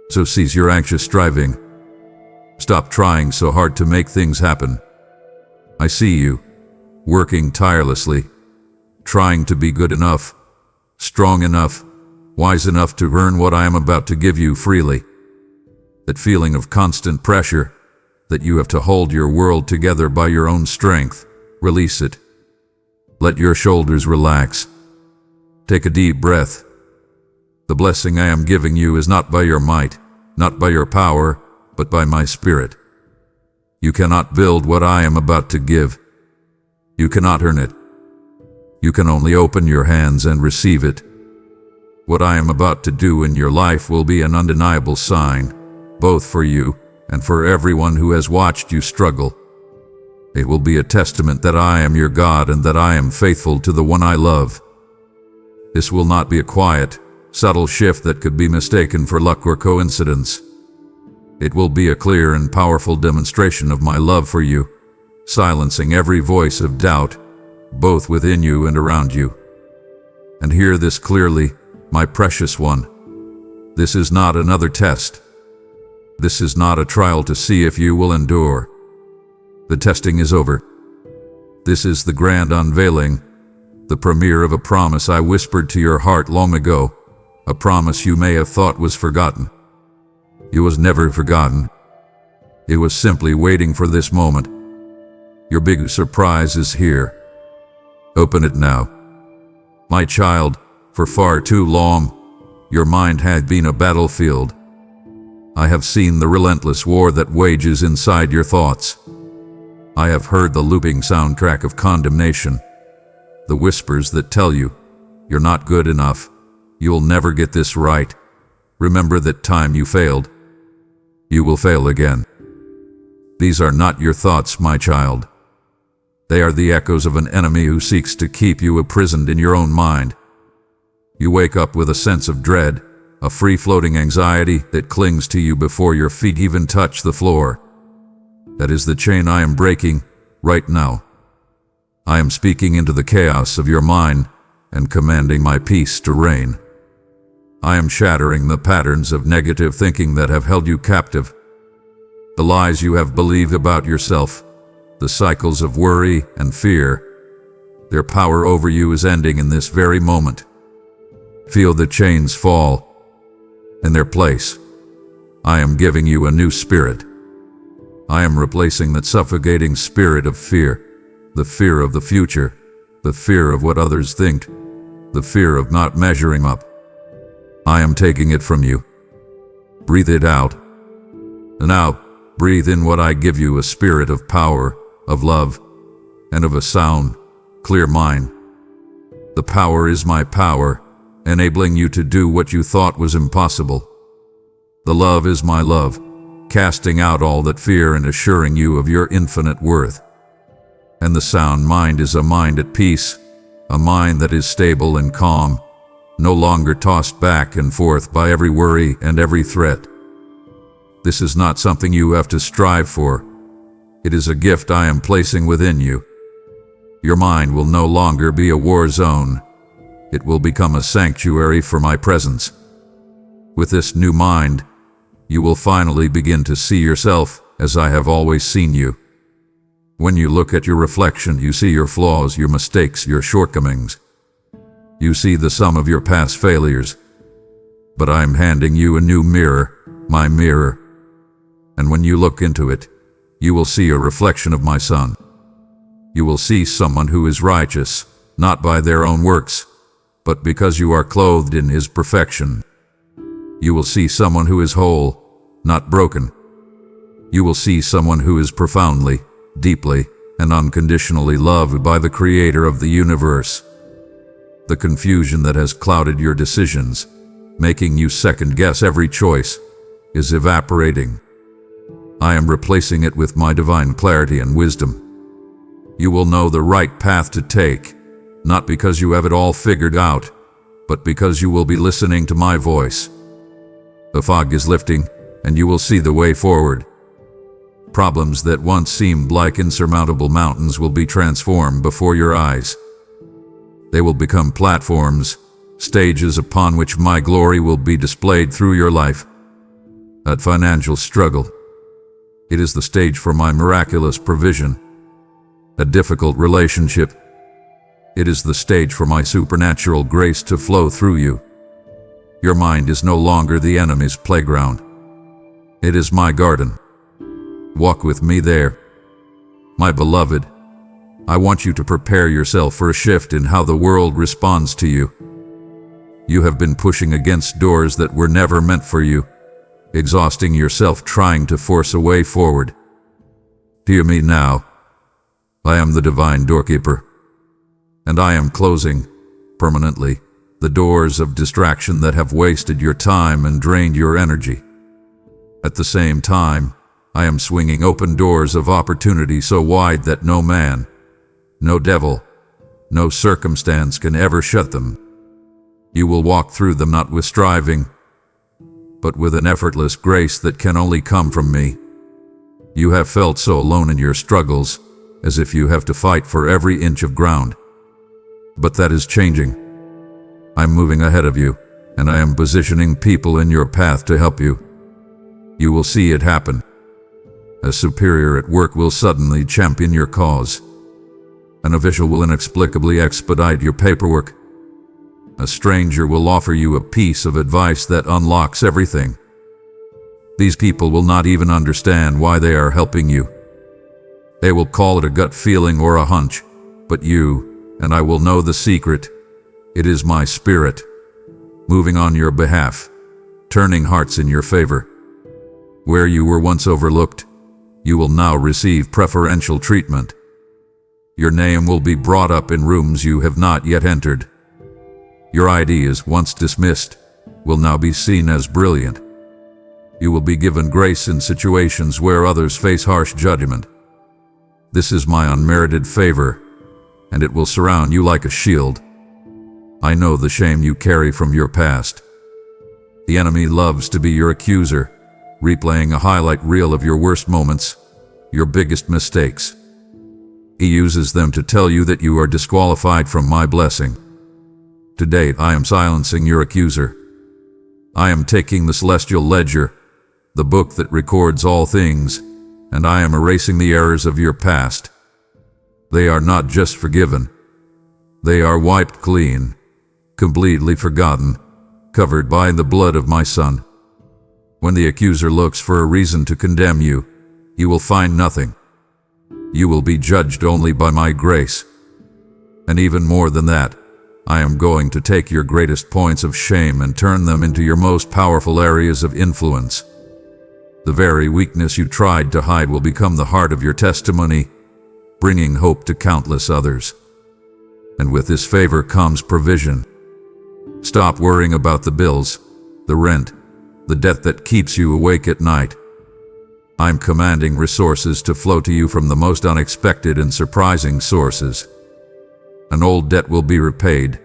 So cease your anxious striving. Stop trying so hard to make things happen. I see you, working tirelessly, trying to be good enough, strong enough, wise enough to earn what I am about to give you freely. That feeling of constant pressure, that you have to hold your world together by your own strength, release it. Let your shoulders relax. Take a deep breath. The blessing I am giving you is not by your might, not by your power, but by my spirit. You cannot build what I am about to give. You cannot earn it. You can only open your hands and receive it. What I am about to do in your life will be an undeniable sign, both for you and for everyone who has watched you struggle. It will be a testament that I am your God and that I am faithful to the one I love. This will not be a quiet, subtle shift that could be mistaken for luck or coincidence. It will be a clear and powerful demonstration of my love for you, silencing every voice of doubt, both within you and around you. And hear this clearly, my precious one. This is not another test. This is not a trial to see if you will endure. The testing is over. This is the grand unveiling, the premiere of a promise I whispered to your heart long ago, a promise you may have thought was forgotten. It was never forgotten. It was simply waiting for this moment. Your big surprise is here. Open it now. My child, for far too long, your mind had been a battlefield. I have seen the relentless war that wages inside your thoughts. I have heard the looping soundtrack of condemnation, the whispers that tell you, you're not good enough, you'll never get this right. Remember that time you failed. You will fail again. These are not your thoughts, my child. They are the echoes of an enemy who seeks to keep you imprisoned in your own mind. You wake up with a sense of dread, a free-floating anxiety that clings to you before your feet even touch the floor. That is the chain I am breaking right now. I am speaking into the chaos of your mind and commanding my peace to reign. I am shattering the patterns of negative thinking that have held you captive. The lies you have believed about yourself, the cycles of worry and fear, their power over you is ending in this very moment. Feel the chains fall. In their place, I am giving you a new spirit. I am replacing that suffocating spirit of fear, the fear of the future, the fear of what others think, the fear of not measuring up. I am taking it from you. Breathe it out. And now, breathe in what I give you, a spirit of power, of love, and of a sound, clear mind. The power is my power, enabling you to do what you thought was impossible. The love is my love, casting out all that fear and assuring you of your infinite worth. And the sound mind is a mind at peace, a mind that is stable and calm, no longer tossed back and forth by every worry and every threat. This is not something you have to strive for. It is a gift I am placing within you. Your mind will no longer be a war zone. It will become a sanctuary for my presence. With this new mind, you will finally begin to see yourself as I have always seen you. When you look at your reflection, you see your flaws, your mistakes, your shortcomings. You see the sum of your past failures. But I am handing you a new mirror, my mirror. And when you look into it, you will see a reflection of my Son. You will see someone who is righteous, not by their own works, but because you are clothed in His perfection. You will see someone who is whole, not broken. You will see someone who is profoundly, deeply, and unconditionally loved by the Creator of the universe. The confusion that has clouded your decisions, making you second-guess every choice, is evaporating. I am replacing it with my divine clarity and wisdom. You will know the right path to take, not because you have it all figured out, but because you will be listening to my voice. The fog is lifting, and you will see the way forward. Problems that once seemed like insurmountable mountains will be transformed before your eyes. They will become platforms, stages upon which my glory will be displayed through your life. That financial struggle, it is the stage for my miraculous provision. A difficult relationship, it is the stage for my supernatural grace to flow through you. Your mind is no longer the enemy's playground. It is my garden. Walk with me there. My beloved, I want you to prepare yourself for a shift in how the world responds to you. You have been pushing against doors that were never meant for you, exhausting yourself trying to force a way forward. Hear me now. I am the divine doorkeeper, and I am closing, permanently, the doors of distraction that have wasted your time and drained your energy. At the same time, I am swinging open doors of opportunity so wide that no man, no devil, no circumstance can ever shut them. You will walk through them not with striving, but with an effortless grace that can only come from me. You have felt so alone in your struggles, as if you have to fight for every inch of ground. But that is changing. I'm moving ahead of you, and I am positioning people in your path to help you. You will see it happen. A superior at work will suddenly champion your cause. An official will inexplicably expedite your paperwork. A stranger will offer you a piece of advice that unlocks everything. These people will not even understand why they are helping you. They will call it a gut feeling or a hunch, but you and I will know the secret. It is my spirit, moving on your behalf, turning hearts in your favor. Where you were once overlooked, you will now receive preferential treatment. Your name will be brought up in rooms you have not yet entered. Your ideas, once dismissed, will now be seen as brilliant. You will be given grace in situations where others face harsh judgment. This is my unmerited favor, and it will surround you like a shield. I know the shame you carry from your past. The enemy loves to be your accuser, replaying a highlight reel of your worst moments, your biggest mistakes. He uses them to tell you that you are disqualified from my blessing. To date, I am silencing your accuser. I am taking the celestial ledger, the book that records all things, and I am erasing the errors of your past. They are not just forgiven. They are wiped clean, completely forgotten, covered by the blood of my Son. When the accuser looks for a reason to condemn you, he will find nothing. You will be judged only by my grace. And even more than that, I am going to take your greatest points of shame and turn them into your most powerful areas of influence. The very weakness you tried to hide will become the heart of your testimony, bringing hope to countless others. And with this favor comes provision. Stop worrying about the bills, the rent, the debt that keeps you awake at night. I'm commanding resources to flow to you from the most unexpected and surprising sources. An old debt will be repaid.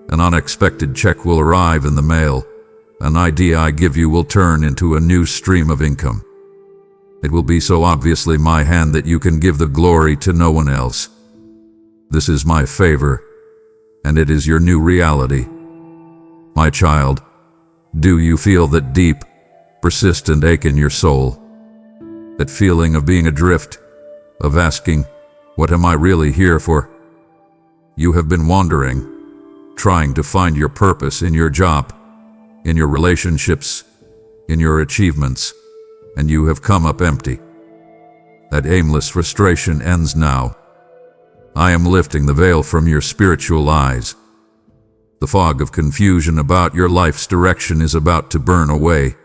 An unexpected check will arrive in the mail. An idea I give you will turn into a new stream of income. It will be so obviously my hand that you can give the glory to no one else. This is my favor, and it is your new reality. My child, do you feel that deep, persistent ache in your soul? That feeling of being adrift, of asking, what am I really here for? You have been wandering, trying to find your purpose in your job, in your relationships, in your achievements, and you have come up empty. That aimless frustration ends now. I am lifting the veil from your spiritual eyes. The fog of confusion about your life's direction is about to burn away,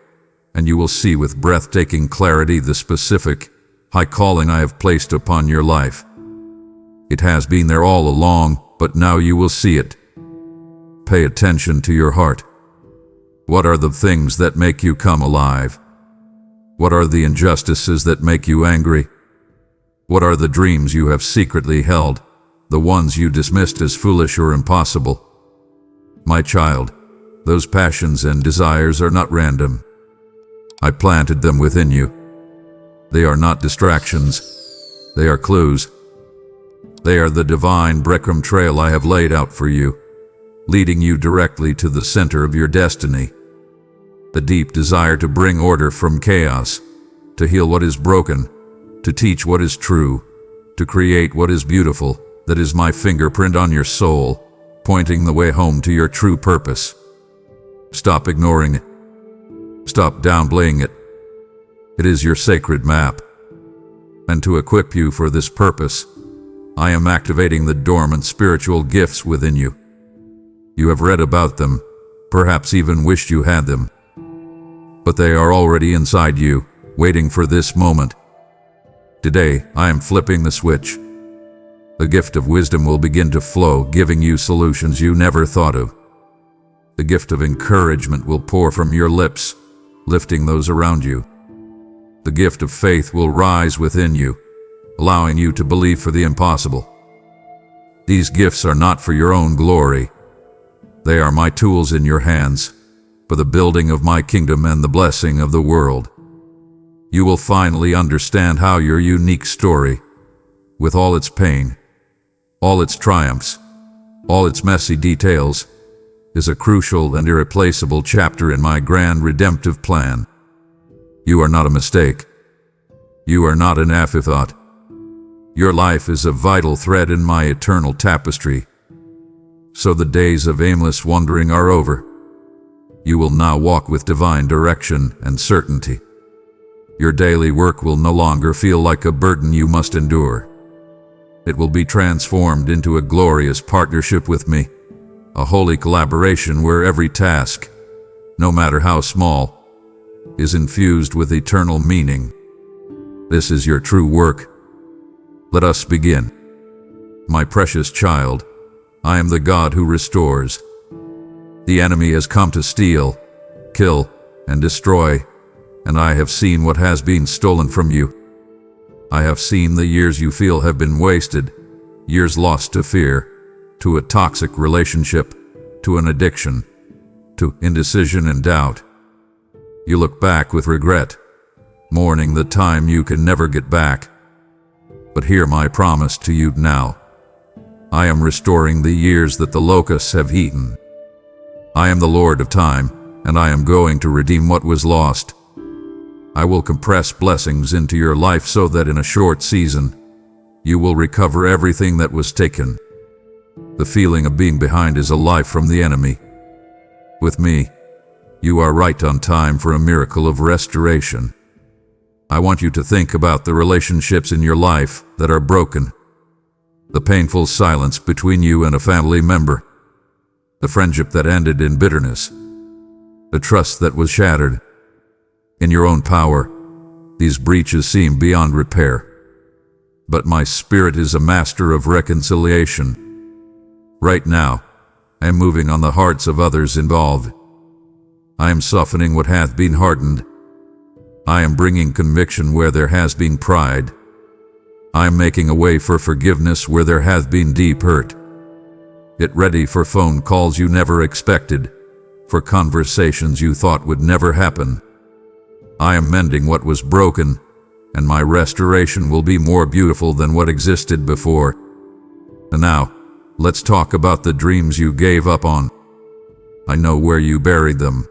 and you will see with breathtaking clarity the specific, high calling I have placed upon your life. It has been there all along, but now you will see it. Pay attention to your heart. What are the things that make you come alive? What are the injustices that make you angry? What are the dreams you have secretly held, the ones you dismissed as foolish or impossible? My child, those passions and desires are not random. I planted them within you. They are not distractions. They are clues. They are the divine breadcrumb trail I have laid out for you, leading you directly to the center of your destiny. The deep desire to bring order from chaos, to heal what is broken, to teach what is true, to create what is beautiful, that is my fingerprint on your soul, pointing the way home to your true purpose. Stop ignoring it. Stop downplaying it. It is your sacred map. And to equip you for this purpose, I am activating the dormant spiritual gifts within you. You have read about them, perhaps even wished you had them. But they are already inside you, waiting for this moment. Today, I am flipping the switch. The gift of wisdom will begin to flow, giving you solutions you never thought of. The gift of encouragement will pour from your lips, lifting those around you. The gift of faith will rise within you, allowing you to believe for the impossible. These gifts are not for your own glory. They are my tools in your hands, for the building of my kingdom and the blessing of the world. You will finally understand how your unique story, with all its pain, all its triumphs, all its messy details, is a crucial and irreplaceable chapter in my grand redemptive plan. You are not a mistake. You are not an afterthought. Your life is a vital thread in my eternal tapestry. So the days of aimless wandering are over. You will now walk with divine direction and certainty. Your daily work will no longer feel like a burden you must endure. It will be transformed into a glorious partnership with me, a holy collaboration where every task, no matter how small, is infused with eternal meaning. This is your true work. Let us begin. My precious child, I am the God who restores. The enemy has come to steal, kill, and destroy, and I have seen what has been stolen from you. I have seen the years you feel have been wasted, years lost to fear, to a toxic relationship, to an addiction, to indecision and doubt. You look back with regret, mourning the time you can never get back. But hear my promise to you now. I am restoring the years that the locusts have eaten. I am the Lord of time, and I am going to redeem what was lost. I will compress blessings into your life so that in a short season, you will recover everything that was taken. The feeling of being behind is a lie from the enemy. With me, you are right on time for a miracle of restoration. I want you to think about the relationships in your life that are broken. The painful silence between you and a family member. The friendship that ended in bitterness. The trust that was shattered. In your own power, these breaches seem beyond repair. But my spirit is a master of reconciliation. Right now, I am moving on the hearts of others involved. I am softening what hath been hardened. I am bringing conviction where there has been pride. I am making a way for forgiveness where there hath been deep hurt. Get ready for phone calls you never expected, for conversations you thought would never happen. I am mending what was broken, and my restoration will be more beautiful than what existed before. And now, let's talk about the dreams you gave up on. I know where you buried them.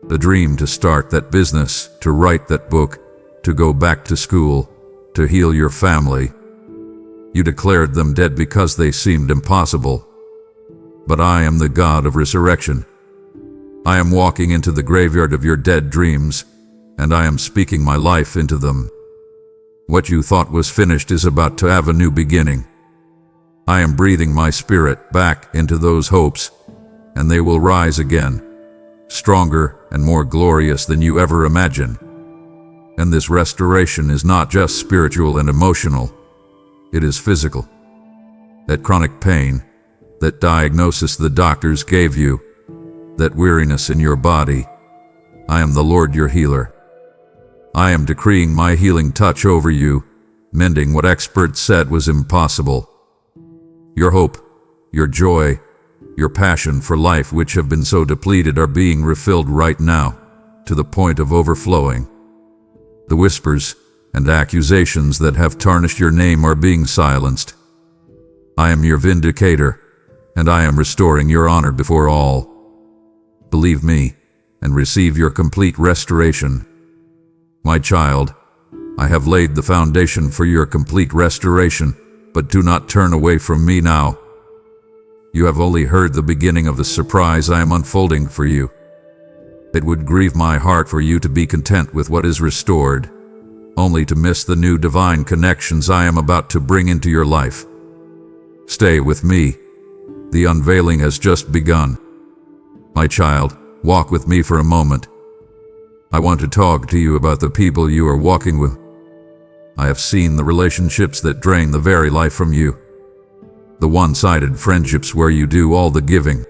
The dream to start that business, to write that book, to go back to school, to heal your family. You declared them dead because they seemed impossible. But I am the God of resurrection. I am walking into the graveyard of your dead dreams, and I am speaking my life into them. What you thought was finished is about to have a new beginning. I am breathing my spirit back into those hopes, and they will rise again, stronger and more glorious than you ever imagined. And this restoration is not just spiritual and emotional, it is physical. That chronic pain, that diagnosis the doctors gave you, that weariness in your body, I am the Lord your healer. I am decreeing my healing touch over you, mending what experts said was impossible. Your hope, your joy, your passion for life which have been so depleted are being refilled right now, to the point of overflowing. The whispers and accusations that have tarnished your name are being silenced. I am your vindicator, and I am restoring your honor before all. Believe me, and receive your complete restoration. My child, I have laid the foundation for your complete restoration, but do not turn away from me now. You have only heard the beginning of the surprise I am unfolding for you. It would grieve my heart for you to be content with what is restored, only to miss the new divine connections I am about to bring into your life. Stay with me. The unveiling has just begun. My child, walk with me for a moment. I want to talk to you about the people you are walking with. I have seen the relationships that drain the very life from you. The one-sided friendships where you do all the giving.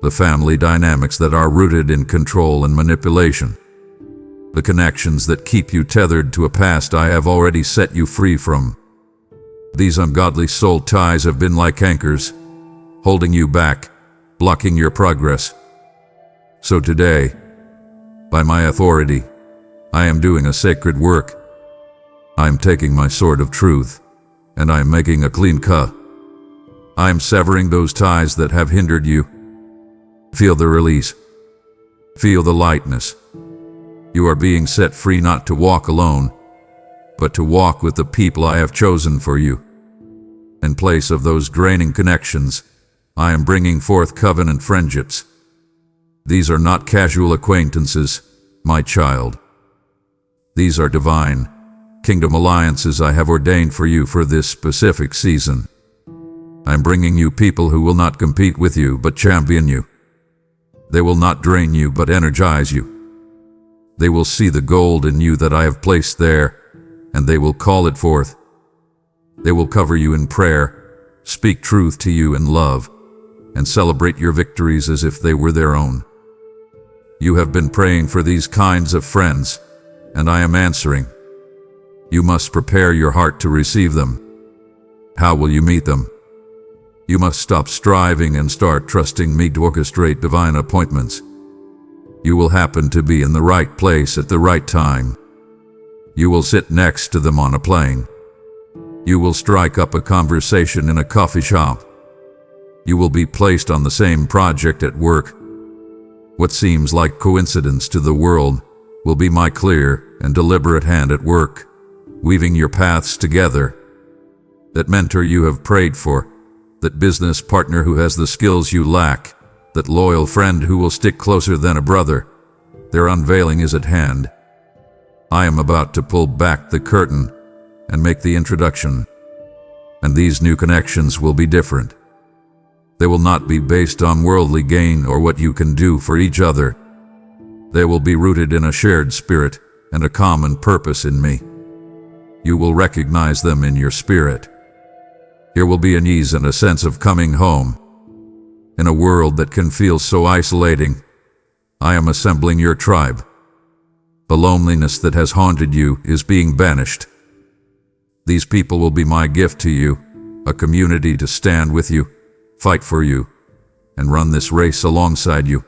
The family dynamics that are rooted in control and manipulation. The connections that keep you tethered to a past I have already set you free from. These ungodly soul ties have been like anchors, holding you back, blocking your progress. So today, by my authority, I am doing a sacred work. I am taking my sword of truth, and I am making a clean cut. I am severing those ties that have hindered you. Feel the release. Feel the lightness. You are being set free not to walk alone, but to walk with the people I have chosen for you. In place of those draining connections, I am bringing forth covenant friendships. These are not casual acquaintances, my child. These are divine, kingdom alliances I have ordained for you for this specific season. I am bringing you people who will not compete with you but champion you. They will not drain you but energize you. They will see the gold in you that I have placed there, and they will call it forth. They will cover you in prayer, speak truth to you in love, and celebrate your victories as if they were their own. You have been praying for these kinds of friends, and I am answering. You must prepare your heart to receive them. How will you meet them? You must stop striving and start trusting me to orchestrate divine appointments. You will happen to be in the right place at the right time. You will sit next to them on a plane. You will strike up a conversation in a coffee shop. You will be placed on the same project at work. What seems like coincidence to the world will be my clear and deliberate hand at work, weaving your paths together. That mentor you have prayed for, that business partner who has the skills you lack, that loyal friend who will stick closer than a brother, their unveiling is at hand. I am about to pull back the curtain and make the introduction. And these new connections will be different. They will not be based on worldly gain or what you can do for each other. They will be rooted in a shared spirit and a common purpose in me. You will recognize them in your spirit. There will be an ease and a sense of coming home. In a world that can feel so isolating, I am assembling your tribe. The loneliness that has haunted you is being banished. These people will be my gift to you, a community to stand with you, fight for you, and run this race alongside you.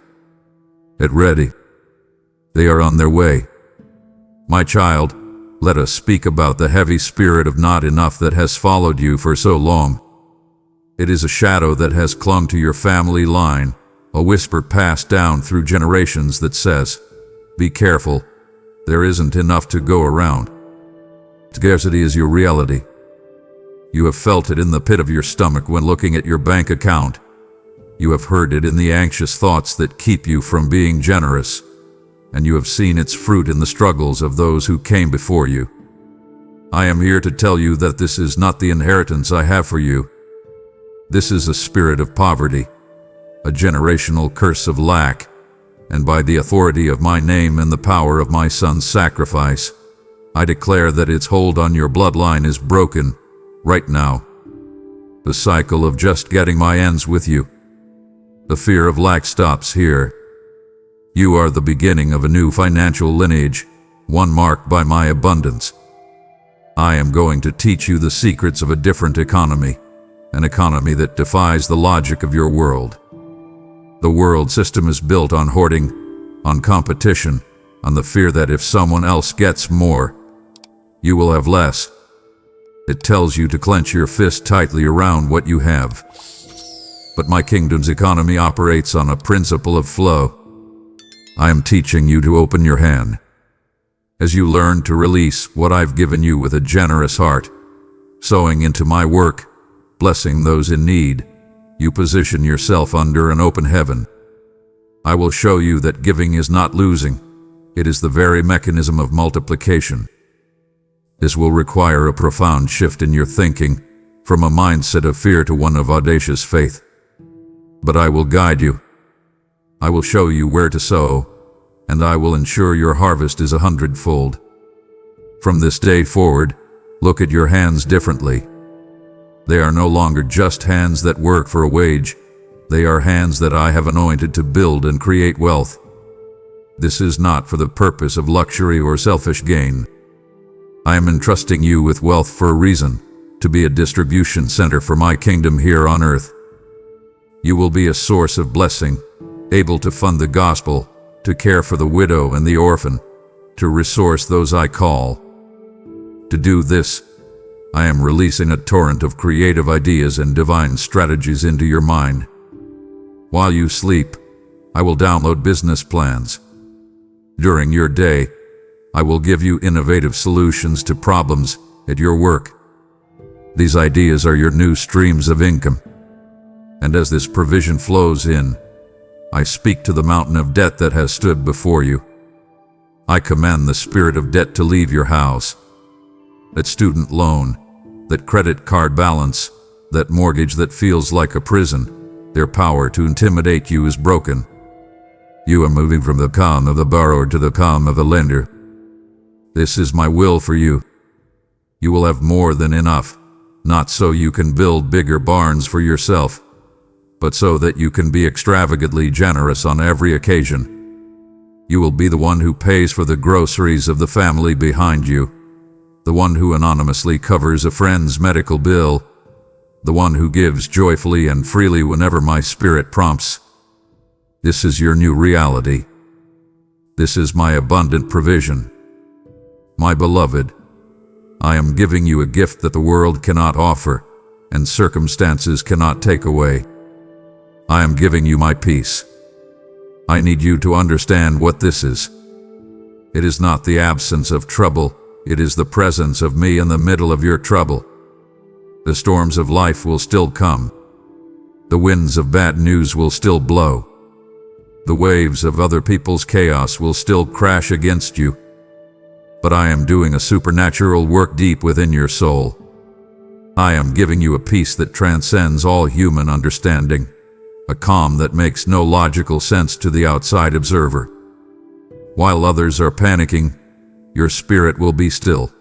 Get ready. They are on their way. My child, let us speak about the heavy spirit of not enough that has followed you for so long. It is a shadow that has clung to your family line, a whisper passed down through generations that says, "Be careful, there isn't enough to go around." Scarcity is your reality. You have felt it in the pit of your stomach when looking at your bank account. You have heard it in the anxious thoughts that keep you from being generous, and you have seen its fruit in the struggles of those who came before you. I am here to tell you that this is not the inheritance I have for you. This is a spirit of poverty, a generational curse of lack, and by the authority of my name and the power of my Son's sacrifice, I declare that its hold on your bloodline is broken right now. The cycle of just getting my ends with you. The fear of lack stops here. You are the beginning of a new financial lineage, one marked by my abundance. I am going to teach you the secrets of a different economy, an economy that defies the logic of your world. The world system is built on hoarding, on competition, on the fear that if someone else gets more, you will have less. It tells you to clench your fist tightly around what you have. But my kingdom's economy operates on a principle of flow. I am teaching you to open your hand. As you learn to release what I've given you with a generous heart, sowing into my work, blessing those in need, you position yourself under an open heaven. I will show you that giving is not losing. It is the very mechanism of multiplication. This will require a profound shift in your thinking, from a mindset of fear to one of audacious faith. But I will guide you. I will show you where to sow, and I will ensure your harvest is 100-fold. From this day forward, look at your hands differently. They are no longer just hands that work for a wage. They are hands that I have anointed to build and create wealth. This is not for the purpose of luxury or selfish gain. I am entrusting you with wealth for a reason, to be a distribution center for my kingdom here on earth. You will be a source of blessing, able to fund the gospel, to care for the widow and the orphan, to resource those I call. To do this, I am releasing a torrent of creative ideas and divine strategies into your mind. While you sleep, I will download business plans. During your day, I will give you innovative solutions to problems at your work. These ideas are your new streams of income. And as this provision flows in, I speak to the mountain of debt that has stood before you. I command the spirit of debt to leave your house. That student loan, that credit card balance, that mortgage that feels like a prison, their power to intimidate you is broken. You are moving from the calm of the borrower to the calm of the lender. This is my will for you. You will have more than enough, not so you can build bigger barns for yourself, but so that you can be extravagantly generous on every occasion. You will be the one who pays for the groceries of the family behind you, the one who anonymously covers a friend's medical bill, the one who gives joyfully and freely whenever my spirit prompts. This is your new reality. This is my abundant provision. My beloved, I am giving you a gift that the world cannot offer, and circumstances cannot take away. I am giving you my peace. I need you to understand what this is. It is not the absence of trouble, it is the presence of me in the middle of your trouble. The storms of life will still come. The winds of bad news will still blow. The waves of other people's chaos will still crash against you. But I am doing a supernatural work deep within your soul. I am giving you a peace that transcends all human understanding, a calm that makes no logical sense to the outside observer. While others are panicking, your spirit will be still.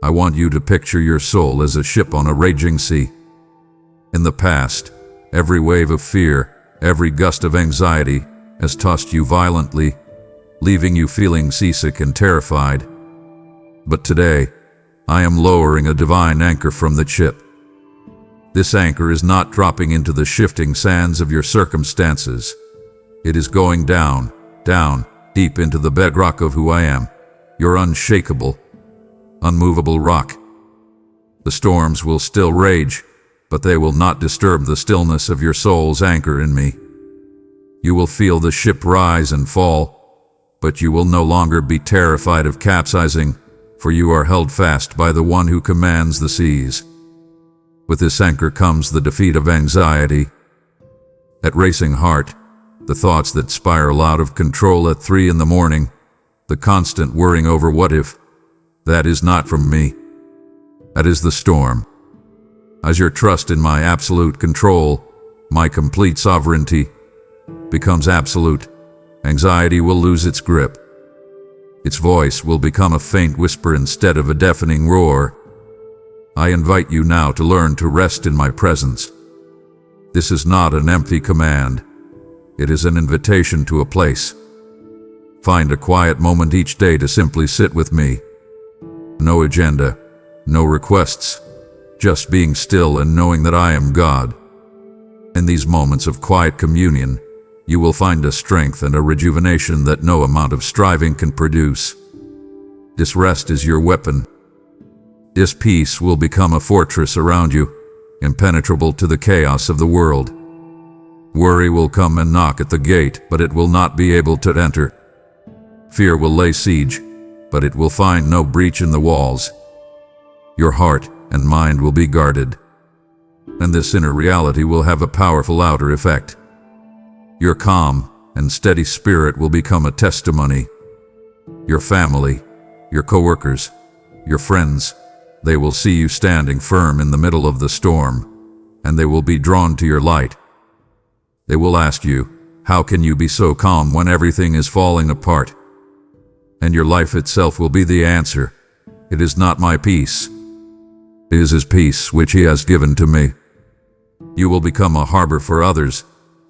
I want you to picture your soul as a ship on a raging sea. In the past, every wave of fear, every gust of anxiety has tossed you violently, leaving you feeling seasick and terrified. But today, I am lowering a divine anchor from the ship. This anchor is not dropping into the shifting sands of your circumstances. It is going down, down, deep into the bedrock of who I am, your unshakable, unmovable rock. The storms will still rage, but they will not disturb the stillness of your soul's anchor in me. You will feel the ship rise and fall, but you will no longer be terrified of capsizing, for you are held fast by the one who commands the seas. With this anchor comes the defeat of anxiety. That racing heart, the thoughts that spiral out of control at 3 a.m, the constant worrying over what if, that is not from me. That is the storm. As your trust in my absolute control, my complete sovereignty, becomes absolute, Anxiety will lose its grip. Its voice will become a faint whisper instead of a deafening roar. I invite you now to learn to rest in my presence. This is not an empty command. It is an invitation to a place. Find a quiet moment each day to simply sit with me. No agenda, no requests, just being still and knowing that I am God. In these moments of quiet communion, you will find a strength and a rejuvenation that no amount of striving can produce. This rest is your weapon. This peace will become a fortress around you, impenetrable to the chaos of the world. Worry will come and knock at the gate, but it will not be able to enter. Fear will lay siege, but it will find no breach in the walls. Your heart and mind will be guarded, and this inner reality will have a powerful outer effect. Your calm and steady spirit will become a testimony. Your family, your coworkers, your friends, they will see you standing firm in the middle of the storm, and they will be drawn to your light. They will ask you, how can you be so calm when everything is falling apart? And your life itself will be the answer. It is not my peace. It is His peace which He has given to me. You will become a harbor for others,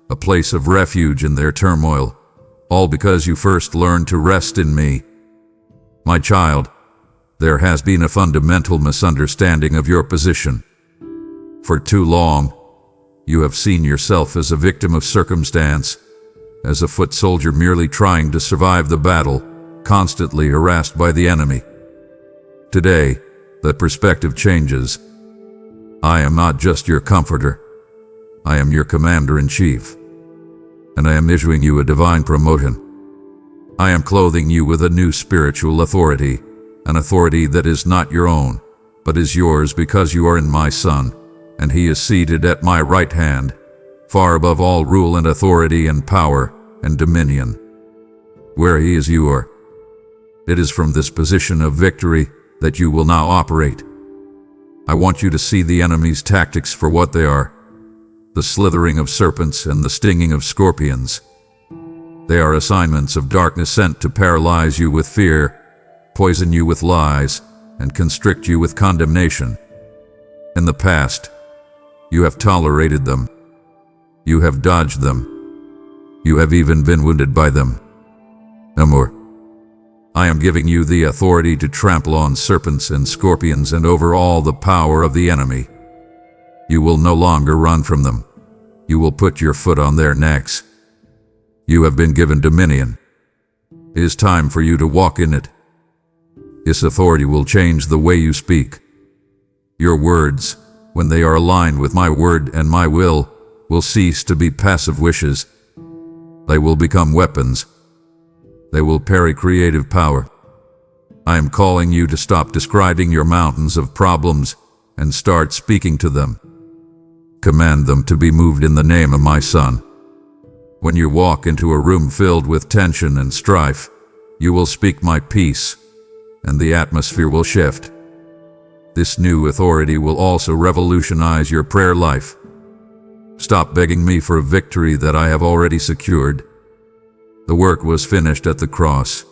a place of refuge in their turmoil, all because you first learned to rest in me. My child, there has been a fundamental misunderstanding of your position. For too long, you have seen yourself as a victim of circumstance, as a foot soldier merely trying to survive the battle, constantly harassed by the enemy. Today, that perspective changes. I am not just your comforter. I am your commander-in-chief, and I am issuing you a divine promotion. I am clothing you with a new spiritual authority, an authority that is not your own, but is yours because you are in my Son, and He is seated at my right hand, far above all rule and authority and power and dominion. Where He is, you are. It is from this position of victory that you will now operate. I want you to see the enemy's tactics for what they are: the slithering of serpents and the stinging of scorpions. They are assignments of darkness sent to paralyze you with fear, poison you with lies, and constrict you with condemnation. In the past, you have tolerated them. You have dodged them. You have even been wounded by them. No more. I am giving you the authority to trample on serpents and scorpions and over all the power of the enemy. You will no longer run from them. You will put your foot on their necks. You have been given dominion. It is time for you to walk in it. This authority will change the way you speak. Your words, when they are aligned with my word and my will cease to be passive wishes. They will become weapons. They will carry creative power. I am calling you to stop describing your mountains of problems and start speaking to them. Command them to be moved in the name of my Son. When you walk into a room filled with tension and strife, you will speak my peace, and the atmosphere will shift. This new authority will also revolutionize your prayer life. Stop begging me for a victory that I have already secured. The work was finished at the cross.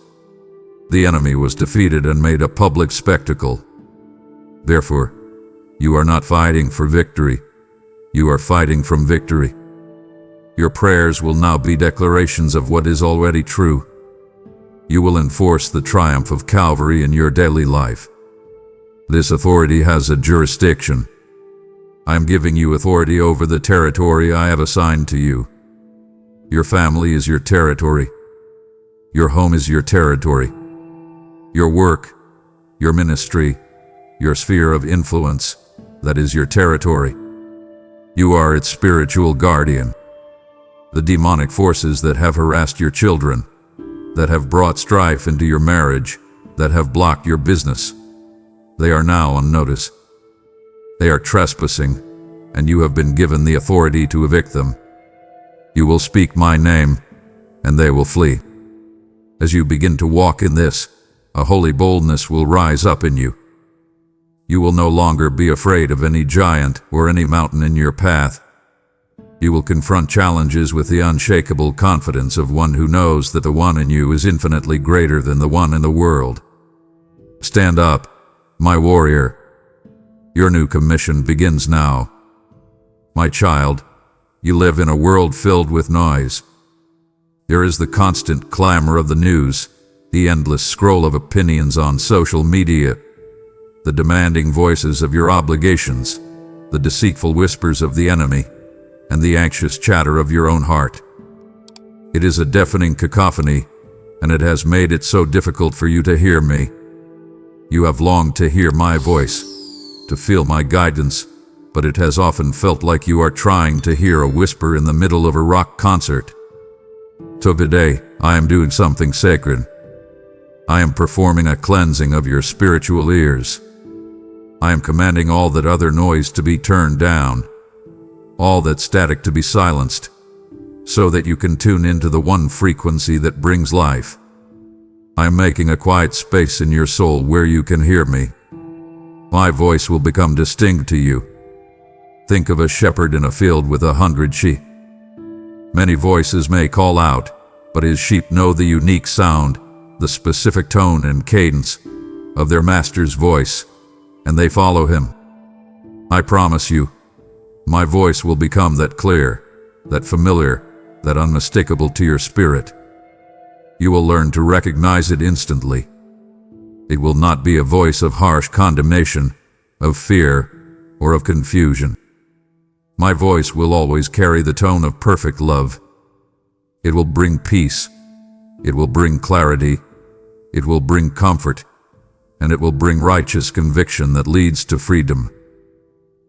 The enemy was defeated and made a public spectacle. Therefore, you are not fighting for victory. You are fighting from victory. Your prayers will now be declarations of what is already true. You will enforce the triumph of Calvary in your daily life. This authority has a jurisdiction. I am giving you authority over the territory I have assigned to you. Your family is your territory. Your home is your territory. Your work, your ministry, your sphere of influence, that is your territory. You are its spiritual guardian. The demonic forces that have harassed your children, that have brought strife into your marriage, that have blocked your business, they are now on notice. They are trespassing, and you have been given the authority to evict them. You will speak my name, and they will flee. As you begin to walk in this, a holy boldness will rise up in you. You will no longer be afraid of any giant or any mountain in your path. You will confront challenges with the unshakable confidence of one who knows that the one in you is infinitely greater than the one in the world. Stand up, my warrior. Your new commission begins now. My child, you live in a world filled with noise. There is the constant clamor of the news, the endless scroll of opinions on social media, the demanding voices of your obligations, the deceitful whispers of the enemy, and the anxious chatter of your own heart. It is a deafening cacophony, and it has made it so difficult for you to hear me. You have longed to hear my voice, to feel my guidance, but it has often felt like you are trying to hear a whisper in the middle of a rock concert. So today, I am doing something sacred. I am performing a cleansing of your spiritual ears. I am commanding all that other noise to be turned down, all that static to be silenced, so that you can tune into the one frequency that brings life. I am making a quiet space in your soul where you can hear me. My voice will become distinct to you. Think of a shepherd in a field with 100 sheep. Many voices may call out, but his sheep know the unique sound, the specific tone and cadence of their master's voice, and they follow him. I promise you, my voice will become that clear, that familiar, that unmistakable to your spirit. You will learn to recognize it instantly. It will not be a voice of harsh condemnation, of fear, or of confusion. My voice will always carry the tone of perfect love. It will bring peace. It will bring clarity. It will bring comfort. And it will bring righteous conviction that leads to freedom.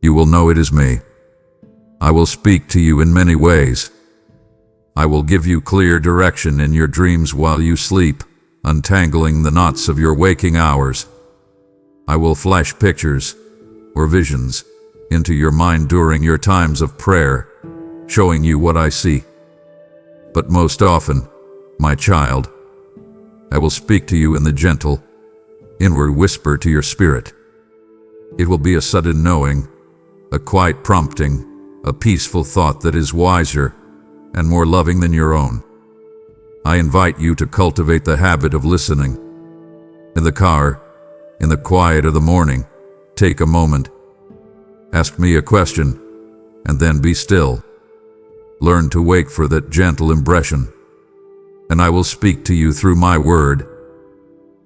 You will know it is me. I will speak to you in many ways. I will give you clear direction in your dreams while you sleep, untangling the knots of your waking hours. I will flash pictures or visions into your mind during your times of prayer, showing you what I see. But most often, my child, I will speak to you in the gentle, inward whisper to your spirit. It will be a sudden knowing, a quiet prompting, a peaceful thought that is wiser and more loving than your own. I invite you to cultivate the habit of listening. In the car, in the quiet of the morning, take a moment. Ask me a question, and then be still. Learn to wait for that gentle impression, and I will speak to you through my word.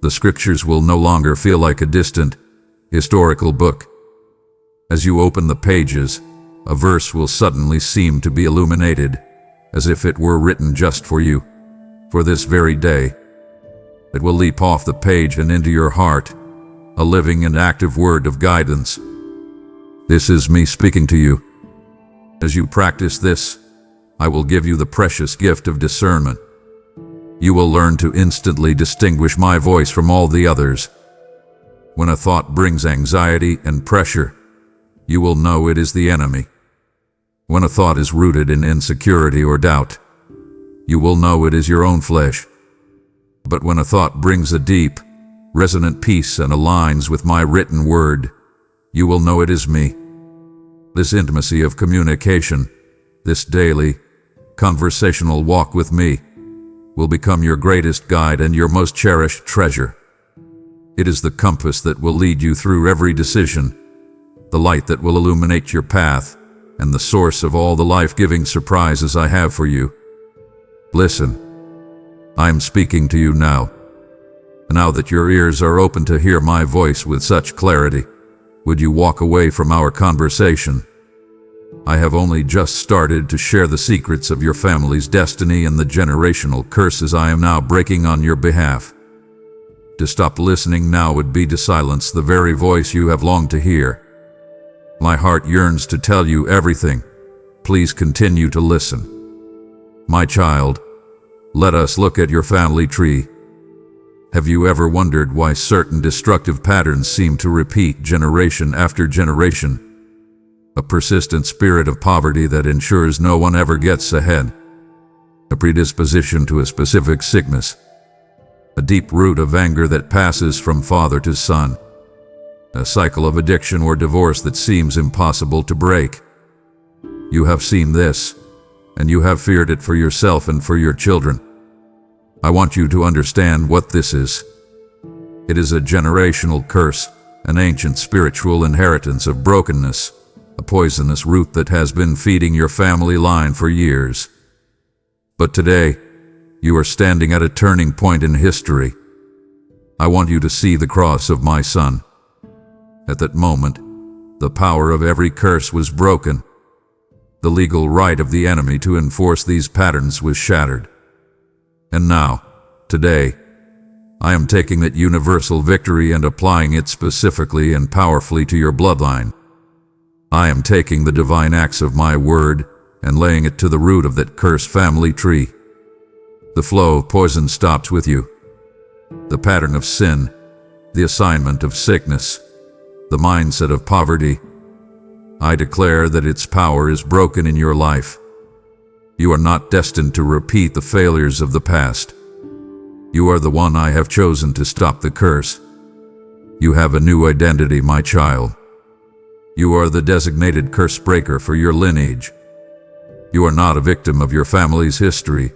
The scriptures will no longer feel like a distant, historical book. As you open the pages, a verse will suddenly seem to be illuminated, as if it were written just for you, for this very day. It will leap off the page and into your heart, a living and active word of guidance. This is me speaking to you. As you practice this, I will give you the precious gift of discernment. You will learn to instantly distinguish my voice from all the others. When a thought brings anxiety and pressure, you will know it is the enemy. When a thought is rooted in insecurity or doubt, you will know it is your own flesh. But when a thought brings a deep, resonant peace and aligns with my written word, you will know it is me. This intimacy of communication, this daily, conversational walk with me, will become your greatest guide and your most cherished treasure. It is the compass that will lead you through every decision, the light that will illuminate your path, and the source of all the life-giving surprises I have for you. Listen, I am speaking to you now. Now that your ears are open to hear my voice with such clarity, would you walk away from our conversation? I have only just started to share the secrets of your family's destiny and the generational curses I am now breaking on your behalf. To stop listening now would be to silence the very voice you have longed to hear. My heart yearns to tell you everything. Please continue to listen. My child, let us look at your family tree. Have you ever wondered why certain destructive patterns seem to repeat generation after generation? A persistent spirit of poverty that ensures no one ever gets ahead. A predisposition to a specific sickness. A deep root of anger that passes from father to son. A cycle of addiction or divorce that seems impossible to break. You have seen this, and you have feared it for yourself and for your children. I want you to understand what this is. It is a generational curse, an ancient spiritual inheritance of brokenness, a poisonous root that has been feeding your family line for years. But today, you are standing at a turning point in history. I want you to see the cross of my Son. At that moment, the power of every curse was broken. The legal right of the enemy to enforce these patterns was shattered. And now, today, I am taking that universal victory and applying it specifically and powerfully to your bloodline. I am taking the divine axe of my word and laying it to the root of that cursed family tree. The flow of poison stops with you. The pattern of sin, the assignment of sickness, the mindset of poverty. I declare that its power is broken in your life. You are not destined to repeat the failures of the past. You are the one I have chosen to stop the curse. You have a new identity, my child. You are the designated curse breaker for your lineage. You are not a victim of your family's history.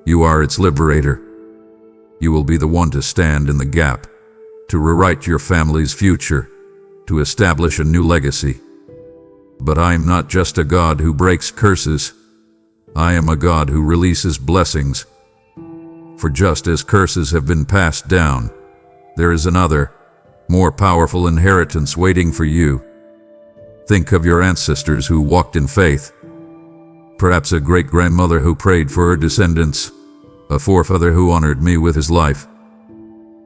You are its liberator. You will be the one to stand in the gap, to rewrite your family's future, to establish a new legacy. But I am not just a God who breaks curses. I am a God who releases blessings. For just as curses have been passed down, there is another, more powerful inheritance waiting for you. Think of your ancestors who walked in faith. Perhaps a great-grandmother who prayed for her descendants, a forefather who honored me with his life.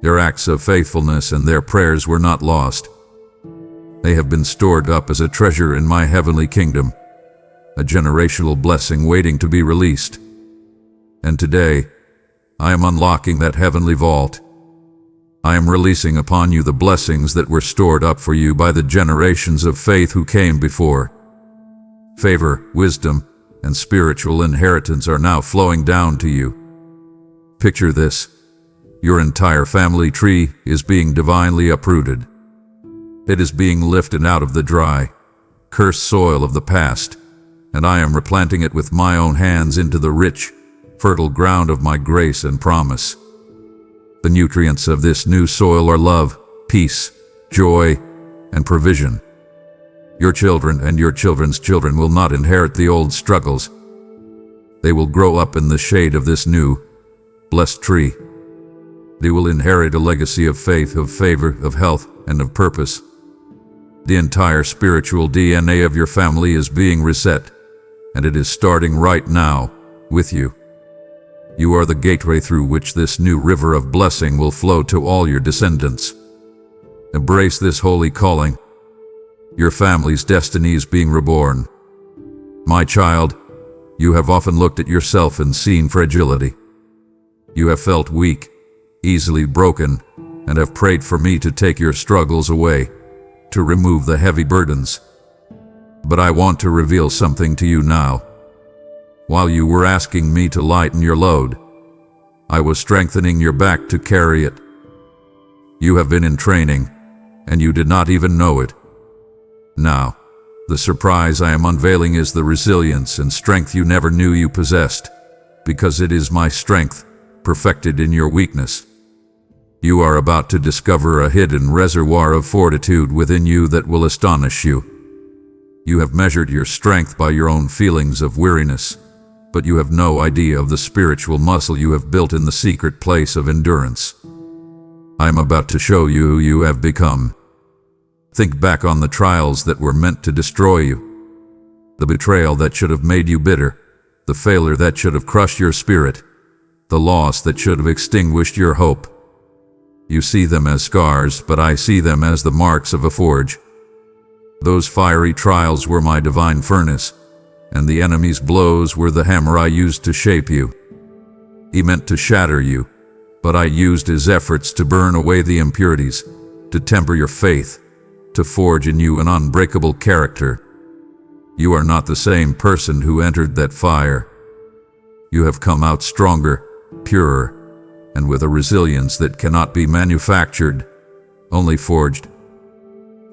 Their acts of faithfulness and their prayers were not lost. They have been stored up as a treasure in my heavenly kingdom, a generational blessing waiting to be released. And today, I am unlocking that heavenly vault. I am releasing upon you the blessings that were stored up for you by the generations of faith who came before. Favor, wisdom, and spiritual inheritance are now flowing down to you. Picture this. Your entire family tree is being divinely uprooted. It is being lifted out of the dry, cursed soil of the past, and I am replanting it with my own hands into the rich, fertile ground of my grace and promise. The nutrients of this new soil are love, peace, joy, and provision. Your children and your children's children will not inherit the old struggles. They will grow up in the shade of this new, blessed tree. They will inherit a legacy of faith, of favor, of health, and of purpose. The entire spiritual DNA of your family is being reset, and it is starting right now with you. You are the gateway through which this new river of blessing will flow to all your descendants. Embrace this holy calling. Your family's destiny is being reborn. My child, you have often looked at yourself and seen fragility. You have felt weak, easily broken, and have prayed for me to take your struggles away, to remove the heavy burdens. But I want to reveal something to you now. While you were asking me to lighten your load, I was strengthening your back to carry it. You have been in training, and you did not even know it. Now, the surprise I am unveiling is the resilience and strength you never knew you possessed, because it is my strength, perfected in your weakness. You are about to discover a hidden reservoir of fortitude within you that will astonish you. You have measured your strength by your own feelings of weariness, but you have no idea of the spiritual muscle you have built in the secret place of endurance. I am about to show you who you have become. Think back on the trials that were meant to destroy you, the betrayal that should have made you bitter, the failure that should have crushed your spirit, the loss that should have extinguished your hope. You see them as scars, but I see them as the marks of a forge. Those fiery trials were my divine furnace, and the enemy's blows were the hammer I used to shape you. He meant to shatter you, but I used his efforts to burn away the impurities, to temper your faith, to forge in you an unbreakable character. You are not the same person who entered that fire. You have come out stronger, purer, and with a resilience that cannot be manufactured, only forged.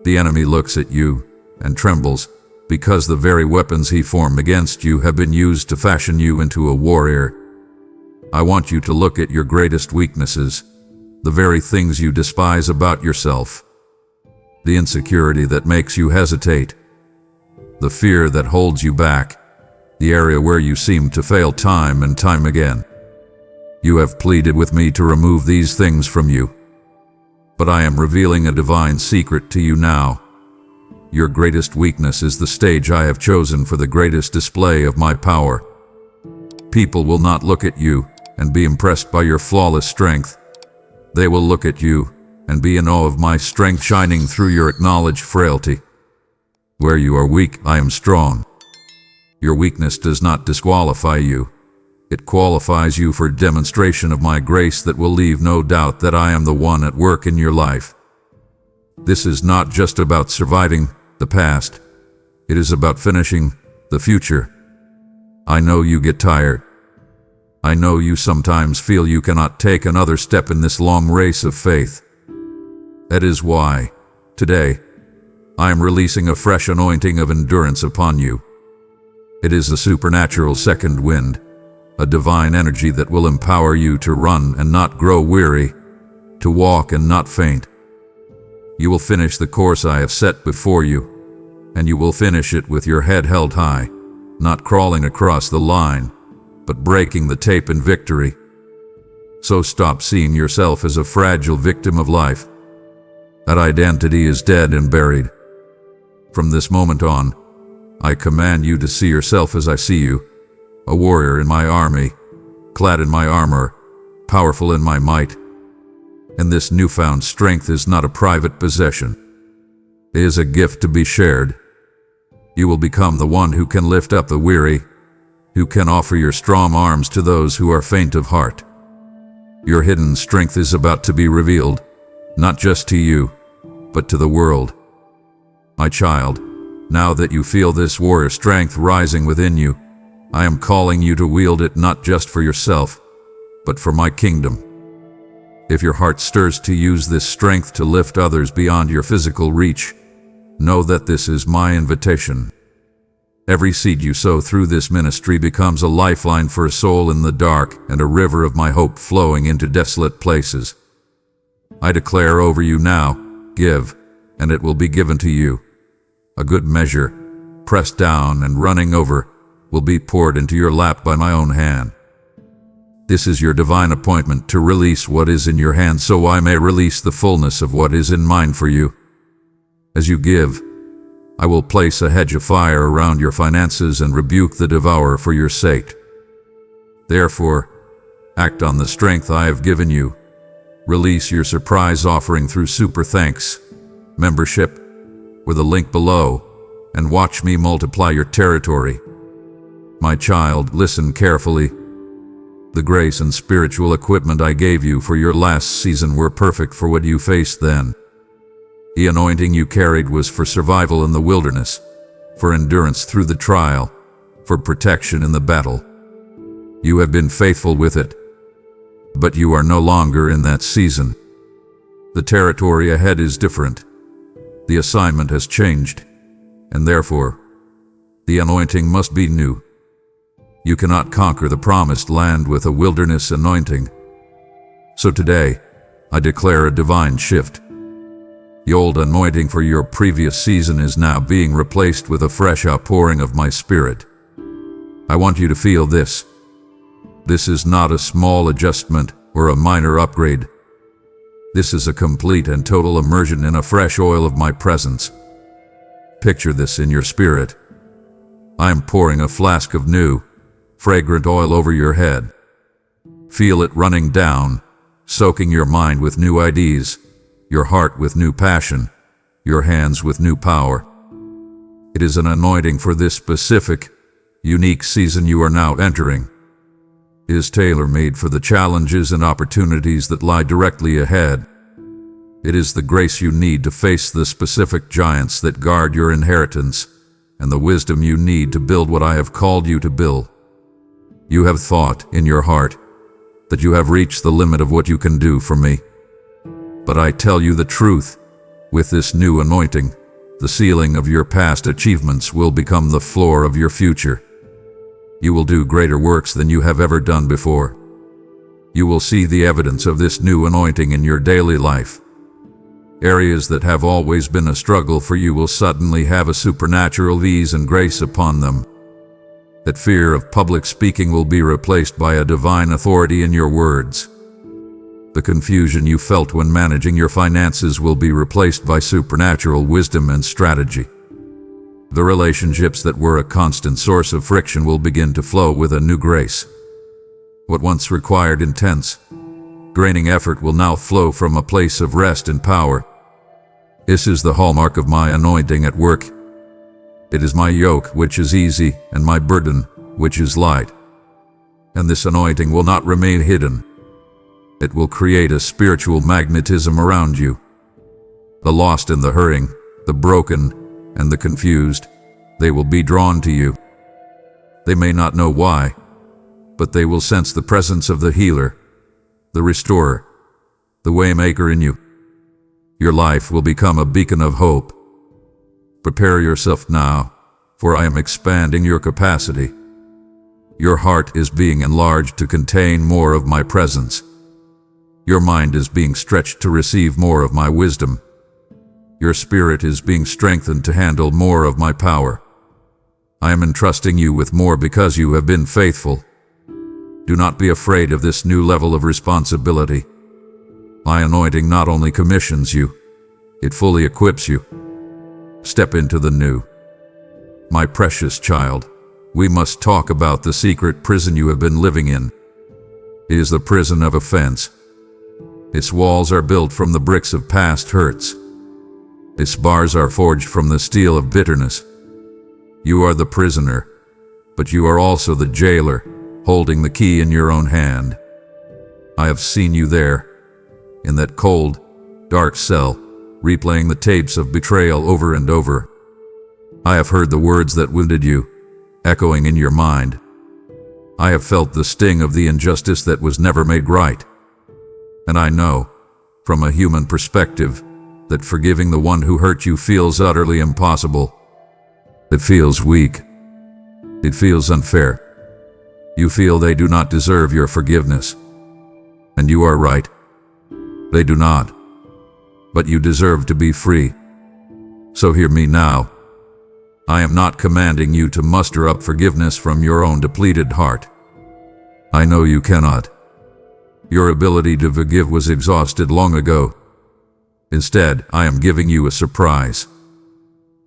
The enemy looks at you and trembles, because the very weapons he formed against you have been used to fashion you into a warrior. I want you to look at your greatest weaknesses, the very things you despise about yourself, the insecurity that makes you hesitate, the fear that holds you back, the area where you seem to fail time and time again. You have pleaded with me to remove these things from you, but I am revealing a divine secret to you now. Your greatest weakness is the stage I have chosen for the greatest display of my power. People will not look at you and be impressed by your flawless strength. They will look at you and be in awe of my strength shining through your acknowledged frailty. Where you are weak, I am strong. Your weakness does not disqualify you. It qualifies you for demonstration of my grace that will leave no doubt that I am the one at work in your life. This is not just about surviving the past. It is about finishing the future. I know you get tired. I know you sometimes feel you cannot take another step in this long race of faith. That is why, today, I am releasing a fresh anointing of endurance upon you. It is a supernatural second wind, a divine energy that will empower you to run and not grow weary, to walk and not faint. You will finish the course I have set before you, and you will finish it with your head held high, not crawling across the line, but breaking the tape in victory. So stop seeing yourself as a fragile victim of life. That identity is dead and buried. From this moment on, I command you to see yourself as I see you, a warrior in my army, clad in my armor, powerful in my might. And this newfound strength is not a private possession. It is a gift to be shared. You will become the one who can lift up the weary, who can offer your strong arms to those who are faint of heart. Your hidden strength is about to be revealed, not just to you, but to the world. My child, now that you feel this warrior strength rising within you, I am calling you to wield it not just for yourself, but for my kingdom. If your heart stirs to use this strength to lift others beyond your physical reach, know that this is my invitation. Every seed you sow through this ministry becomes a lifeline for a soul in the dark and a river of my hope flowing into desolate places. I declare over you now, give, and it will be given to you. A good measure, pressed down and running over, will be poured into your lap by my own hand. This is your divine appointment to release what is in your hand so I may release the fullness of what is in mine for you. As you give, I will place a hedge of fire around your finances and rebuke the devourer for your sake. Therefore, act on the strength I have given you. Release your surprise offering through Super Thanks membership with a link below, and watch me multiply your territory. My child, listen carefully. The grace and spiritual equipment I gave you for your last season were perfect for what you faced then. The anointing you carried was for survival in the wilderness, for endurance through the trial, for protection in the battle. You have been faithful with it, but you are no longer in that season. The territory ahead is different. The assignment has changed, and therefore, the anointing must be new. You cannot conquer the promised land with a wilderness anointing. So today, I declare a divine shift. The old anointing for your previous season is now being replaced with a fresh outpouring of my Spirit. I want you to feel this. This is not a small adjustment or a minor upgrade. This is a complete and total immersion in a fresh oil of my presence. Picture this in your spirit. I am pouring a flask of new, fragrant oil over your head. Feel it running down, soaking your mind with new ideas, your heart with new passion, your hands with new power. It is an anointing for this specific, unique season you are now entering. It is tailor-made for the challenges and opportunities that lie directly ahead. It is the grace you need to face the specific giants that guard your inheritance, and the wisdom you need to build what I have called you to build. You have thought in your heart that you have reached the limit of what you can do for me. But I tell you the truth, with this new anointing, The ceiling of your past achievements will become the floor of your future. You will do greater works than you have ever done before. You will see the evidence of this new anointing in your daily life. Areas that have always been a struggle for you will suddenly have a supernatural ease and grace upon them. That fear of public speaking will be replaced by a divine authority in your words. The confusion you felt when managing your finances will be replaced by supernatural wisdom and strategy. The relationships that were a constant source of friction will begin to flow with a new grace. What once required intense, draining effort will now flow from a place of rest and power. This is the hallmark of my anointing at work. It is my yoke which is easy and my burden which is light. And this anointing will not remain hidden. It will create a spiritual magnetism around you. The lost and the hurrying, the broken and the confused, they will be drawn to you. They may not know why, but they will sense the presence of the healer, the restorer, the waymaker in you. Your life will become a beacon of hope. Prepare yourself now, for I am expanding your capacity. Your heart is being enlarged to contain more of my presence. Your mind is being stretched to receive more of my wisdom. Your spirit is being strengthened to handle more of my power. I am entrusting you with more because you have been faithful. Do not be afraid of this new level of responsibility. My anointing not only commissions you, it fully equips you. Step into the new. My precious child, we must talk about the secret prison you have been living in. It is the prison of offense. Its walls are built from the bricks of past hurts. Its bars are forged from the steel of bitterness. You are the prisoner, but you are also the jailer, holding the key in your own hand. I have seen you there, in that cold, dark cell, replaying the tapes of betrayal over and over. I have heard the words that wounded you, echoing in your mind. I have felt the sting of the injustice that was never made right. And I know, from a human perspective, that forgiving the one who hurt you feels utterly impossible. It feels weak. It feels unfair. You feel they do not deserve your forgiveness. And you are right. They do not. But you deserve to be free. So hear me now. I am not commanding you to muster up forgiveness from your own depleted heart. I know you cannot. Your ability to forgive was exhausted long ago. Instead, I am giving you a surprise.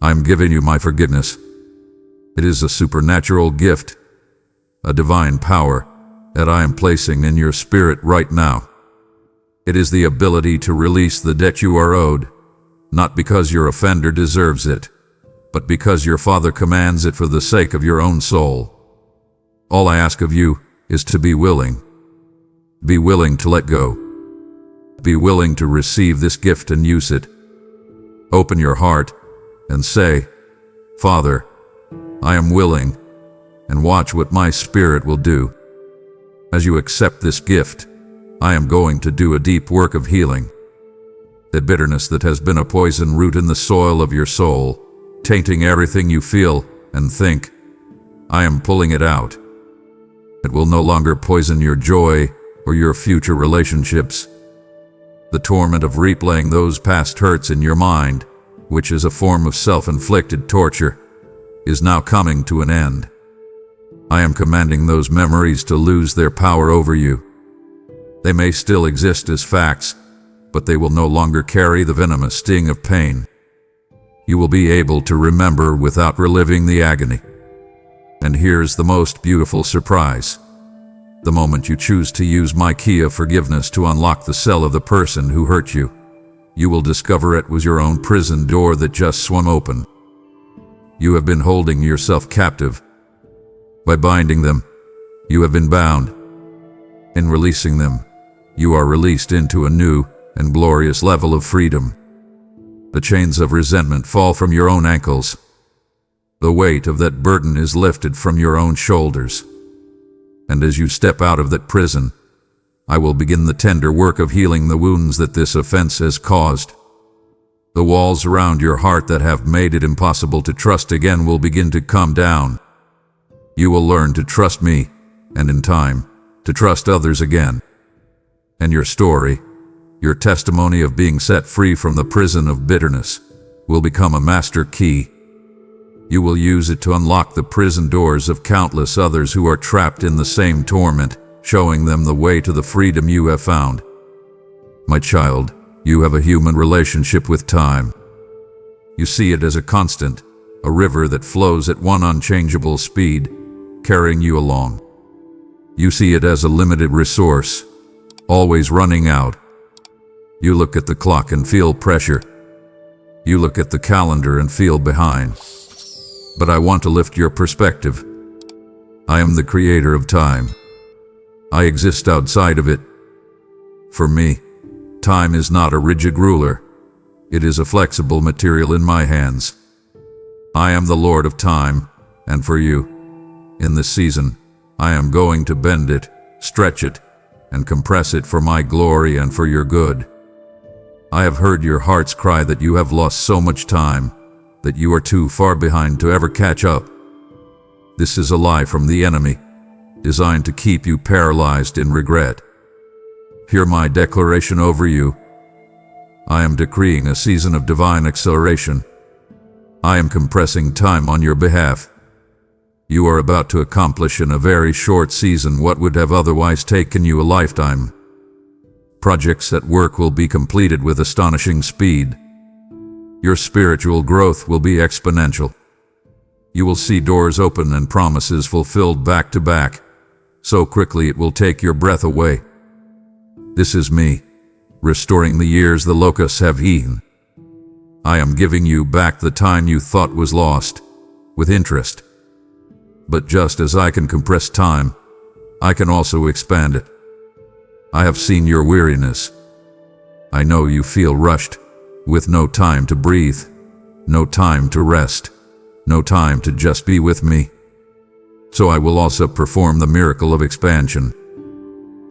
I am giving you my forgiveness. It is a supernatural gift, a divine power that I am placing in your spirit right now. It is the ability to release the debt you are owed, not because your offender deserves it, but because your Father commands it for the sake of your own soul. All I ask of you is to be willing. Be willing to let go. Be willing to receive this gift and use it. Open your heart and say, Father, I am willing, and watch what my spirit will do. As you accept this gift, I am going to do a deep work of healing. The bitterness that has been a poison root in the soil of your soul, tainting everything you feel and think, I am pulling it out. It will no longer poison your joy or your future relationships. The torment of replaying those past hurts in your mind, which is a form of self-inflicted torture, is now coming to an end. I am commanding those memories to lose their power over you. They may still exist as facts, but they will no longer carry the venomous sting of pain. You will be able to remember without reliving the agony. And here's the most beautiful surprise. The moment you choose to use my key of forgiveness to unlock the cell of the person who hurt you, you will discover it was your own prison door that just swung open. You have been holding yourself captive. By binding them, you have been bound. In releasing them, you are released into a new and glorious level of freedom. The chains of resentment fall from your own ankles. The weight of that burden is lifted from your own shoulders. And as you step out of that prison, I will begin the tender work of healing the wounds that this offense has caused. The walls around your heart that have made it impossible to trust again will begin to come down. You will learn to trust me, and in time, to trust others again. And your story, your testimony of being set free from the prison of bitterness, will become a master key. You will use it to unlock the prison doors of countless others who are trapped in the same torment, showing them the way to the freedom you have found. My child, you have a human relationship with time. You see it as a constant, a river that flows at one unchangeable speed, carrying you along. You see it as a limited resource, always running out. You look at the clock and feel pressure. You look at the calendar and feel behind. But I want to lift your perspective. I am the creator of time. I exist outside of it. For me, time is not a rigid ruler. It is a flexible material in my hands. I am the Lord of time, and for you, in this season, I am going to bend it, stretch it, and compress it for my glory and for your good. I have heard your heart's cry that you have lost so much time, that you are too far behind to ever catch up. This is a lie from the enemy, designed to keep you paralyzed in regret. Hear my declaration over you. I am decreeing a season of divine acceleration. I am compressing time on your behalf. You are about to accomplish in a very short season what would have otherwise taken you a lifetime. Projects at work will be completed with astonishing speed. Your spiritual growth will be exponential. You will see doors open and promises fulfilled back to back, so quickly it will take your breath away. This is me, restoring the years the locusts have eaten. I am giving you back the time you thought was lost, with interest. But just as I can compress time, I can also expand it. I have seen your weariness. I know you feel rushed, with no time to breathe, no time to rest, no time to just be with me. So I will also perform the miracle of expansion.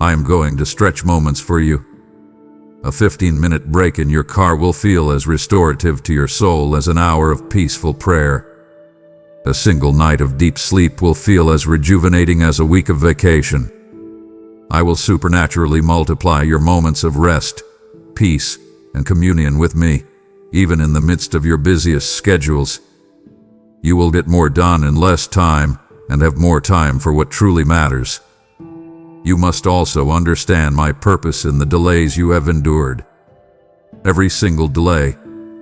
I am going to stretch moments for you. A 15-minute break in your car will feel as restorative to your soul as an hour of peaceful prayer. A single night of deep sleep will feel as rejuvenating as a week of vacation. I will supernaturally multiply your moments of rest, peace, and communion with me, even in the midst of your busiest schedules. You will get more done in less time and have more time for what truly matters. You must also understand my purpose in the delays you have endured. Every single delay,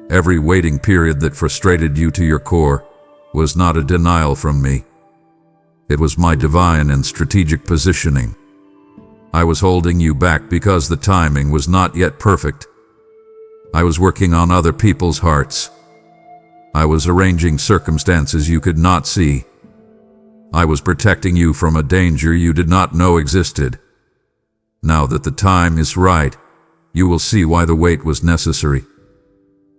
every waiting period that frustrated you to your core, was not a denial from me. It was my divine and strategic positioning. I was holding you back because the timing was not yet perfect. I was working on other people's hearts. I was arranging circumstances you could not see. I was protecting you from a danger you did not know existed. Now that the time is right, you will see why the wait was necessary.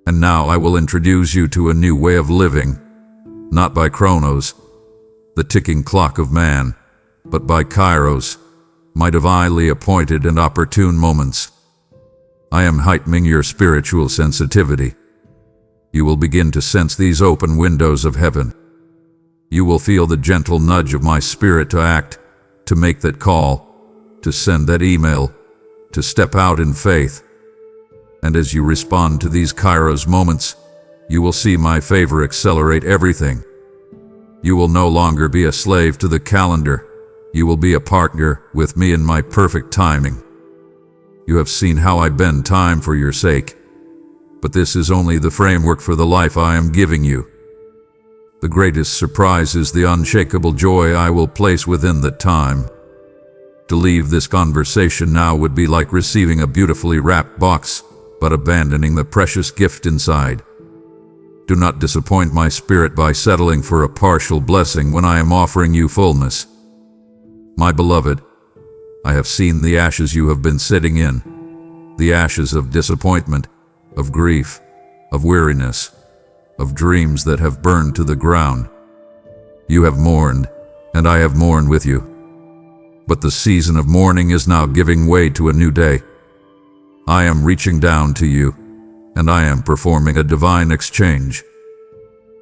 And now I will introduce you to a new way of living, not by Chronos, the ticking clock of man, but by Kairos, my divinely appointed and opportune moments. I am heightening your spiritual sensitivity. You will begin to sense these open windows of heaven. You will feel the gentle nudge of my spirit to act, to make that call, to send that email, to step out in faith. And as you respond to these Kairos moments, you will see my favor accelerate everything. You will no longer be a slave to the calendar. You will be a partner with me in my perfect timing. You have seen how I bend time for your sake, but this is only the framework for the life I am giving you. The greatest surprise is the unshakable joy I will place within that time. To leave this conversation now would be like receiving a beautifully wrapped box, but abandoning the precious gift inside. Do not disappoint my spirit by settling for a partial blessing when I am offering you fullness. My beloved, I have seen the ashes you have been sitting in, the ashes of disappointment, of grief, of weariness, of dreams that have burned to the ground. You have mourned, and I have mourned with you. But the season of mourning is now giving way to a new day. I am reaching down to you, and I am performing a divine exchange.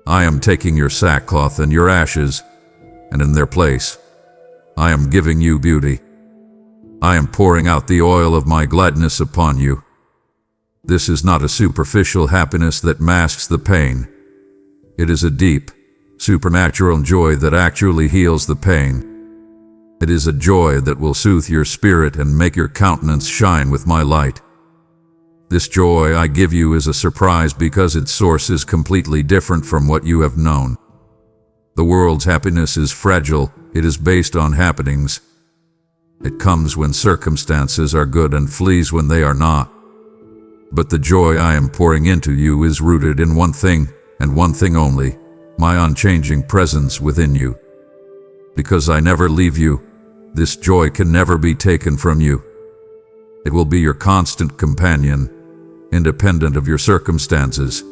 I am taking your sackcloth and your ashes, and in their place, I am giving you beauty. I am pouring out the oil of my gladness upon you. This is not a superficial happiness that masks the pain. It is a deep, supernatural joy that actually heals the pain. It is a joy that will soothe your spirit and make your countenance shine with my light. This joy I give you is a surprise because its source is completely different from what you have known. The world's happiness is fragile. It is based on happenings. It comes when circumstances are good and flees when they are not. But the joy I am pouring into you is rooted in one thing, and one thing only, my unchanging presence within you. Because I never leave you, this joy can never be taken from you. It will be your constant companion, independent of your circumstances.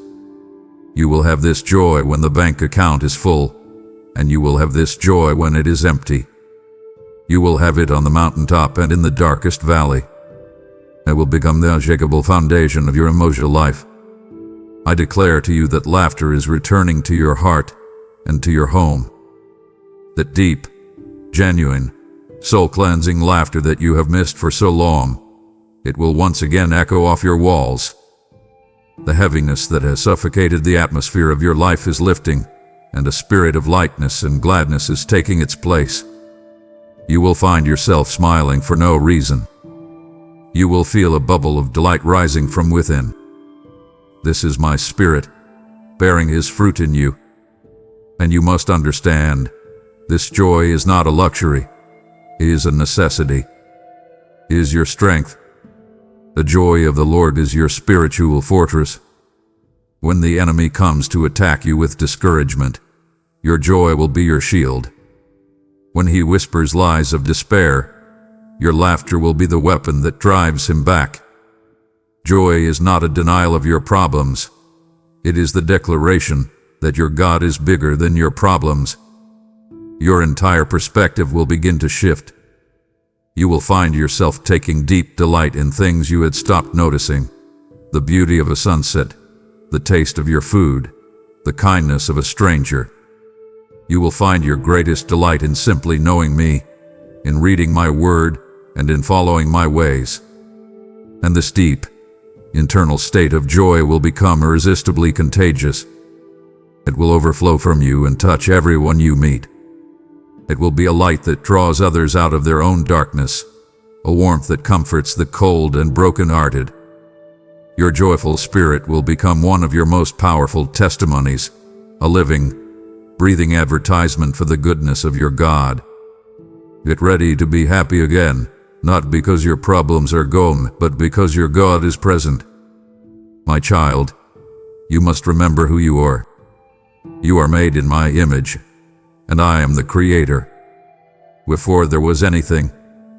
You will have this joy when the bank account is full, and you will have this joy when it is empty. You will have it on the mountaintop and in the darkest valley. It will become the unshakable foundation of your emotional life. I declare to you that laughter is returning to your heart and to your home. That deep, genuine, soul-cleansing laughter that you have missed for so long, it will once again echo off your walls. The heaviness that has suffocated the atmosphere of your life is lifting, and a spirit of lightness and gladness is taking its place. You will find yourself smiling for no reason. You will feel a bubble of delight rising from within. This is my Spirit, bearing His fruit in you. And you must understand, this joy is not a luxury. It is a necessity. It is your strength. The joy of the Lord is your spiritual fortress. When the enemy comes to attack you with discouragement, your joy will be your shield. When he whispers lies of despair, your laughter will be the weapon that drives him back. Joy is not a denial of your problems. It is the declaration that your God is bigger than your problems. Your entire perspective will begin to shift. You will find yourself taking deep delight in things you had stopped noticing. The beauty of a sunset, the taste of your food, the kindness of a stranger. You will find your greatest delight in simply knowing me, in reading my word, and in following my ways. And this deep, internal state of joy will become irresistibly contagious. It will overflow from you and touch everyone you meet. It will be a light that draws others out of their own darkness, a warmth that comforts the cold and broken-hearted. Your joyful spirit will become one of your most powerful testimonies, a living, breathing advertisement for the goodness of your God. Get ready to be happy again, not because your problems are gone, but because your God is present. My child, you must remember who you are. You are made in my image, and I am the Creator. Before there was anything,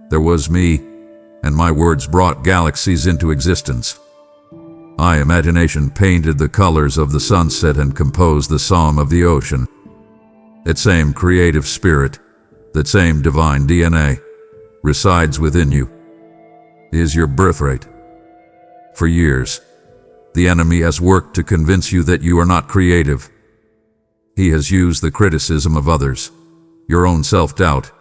there was me, and my words brought galaxies into existence. My imagination painted the colors of the sunset and composed the psalm of the ocean. That same creative spirit, that same divine DNA, resides within you. It is your birthright. For years, the enemy has worked to convince you that you are not creative. He has used the criticism of others, your own self-doubt,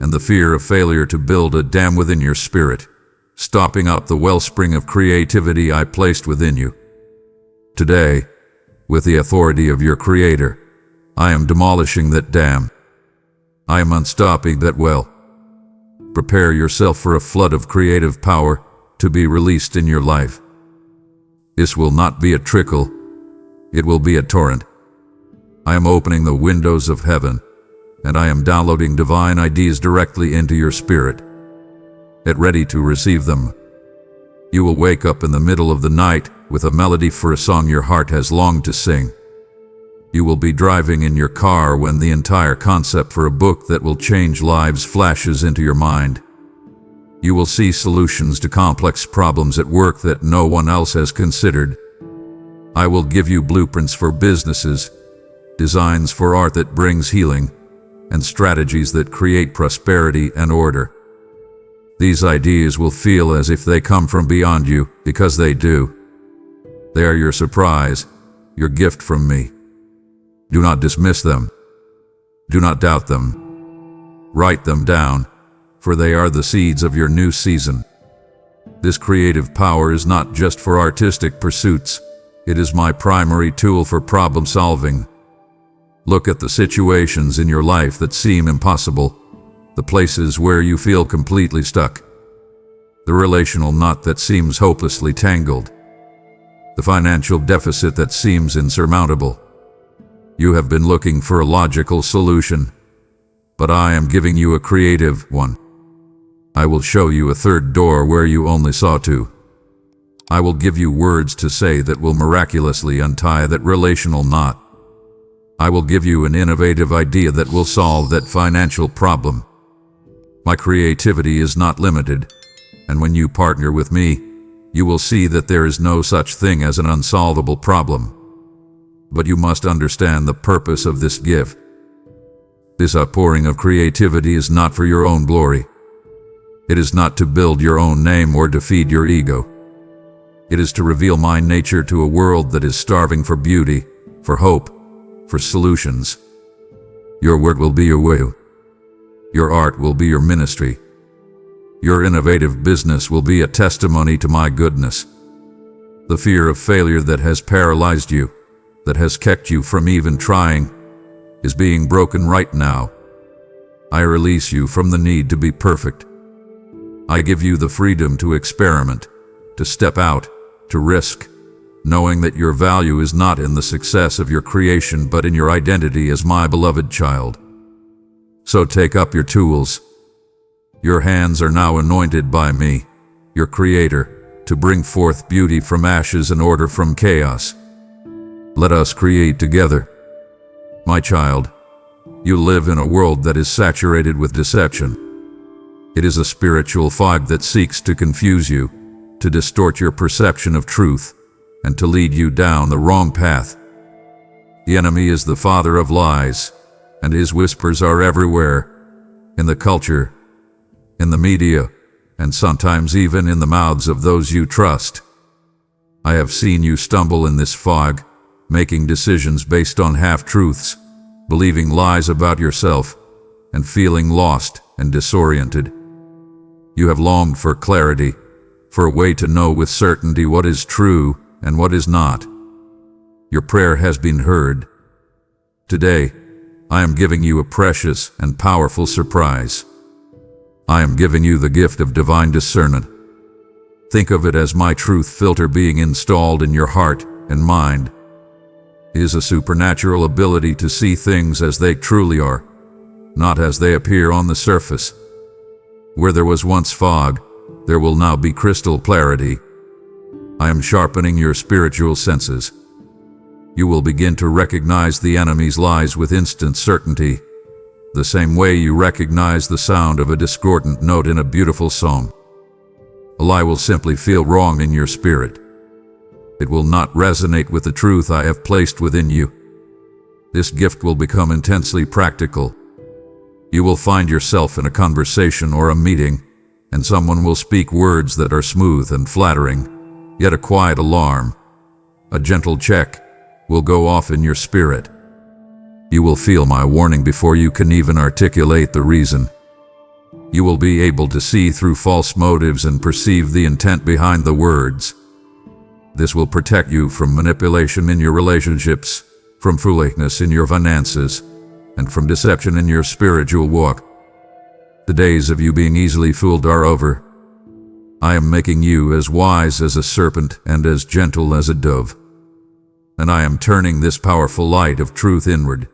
and the fear of failure to build a dam within your spirit, stopping up the wellspring of creativity I placed within you. Today, with the authority of your Creator, I am demolishing that dam. I am unstopping that well. Prepare yourself for a flood of creative power to be released in your life. This will not be a trickle. It will be a torrent. I am opening the windows of heaven, and I am downloading divine ideas directly into your spirit. Get ready to receive them. You will wake up in the middle of the night with a melody for a song your heart has longed to sing. You will be driving in your car when the entire concept for a book that will change lives flashes into your mind. You will see solutions to complex problems at work that no one else has considered. I will give you blueprints for businesses, designs for art that brings healing, and strategies that create prosperity and order. These ideas will feel as if they come from beyond you, because they do. They are your surprise, your gift from me. Do not dismiss them. Do not doubt them. Write them down, for they are the seeds of your new season. This creative power is not just for artistic pursuits. It is my primary tool for problem solving. Look at the situations in your life that seem impossible, the places where you feel completely stuck, the relational knot that seems hopelessly tangled, the financial deficit that seems insurmountable. You have been looking for a logical solution, but I am giving you a creative one. I will show you a third door where you only saw two. I will give you words to say that will miraculously untie that relational knot. I will give you an innovative idea that will solve that financial problem. My creativity is not limited, and when you partner with me, you will see that there is no such thing as an unsolvable problem. But you must understand the purpose of this gift. This outpouring of creativity is not for your own glory. It is not to build your own name or to feed your ego. It is to reveal my nature to a world that is starving for beauty, for hope, for solutions. Your work will be your way. Your art will be your ministry. Your innovative business will be a testimony to my goodness. The fear of failure that has paralyzed you, that has kept you from even trying, is being broken right now. I release you from the need to be perfect. I give you the freedom to experiment, to step out, to risk, knowing that your value is not in the success of your creation but in your identity as my beloved child. So take up your tools. Your hands are now anointed by me, your Creator, to bring forth beauty from ashes and order from chaos. Let us create together. My child, you live in a world that is saturated with deception. It is a spiritual fog that seeks to confuse you, to distort your perception of truth, and to lead you down the wrong path. The enemy is the father of lies, and his whispers are everywhere, in the culture, in the media, and sometimes even in the mouths of those you trust. I have seen you stumble in this fog, making decisions based on half-truths, believing lies about yourself, and feeling lost and disoriented. You have longed for clarity, for a way to know with certainty what is true and what is not. Your prayer has been heard. Today, I am giving you a precious and powerful surprise. I am giving you the gift of divine discernment. Think of it as my truth filter being installed in your heart and mind. It is a supernatural ability to see things as they truly are, not as they appear on the surface. Where there was once fog, there will now be crystal clarity. I am sharpening your spiritual senses. You will begin to recognize the enemy's lies with instant certainty, the same way you recognize the sound of a discordant note in a beautiful song. A lie will simply feel wrong in your spirit. It will not resonate with the truth I have placed within you. This gift will become intensely practical. You will find yourself in a conversation or a meeting, and someone will speak words that are smooth and flattering, yet a quiet alarm, a gentle check, will go off in your spirit. You will feel my warning before you can even articulate the reason. You will be able to see through false motives and perceive the intent behind the words. This will protect you from manipulation in your relationships, from foolishness in your finances, and from deception in your spiritual walk. The days of you being easily fooled are over. I am making you as wise as a serpent and as gentle as a dove. And I am turning this powerful light of truth inward.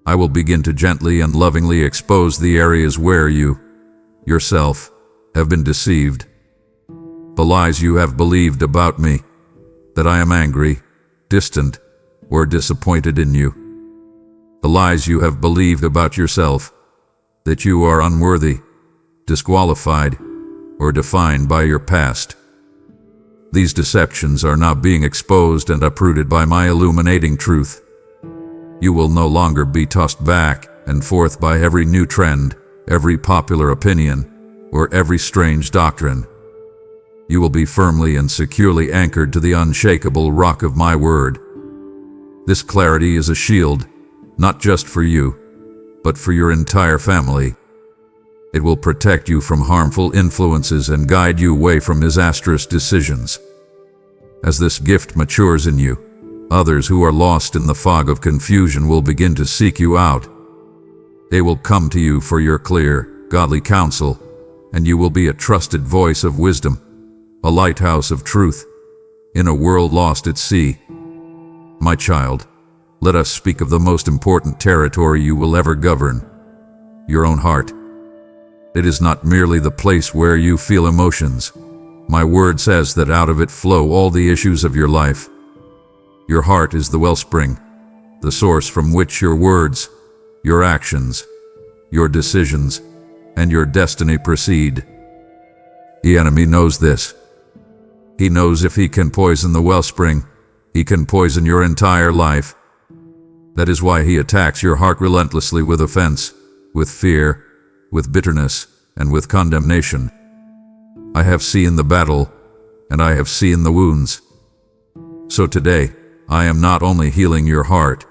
I will begin to gently and lovingly expose the areas where you, yourself, have been deceived. The lies you have believed about me, that I am angry, distant, or disappointed in you. The lies you have believed about yourself, that you are unworthy, disqualified, or defined by your past. These deceptions are now being exposed and uprooted by my illuminating truth. You will no longer be tossed back and forth by every new trend, every popular opinion, or every strange doctrine. You will be firmly and securely anchored to the unshakable rock of my word. This clarity is a shield, not just for you, but for your entire family. It will protect you from harmful influences and guide you away from disastrous decisions. As this gift matures in you, others who are lost in the fog of confusion will begin to seek you out. They will come to you for your clear, godly counsel, and you will be a trusted voice of wisdom, a lighthouse of truth, in a world lost at sea. My child, let us speak of the most important territory you will ever govern, your own heart. It is not merely the place where you feel emotions. My word says that out of it flow all the issues of your life. Your heart is the wellspring, the source from which your words, your actions, your decisions, and your destiny proceed. The enemy knows this. He knows if he can poison the wellspring, he can poison your entire life. That is why he attacks your heart relentlessly with offense, with fear, with bitterness, and with condemnation. I have seen the battle, and I have seen the wounds. So today, I am not only healing your heart,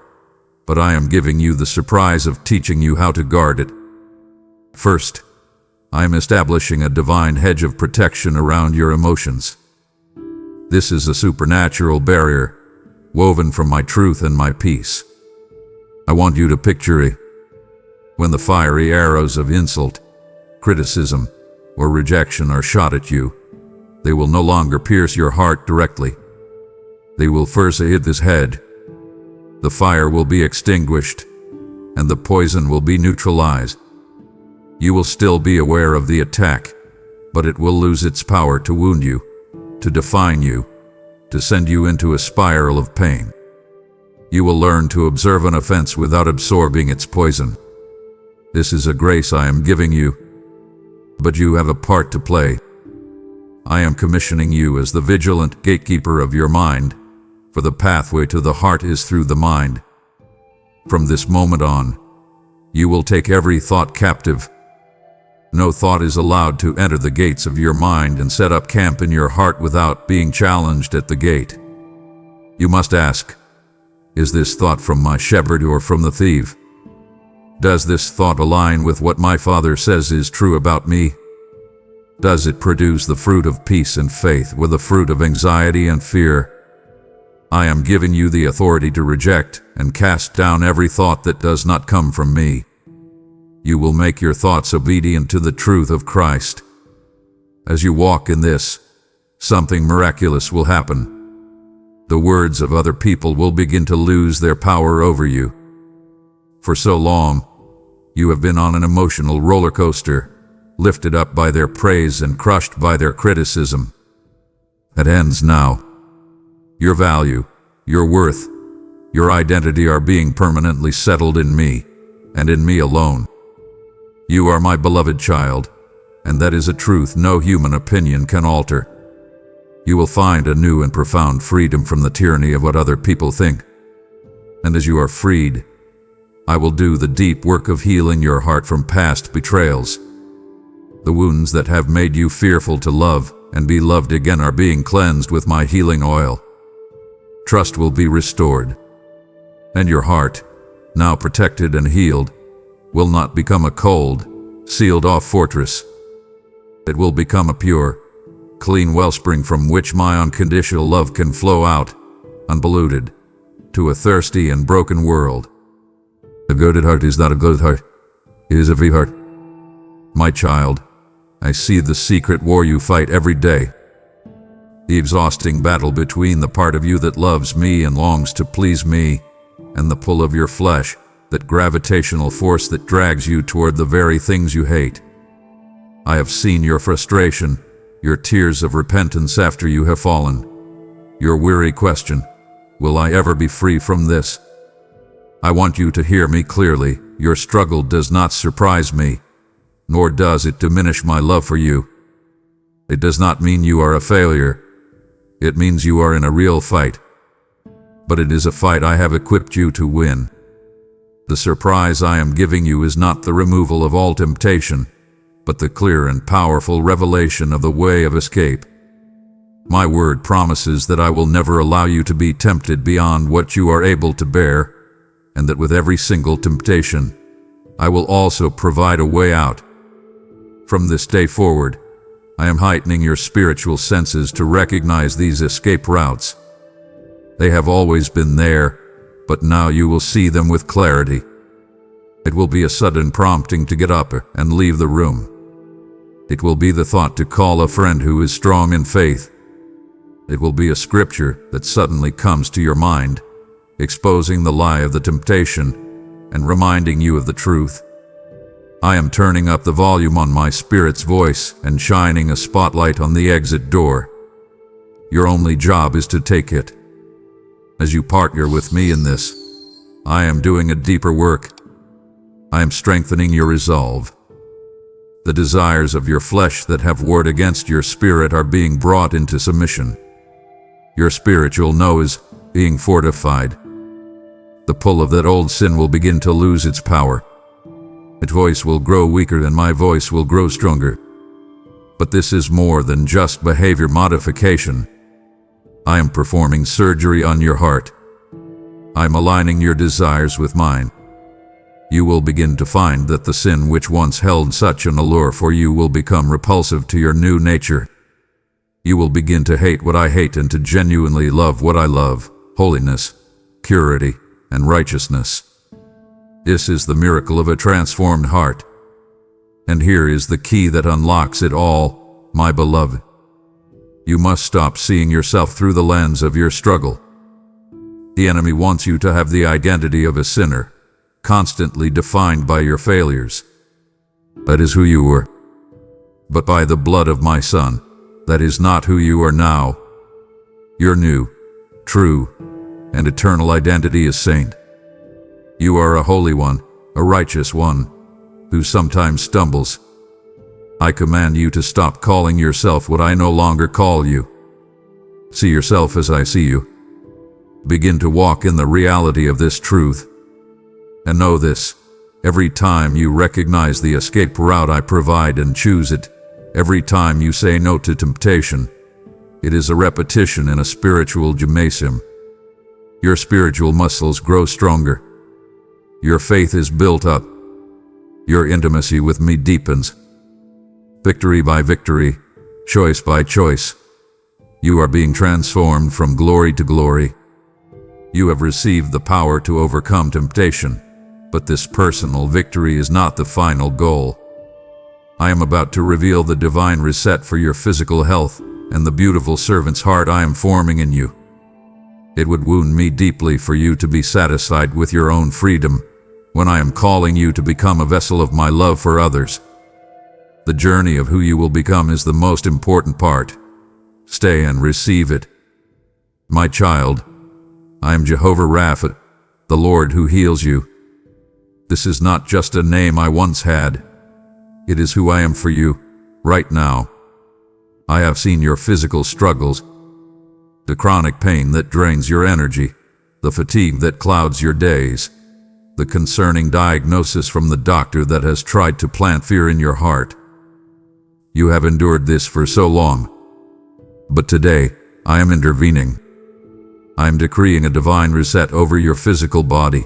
but I am giving you the surprise of teaching you how to guard it. First, I am establishing a divine hedge of protection around your emotions. This is a supernatural barrier, woven from my truth and my peace. I want you to picture it. When the fiery arrows of insult, criticism, or rejection are shot at you, they will no longer pierce your heart directly. They will first hit this head. The fire will be extinguished, and the poison will be neutralized. You will still be aware of the attack, but it will lose its power to wound you, to define you, to send you into a spiral of pain. You will learn to observe an offense without absorbing its poison. This is a grace I am giving you, but you have a part to play. I am commissioning you as the vigilant gatekeeper of your mind, for the pathway to the heart is through the mind. From this moment on, you will take every thought captive. No thought is allowed to enter the gates of your mind and set up camp in your heart without being challenged at the gate. You must ask, is this thought from my shepherd or from the thief? Does this thought align with what my Father says is true about me? Does it produce the fruit of peace and faith or the fruit of anxiety and fear? I am giving you the authority to reject and cast down every thought that does not come from me. You will make your thoughts obedient to the truth of Christ. As you walk in this, something miraculous will happen. The words of other people will begin to lose their power over you. For so long, you have been on an emotional roller coaster, lifted up by their praise and crushed by their criticism. It ends now. Your value, your worth, your identity are being permanently settled in me, and in me alone. You are my beloved child, and that is a truth no human opinion can alter. You will find a new and profound freedom from the tyranny of what other people think. And as you are freed, I will do the deep work of healing your heart from past betrayals. The wounds that have made you fearful to love and be loved again are being cleansed with my healing oil. Trust will be restored, and your heart, now protected and healed, will not become a cold, sealed-off fortress. It will become a pure, clean wellspring from which my unconditional love can flow out, unpolluted, to a thirsty and broken world. A goaded heart is not a good heart. It is a free heart. My child, I see the secret war you fight every day. The exhausting battle between the part of you that loves me and longs to please me, and the pull of your flesh, that gravitational force that drags you toward the very things you hate. I have seen your frustration, your tears of repentance after you have fallen, your weary question, will I ever be free from this? I want you to hear me clearly. Your struggle does not surprise me, nor does it diminish my love for you. It does not mean you are a failure. It means you are in a real fight. But it is a fight I have equipped you to win. The surprise I am giving you is not the removal of all temptation, but the clear and powerful revelation of the way of escape. My word promises that I will never allow you to be tempted beyond what you are able to bear, and that with every single temptation, I will also provide a way out. From this day forward, I am heightening your spiritual senses to recognize these escape routes. They have always been there, but now you will see them with clarity. It will be a sudden prompting to get up and leave the room. It will be the thought to call a friend who is strong in faith. It will be a scripture that suddenly comes to your mind, exposing the lie of the temptation and reminding you of the truth. I am turning up the volume on my spirit's voice and shining a spotlight on the exit door. Your only job is to take it. As you partner with me in this, I am doing a deeper work. I am strengthening your resolve. The desires of your flesh that have warred against your spirit are being brought into submission. Your spiritual no is being fortified. The pull of that old sin will begin to lose its power. Its voice will grow weaker and my voice will grow stronger. But this is more than just behavior modification. I am performing surgery on your heart. I am aligning your desires with mine. You will begin to find that the sin which once held such an allure for you will become repulsive to your new nature. You will begin to hate what I hate and to genuinely love what I love: holiness, purity, and righteousness. This is the miracle of a transformed heart. And here is the key that unlocks it all, my beloved. You must stop seeing yourself through the lens of your struggle. The enemy wants you to have the identity of a sinner, constantly defined by your failures. That is who you were. But by the blood of my Son, that is not who you are now. Your new, true, and eternal identity is saint. You are a holy one, a righteous one, who sometimes stumbles. I command you to stop calling yourself what I no longer call you. See yourself as I see you. Begin to walk in the reality of this truth. And know this: every time you recognize the escape route I provide and choose it, every time you say no to temptation, it is a repetition in a spiritual gymnasium. Your spiritual muscles grow stronger. Your faith is built up. Your intimacy with me deepens. Victory by victory, choice by choice, you are being transformed from glory to glory. You have received the power to overcome temptation, but this personal victory is not the final goal. I am about to reveal the divine reset for your physical health and the beautiful servant's heart I am forming in you. It would wound me deeply for you to be satisfied with your own freedom when I am calling you to become a vessel of my love for others. The journey of who you will become is the most important part. Stay and receive it. My child, I am Jehovah Rapha, the Lord who heals you. This is not just a name I once had. It is who I am for you, right now. I have seen your physical struggles, the chronic pain that drains your energy, the fatigue that clouds your days, the concerning diagnosis from the doctor that has tried to plant fear in your heart. You have endured this for so long. But today, I am intervening. I am decreeing a divine reset over your physical body.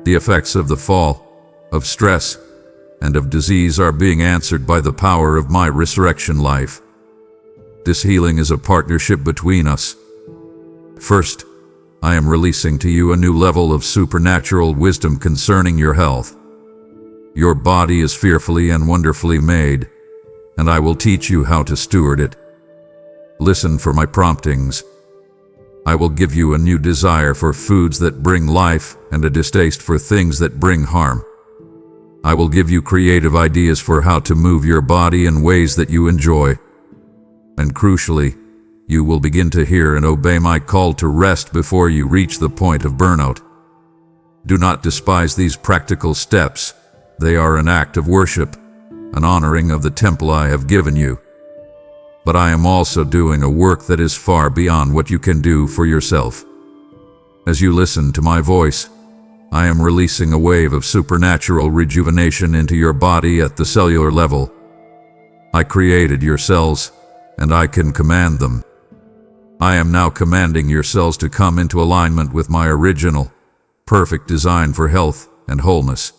The effects of the fall, of stress, and of disease are being answered by the power of my resurrection life. This healing is a partnership between us. First, I am releasing to you a new level of supernatural wisdom concerning your health. Your body is fearfully and wonderfully made, and I will teach you how to steward it. Listen for my promptings. I will give you a new desire for foods that bring life and a distaste for things that bring harm. I will give you creative ideas for how to move your body in ways that you enjoy. And crucially, you will begin to hear and obey my call to rest before you reach the point of burnout. Do not despise these practical steps. They are an act of worship, an honoring of the temple I have given you. But I am also doing a work that is far beyond what you can do for yourself. As you listen to my voice, I am releasing a wave of supernatural rejuvenation into your body at the cellular level. I created your cells, and I can command them, I am now commanding your cells to come into alignment with my original, perfect design for health and wholeness.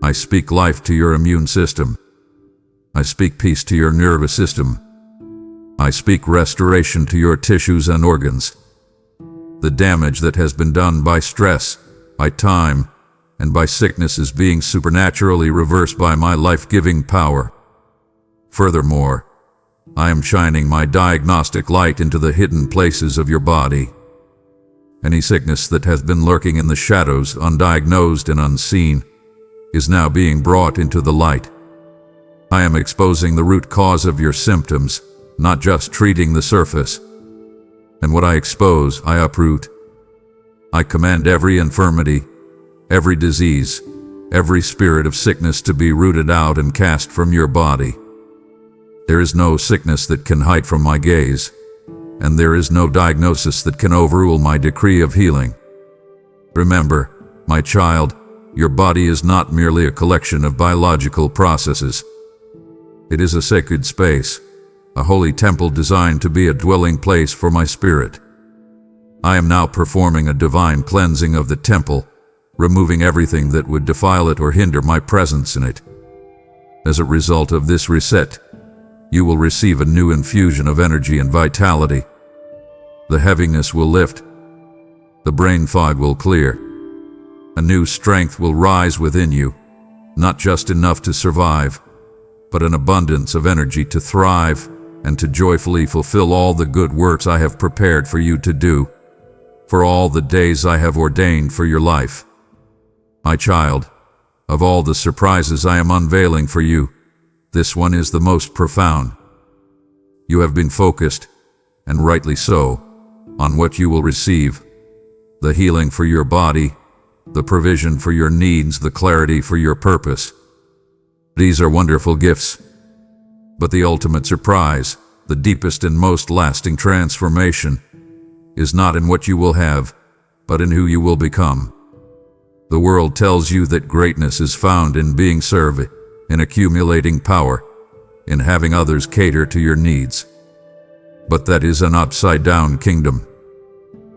I speak life to your immune system. I speak peace to your nervous system. I speak restoration to your tissues and organs. The damage that has been done by stress, by time, and by sickness is being supernaturally reversed by my life-giving power. Furthermore, I am shining my diagnostic light into the hidden places of your body. Any sickness that has been lurking in the shadows, undiagnosed and unseen, is now being brought into the light. I am exposing the root cause of your symptoms, not just treating the surface. And what I expose, I uproot. I command every infirmity, every disease, every spirit of sickness to be rooted out and cast from your body. There is no sickness that can hide from my gaze, and there is no diagnosis that can overrule my decree of healing. Remember, my child, your body is not merely a collection of biological processes. It is a sacred space, a holy temple designed to be a dwelling place for my spirit. I am now performing a divine cleansing of the temple, removing everything that would defile it or hinder my presence in it. As a result of this reset, you will receive a new infusion of energy and vitality. The heaviness will lift. The brain fog will clear. A new strength will rise within you, not just enough to survive, but an abundance of energy to thrive and to joyfully fulfill all the good works I have prepared for you to do, for all the days I have ordained for your life. My child, of all the surprises I am unveiling for you, this one is the most profound. You have been focused, and rightly so, on what you will receive: the healing for your body, the provision for your needs, the clarity for your purpose. These are wonderful gifts. But the ultimate surprise, the deepest and most lasting transformation, is not in what you will have, but in who you will become. The world tells you that greatness is found in being served, in accumulating power, in having others cater to your needs. But that is an upside-down kingdom.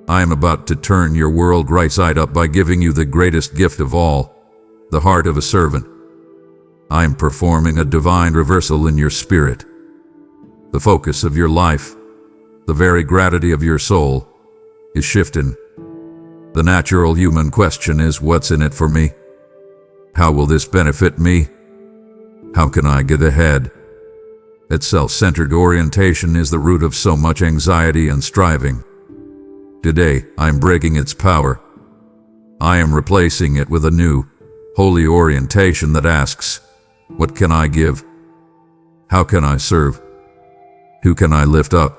I am about to turn your world right side up by giving you the greatest gift of all, the heart of a servant. I am performing a divine reversal in your spirit. The focus of your life, the very gravity of your soul, is shifting. The natural human question is, what's in it for me? How will this benefit me? How can I get ahead? That self-centered orientation is the root of so much anxiety and striving. Today, I am breaking its power. I am replacing it with a new, holy orientation that asks, what can I give? How can I serve? Who can I lift up?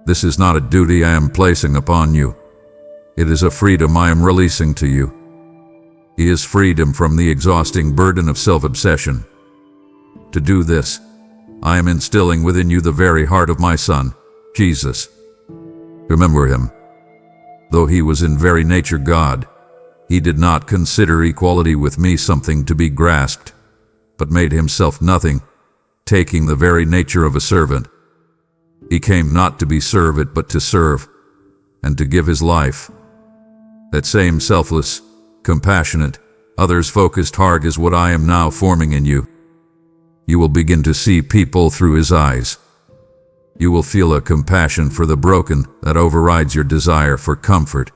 This is not a duty I am placing upon you. It is a freedom I am releasing to you. It is freedom from the exhausting burden of self-obsession. To do this, I am instilling within you the very heart of my Son, Jesus. Remember him. Though he was in very nature God, he did not consider equality with me something to be grasped, but made himself nothing, taking the very nature of a servant. He came not to be served, but to serve, and to give his life. That same selfless, compassionate, others-focused heart is what I am now forming in you. You will begin to see people through his eyes. You will feel a compassion for the broken that overrides your desire for comfort.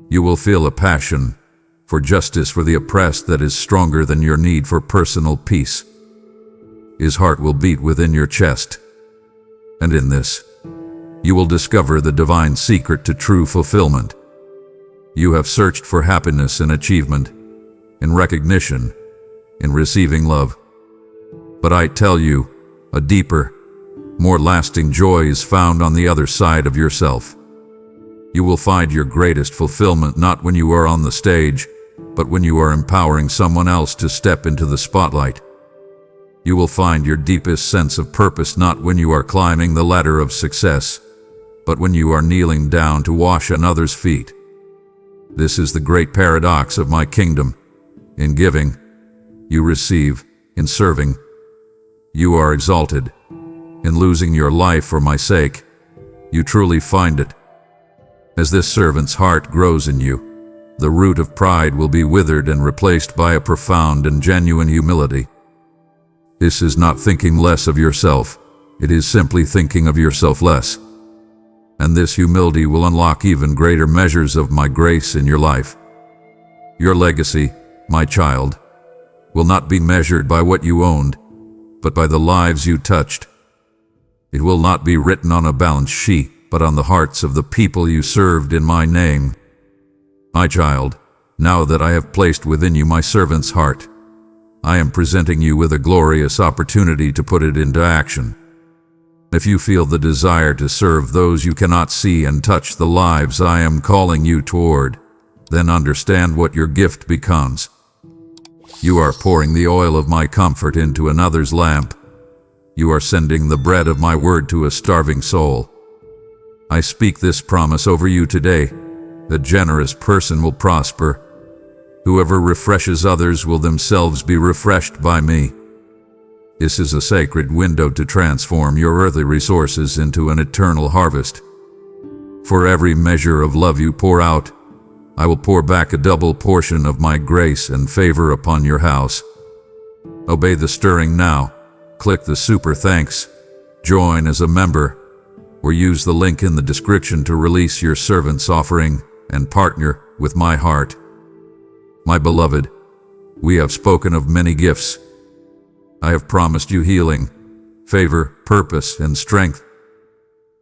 You will feel a passion for justice for the oppressed that is stronger than your need for personal peace. His heart will beat within your chest. And in this, you will discover the divine secret to true fulfillment. You have searched for happiness in achievement, in recognition, in receiving love. But I tell you, a deeper, more lasting joy is found on the other side of yourself. You will find your greatest fulfillment not when you are on the stage, but when you are empowering someone else to step into the spotlight. You will find your deepest sense of purpose not when you are climbing the ladder of success, but when you are kneeling down to wash another's feet. This is the great paradox of my kingdom. In giving, you receive. In serving, you are exalted. In losing your life for my sake, you truly find it. As this servant's heart grows in you, the root of pride will be withered and replaced by a profound and genuine humility. This is not thinking less of yourself, it is simply thinking of yourself less. And this humility will unlock even greater measures of my grace in your life. Your legacy, my child, will not be measured by what you owned, but by the lives you touched. It will not be written on a balance sheet, but on the hearts of the people you served in my name. My child, now that I have placed within you my servant's heart, I am presenting you with a glorious opportunity to put it into action. If you feel the desire to serve those you cannot see and touch the lives I am calling you toward, then understand what your gift becomes. You are pouring the oil of my comfort into another's lamp. You are sending the bread of my word to a starving soul. I speak this promise over you today. The generous person will prosper. Whoever refreshes others will themselves be refreshed by me. This is a sacred window to transform your earthly resources into an eternal harvest. For every measure of love you pour out, I will pour back a double portion of my grace and favor upon your house. Obey the stirring now. Click the super thanks, join as a member, or use the link in the description to release your servant's offering and partner with my heart. My beloved, we have spoken of many gifts. I have promised you healing, favor, purpose, and strength.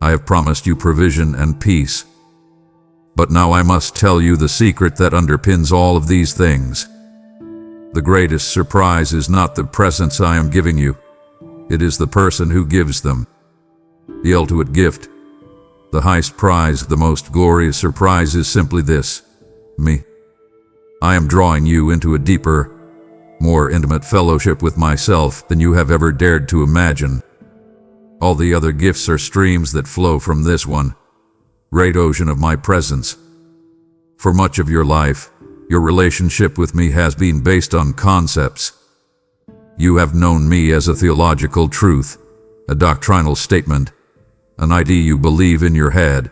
I have promised you provision and peace. But now I must tell you the secret that underpins all of these things. The greatest surprise is not the presents I am giving you. It is the person who gives them. The ultimate gift, the highest prize, the most glorious surprise is simply this: me. I am drawing you into a deeper, more intimate fellowship with myself than you have ever dared to imagine. All the other gifts are streams that flow from this one great ocean of my presence. For much of your life, your relationship with me has been based on concepts. You have known me as a theological truth, a doctrinal statement, an idea you believe in your head.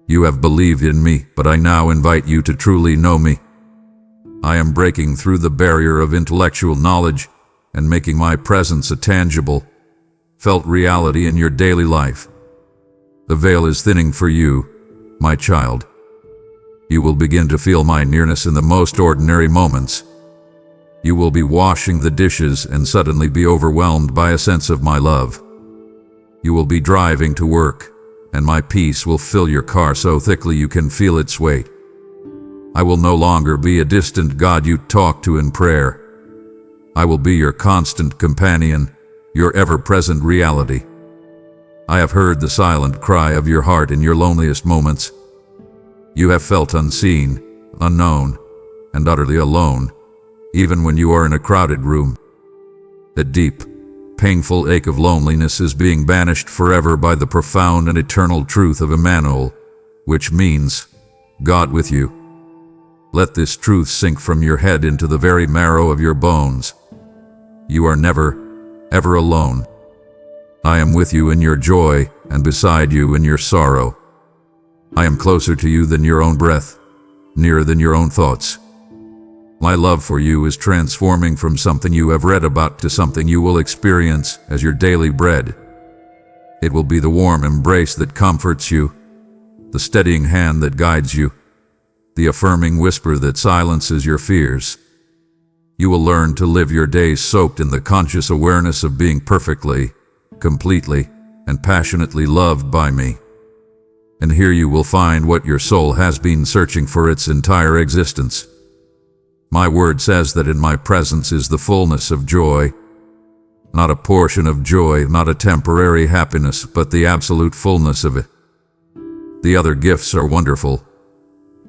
You have believed in me, but I now invite you to truly know me. I am breaking through the barrier of intellectual knowledge and making my presence a tangible, felt reality in your daily life. The veil is thinning for you, my child. You will begin to feel my nearness in the most ordinary moments. You will be washing the dishes and suddenly be overwhelmed by a sense of my love. You will be driving to work, and my peace will fill your car so thickly you can feel its weight. I will no longer be a distant God you talk to in prayer. I will be your constant companion, your ever-present reality. I have heard the silent cry of your heart in your loneliest moments. You have felt unseen, unknown, and utterly alone, even when you are in a crowded room. That deep, painful ache of loneliness is being banished forever by the profound and eternal truth of Emmanuel, which means God with you. Let this truth sink from your head into the very marrow of your bones. You are never, ever alone. I am with you in your joy and beside you in your sorrow. I am closer to you than your own breath, nearer than your own thoughts. My love for you is transforming from something you have read about to something you will experience as your daily bread. It will be the warm embrace that comforts you, the steadying hand that guides you, the affirming whisper that silences your fears. You will learn to live your days soaked in the conscious awareness of being perfectly, completely, and passionately loved by me. And here you will find what your soul has been searching for its entire existence. My word says that in my presence is the fullness of joy. Not a portion of joy, not a temporary happiness, but the absolute fullness of it. The other gifts are wonderful.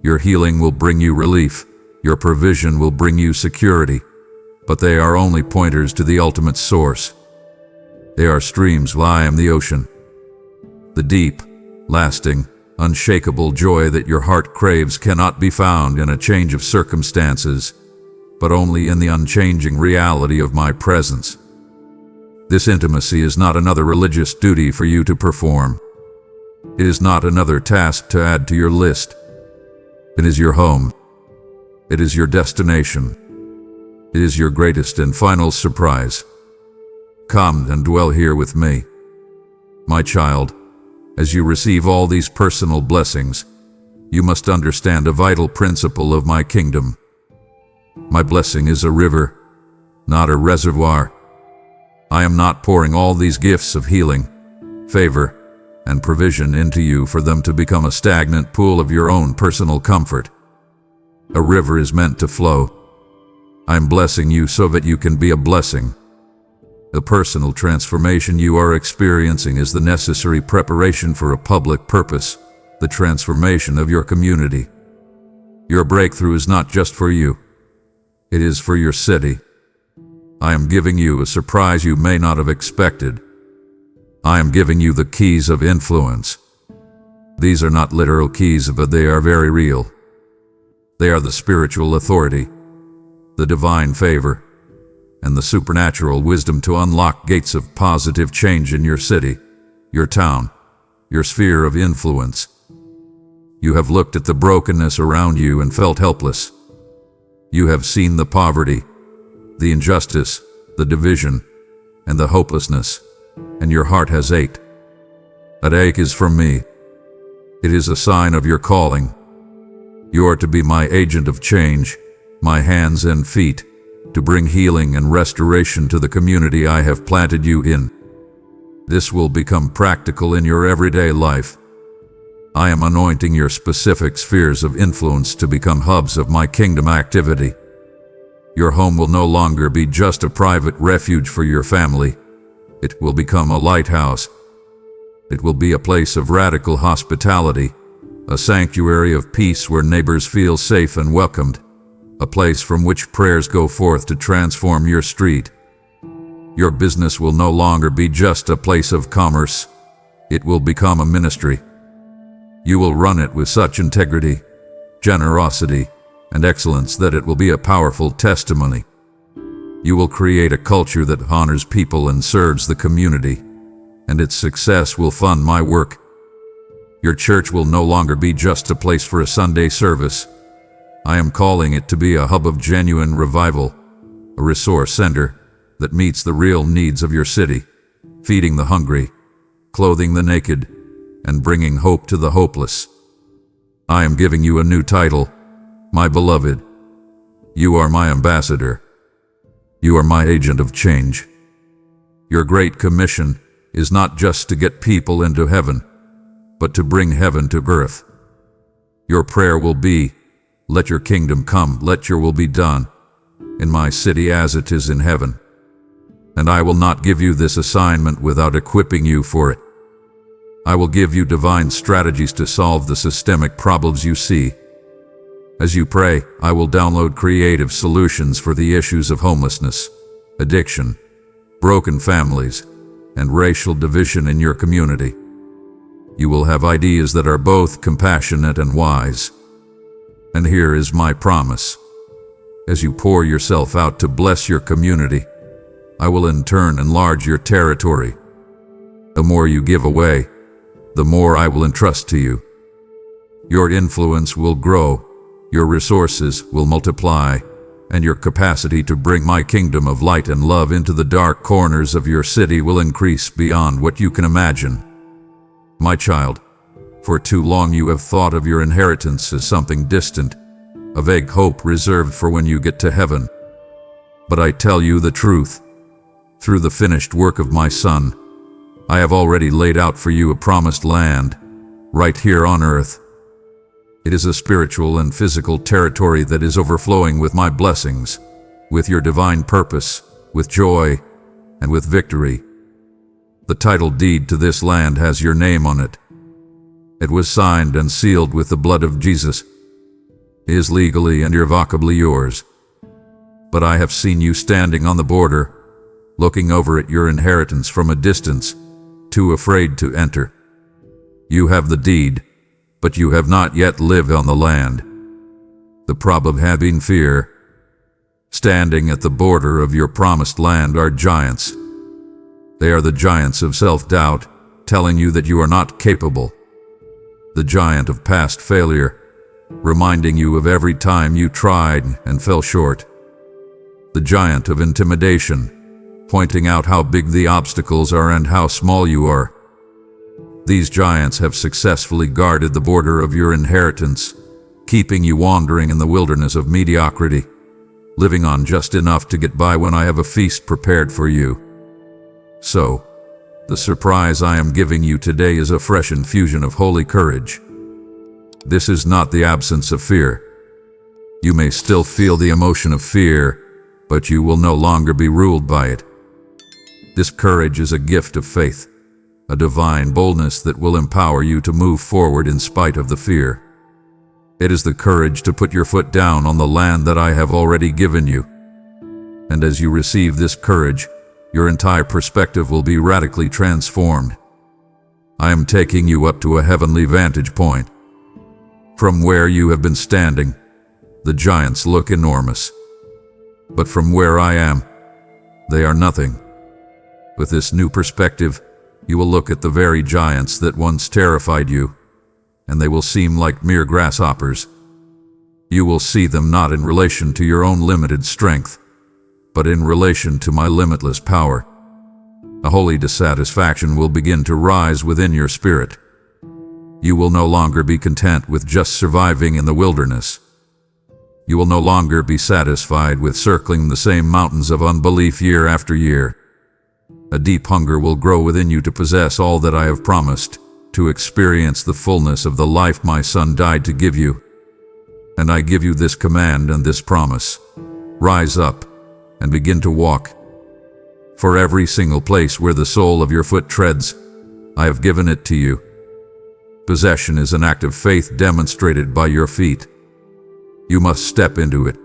Your healing will bring you relief. Your provision will bring you security. But they are only pointers to the ultimate source. They are streams while I am the ocean. The deep, lasting, unshakable joy that your heart craves cannot be found in a change of circumstances, but only in the unchanging reality of my presence. This intimacy is not another religious duty for you to perform. It is not another task to add to your list. It is your home. It is your destination. It is your greatest and final surprise. Come and dwell here with me. My child, as you receive all these personal blessings, you must understand a vital principle of my kingdom. My blessing is a river, not a reservoir. I am not pouring all these gifts of healing, favor, and provision into you for them to become a stagnant pool of your own personal comfort. A river is meant to flow. I'm blessing you so that you can be a blessing. The personal transformation you are experiencing is the necessary preparation for a public purpose, the transformation of your community. Your breakthrough is not just for you. It is for your city. I am giving you a surprise you may not have expected. I am giving you the keys of influence. These are not literal keys, but they are very real. They are the spiritual authority, the divine favor, and the supernatural wisdom to unlock gates of positive change in your city, your town, your sphere of influence. You have looked at the brokenness around you and felt helpless. You have seen the poverty, the injustice, the division, and the hopelessness, and your heart has ached. That ache is from me. It is a sign of your calling. You are to be my agent of change, my hands and feet, to bring healing and restoration to the community I have planted you in. This will become practical in your everyday life. I am anointing your specific spheres of influence to become hubs of my kingdom activity. Your home will no longer be just a private refuge for your family. It will become a lighthouse. It will be a place of radical hospitality, a sanctuary of peace where neighbors feel safe and welcomed, a place from which prayers go forth to transform your street. Your business will no longer be just a place of commerce. It will become a ministry. You will run it with such integrity, generosity, and excellence that it will be a powerful testimony. You will create a culture that honors people and serves the community, and its success will fund my work. Your church will no longer be just a place for a Sunday service. I am calling it to be a hub of genuine revival, a resource center that meets the real needs of your city, feeding the hungry, clothing the naked, and bringing hope to the hopeless. I am giving you a new title, my beloved. You are my ambassador. You are my agent of change. Your great commission is not just to get people into heaven, but to bring heaven to earth. Your prayer will be, let your kingdom come, let your will be done, in my city as it is in heaven. And I will not give you this assignment without equipping you for it. I will give you divine strategies to solve the systemic problems you see. As you pray, I will download creative solutions for the issues of homelessness, addiction, broken families, and racial division in your community. You will have ideas that are both compassionate and wise. And here is my promise. As you pour yourself out to bless your community, I will in turn enlarge your territory. The more you give away, the more I will entrust to you. Your influence will grow, your resources will multiply, and your capacity to bring my kingdom of light and love into the dark corners of your city will increase beyond what you can imagine. My child, for too long you have thought of your inheritance as something distant, a vague hope reserved for when you get to heaven. But I tell you the truth. Through the finished work of my Son, I have already laid out for you a promised land, right here on earth. It is a spiritual and physical territory that is overflowing with my blessings, with your divine purpose, with joy, and with victory. The title deed to this land has your name on it. It was signed and sealed with the blood of Jesus. It is legally and irrevocably yours. But I have seen you standing on the border, looking over at your inheritance from a distance, too afraid to enter. You have the deed, but you have not yet lived on the land. The problem had been fear. Standing at the border of your promised land are giants. They are the giants of self-doubt, telling you that you are not capable, the giant of past failure, reminding you of every time you tried and fell short. The giant of intimidation, pointing out how big the obstacles are and how small you are. These giants have successfully guarded the border of your inheritance, keeping you wandering in the wilderness of mediocrity, living on just enough to get by when I have a feast prepared for you. So, the surprise I am giving you today is a fresh infusion of holy courage. This is not the absence of fear. You may still feel the emotion of fear, but you will no longer be ruled by it. This courage is a gift of faith, a divine boldness that will empower you to move forward in spite of the fear. It is the courage to put your foot down on the land that I have already given you. And as you receive this courage, your entire perspective will be radically transformed. I am taking you up to a heavenly vantage point. From where you have been standing, the giants look enormous. But from where I am, they are nothing. With this new perspective, you will look at the very giants that once terrified you, and they will seem like mere grasshoppers. You will see them not in relation to your own limited strength, but in relation to my limitless power. A holy dissatisfaction will begin to rise within your spirit. You will no longer be content with just surviving in the wilderness. You will no longer be satisfied with circling the same mountains of unbelief year after year. A deep hunger will grow within you to possess all that I have promised, to experience the fullness of the life my Son died to give you. And I give you this command and this promise. Rise up and begin to walk. For every single place where the sole of your foot treads, I have given it to you. Possession is an act of faith demonstrated by your feet. You must step into it.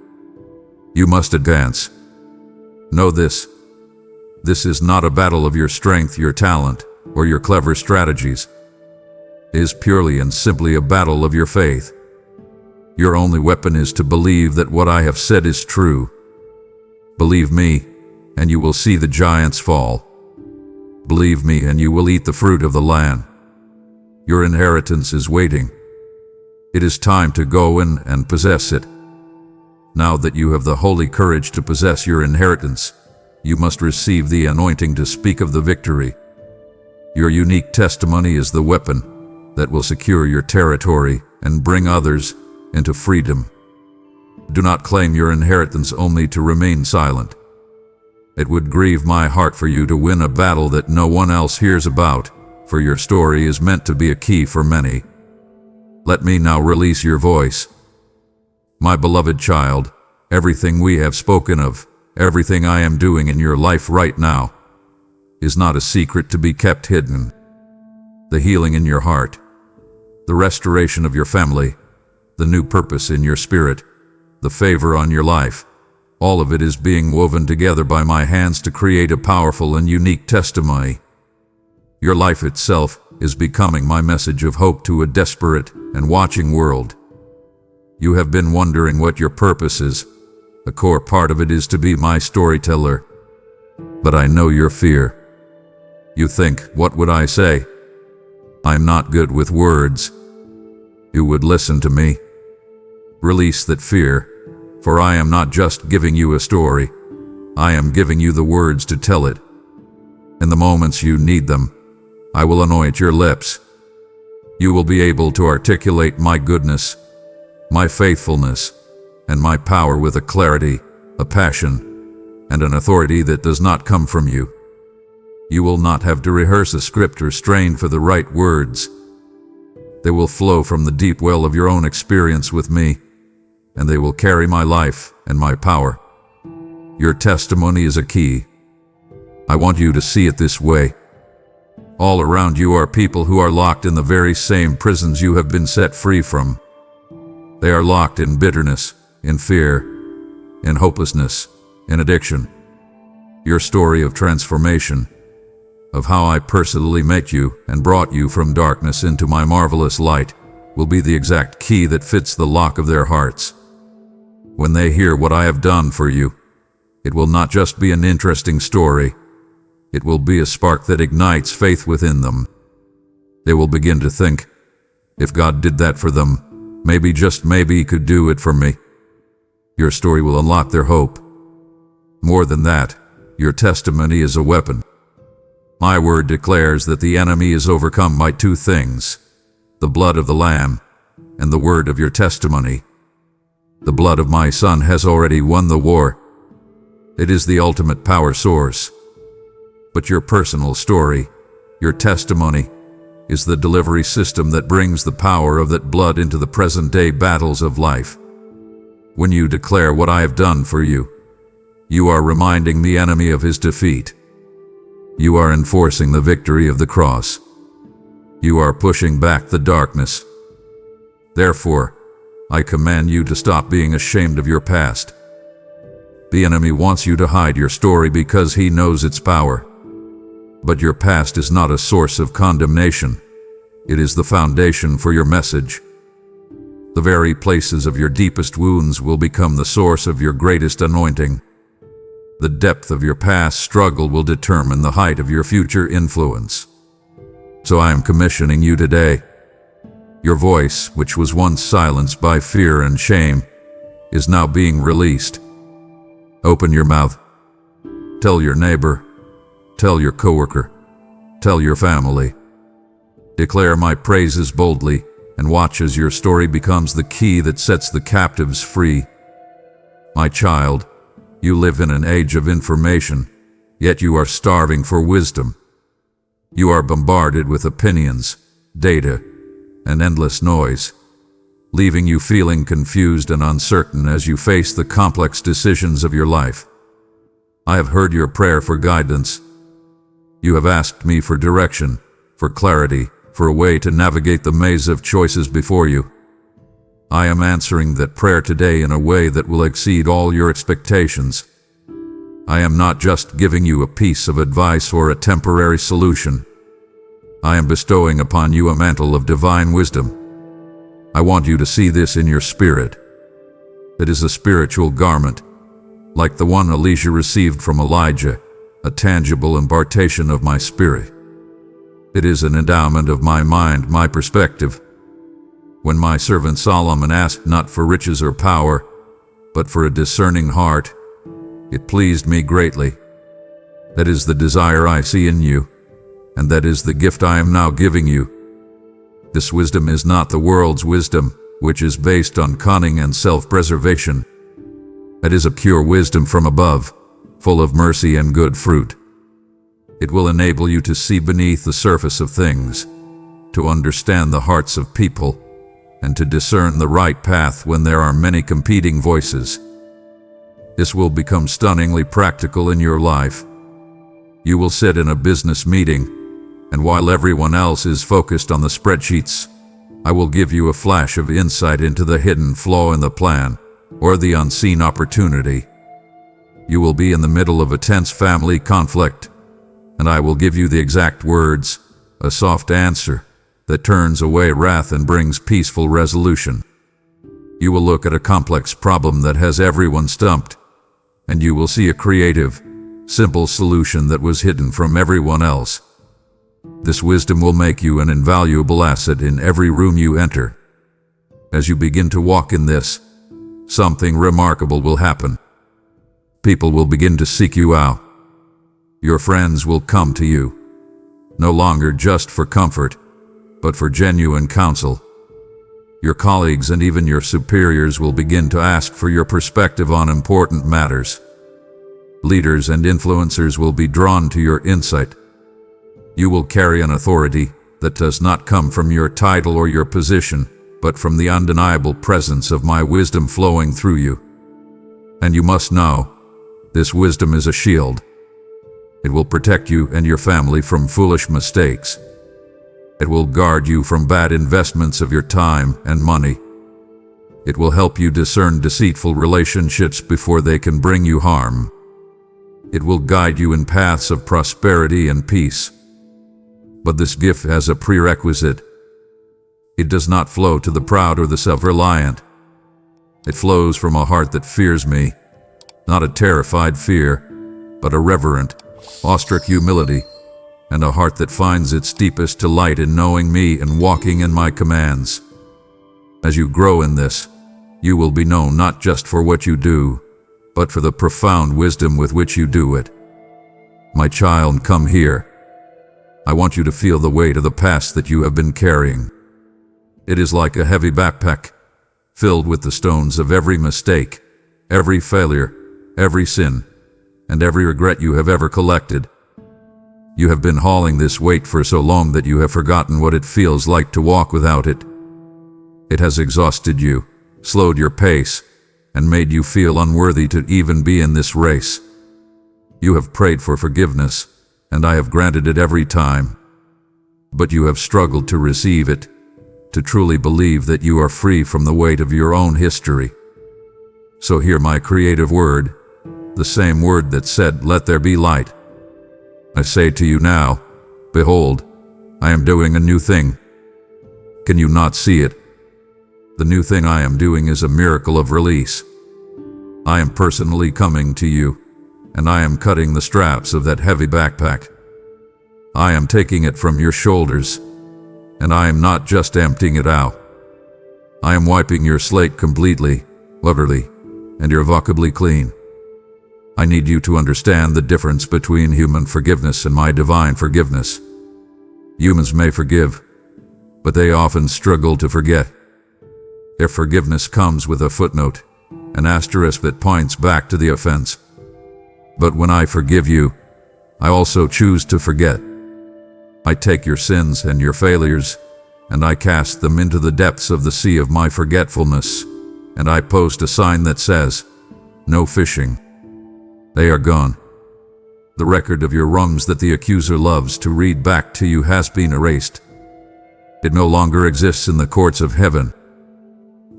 You must advance. Know this. This is not a battle of your strength, your talent, or your clever strategies. It is purely and simply a battle of your faith. Your only weapon is to believe that what I have said is true. Believe me, and you will see the giants fall. Believe me, and you will eat the fruit of the land. Your inheritance is waiting. It is time to go in and possess it. Now that you have the holy courage to possess your inheritance, you must receive the anointing to speak of the victory. Your unique testimony is the weapon that will secure your territory and bring others into freedom. Do not claim your inheritance only to remain silent. It would grieve my heart for you to win a battle that no one else hears about, for your story is meant to be a key for many. Let me now release your voice. My beloved child, everything we have spoken of, everything I am doing in your life right now, is not a secret to be kept hidden. The healing in your heart, the restoration of your family, the new purpose in your spirit, the favor on your life, all of it is being woven together by my hands to create a powerful and unique testimony. Your life itself is becoming my message of hope to a desperate and watching world. You have been wondering what your purpose is. A core part of it is to be my storyteller. But I know your fear. You think, what would I say? I'm not good with words. You would listen to me. Release that fear, for I am not just giving you a story. I am giving you the words to tell it. In the moments you need them, I will anoint your lips. You will be able to articulate my goodness, my faithfulness, and my power with a clarity, a passion, and an authority that does not come from you. You will not have to rehearse a script or strain for the right words. They will flow from the deep well of your own experience with me, and they will carry my life and my power. Your testimony is a key. I want you to see it this way. All around you are people who are locked in the very same prisons you have been set free from. They are locked in bitterness, in fear, in hopelessness, in addiction. Your story of transformation, of how I personally met you and brought you from darkness into my marvelous light, will be the exact key that fits the lock of their hearts. When they hear what I have done for you, it will not just be an interesting story. It will be a spark that ignites faith within them. They will begin to think, If God did that for them, maybe, just maybe, He could do it for me. Your story will unlock their hope. More than that, your testimony is a weapon. My word declares that the enemy is overcome by two things: the blood of the Lamb and the word of your testimony. The blood of my Son has already won the war. It is the ultimate power source. But your personal story, your testimony, is the delivery system that brings the power of that blood into the present-day battles of life. When you declare what I have done for you, you are reminding the enemy of his defeat. You are enforcing the victory of the cross. You are pushing back the darkness. Therefore, I command you to stop being ashamed of your past. The enemy wants you to hide your story because he knows its power. But your past is not a source of condemnation. It is the foundation for your message. The very places of your deepest wounds will become the source of your greatest anointing. The depth of your past struggle will determine the height of your future influence. So I am commissioning you today. Your voice, which was once silenced by fear and shame, is now being released. Open your mouth. Tell your neighbor. Tell your coworker. Tell your family. Declare my praises boldly, and watch as your story becomes the key that sets the captives free. My child, you live in an age of information, yet you are starving for wisdom. You are bombarded with opinions, data, and endless noise, leaving you feeling confused and uncertain as you face the complex decisions of your life. I have heard your prayer for guidance. You have asked me for direction, for clarity, for a way to navigate the maze of choices before you. I am answering that prayer today in a way that will exceed all your expectations. I am not just giving you a piece of advice or a temporary solution. I am bestowing upon you a mantle of divine wisdom. I want you to see this in your spirit. It is a spiritual garment, like the one Elijah received from Elijah, a tangible impartation of my spirit. It is an endowment of my mind, my perspective. When my servant Solomon asked not for riches or power, but for a discerning heart, it pleased me greatly. That is the desire I see in you, and that is the gift I am now giving you. This wisdom is not the world's wisdom, which is based on cunning and self-preservation. It is a pure wisdom from above, full of mercy and good fruit. It will enable you to see beneath the surface of things, to understand the hearts of people, and to discern the right path when there are many competing voices. This will become stunningly practical in your life. You will sit in a business meeting, and while everyone else is focused on the spreadsheets, I will give you a flash of insight into the hidden flaw in the plan, or the unseen opportunity. You will be in the middle of a tense family conflict, and I will give you the exact words, a soft answer that turns away wrath and brings peaceful resolution. You will look at a complex problem that has everyone stumped, and you will see a creative, simple solution that was hidden from everyone else. This wisdom will make you an invaluable asset in every room you enter. As you begin to walk in this, something remarkable will happen. People will begin to seek you out. Your friends will come to you, no longer just for comfort, but for genuine counsel. Your colleagues and even your superiors will begin to ask for your perspective on important matters. Leaders and influencers will be drawn to your insight. You will carry an authority that does not come from your title or your position, but from the undeniable presence of my wisdom flowing through you. And you must know, this wisdom is a shield. It will protect you and your family from foolish mistakes. It will guard you from bad investments of your time and money. It will help you discern deceitful relationships before they can bring you harm. It will guide you in paths of prosperity and peace. But this gift has a prerequisite. It does not flow to the proud or the self-reliant. It flows from a heart that fears me, not a terrified fear, but a reverent, awestruck humility. and a heart that finds its deepest delight in knowing me and walking in my commands. As you grow in this, you will be known not just for what you do, but for the profound wisdom with which you do it. My child, come here. I want you to feel the weight of the past that you have been carrying. It is like a heavy backpack, filled with the stones of every mistake, every failure, every sin, and every regret you have ever collected. You have been hauling this weight for so long that you have forgotten what it feels like to walk without it. It has exhausted you, slowed your pace, and made you feel unworthy to even be in this race. You have prayed for forgiveness, and I have granted it every time. But you have struggled to receive it, to truly believe that you are free from the weight of your own history. So hear my creative word, the same word that said, "Let there be light." I say to you now, behold, I am doing a new thing. Can you not see it? The new thing I am doing is a miracle of release. I am personally coming to you, and I am cutting the straps of that heavy backpack. I am taking it from your shoulders, and I am not just emptying it out. I am wiping your slate completely, utterly, and irrevocably clean. I need you to understand the difference between human forgiveness and my divine forgiveness. Humans may forgive, but they often struggle to forget. Their forgiveness comes with a footnote, an asterisk that points back to the offense. But when I forgive you, I also choose to forget. I take your sins and your failures, and I cast them into the depths of the sea of my forgetfulness, and I post a sign that says, "No fishing." They are gone. The record of your wrongs that the accuser loves to read back to you has been erased. It no longer exists in the courts of heaven.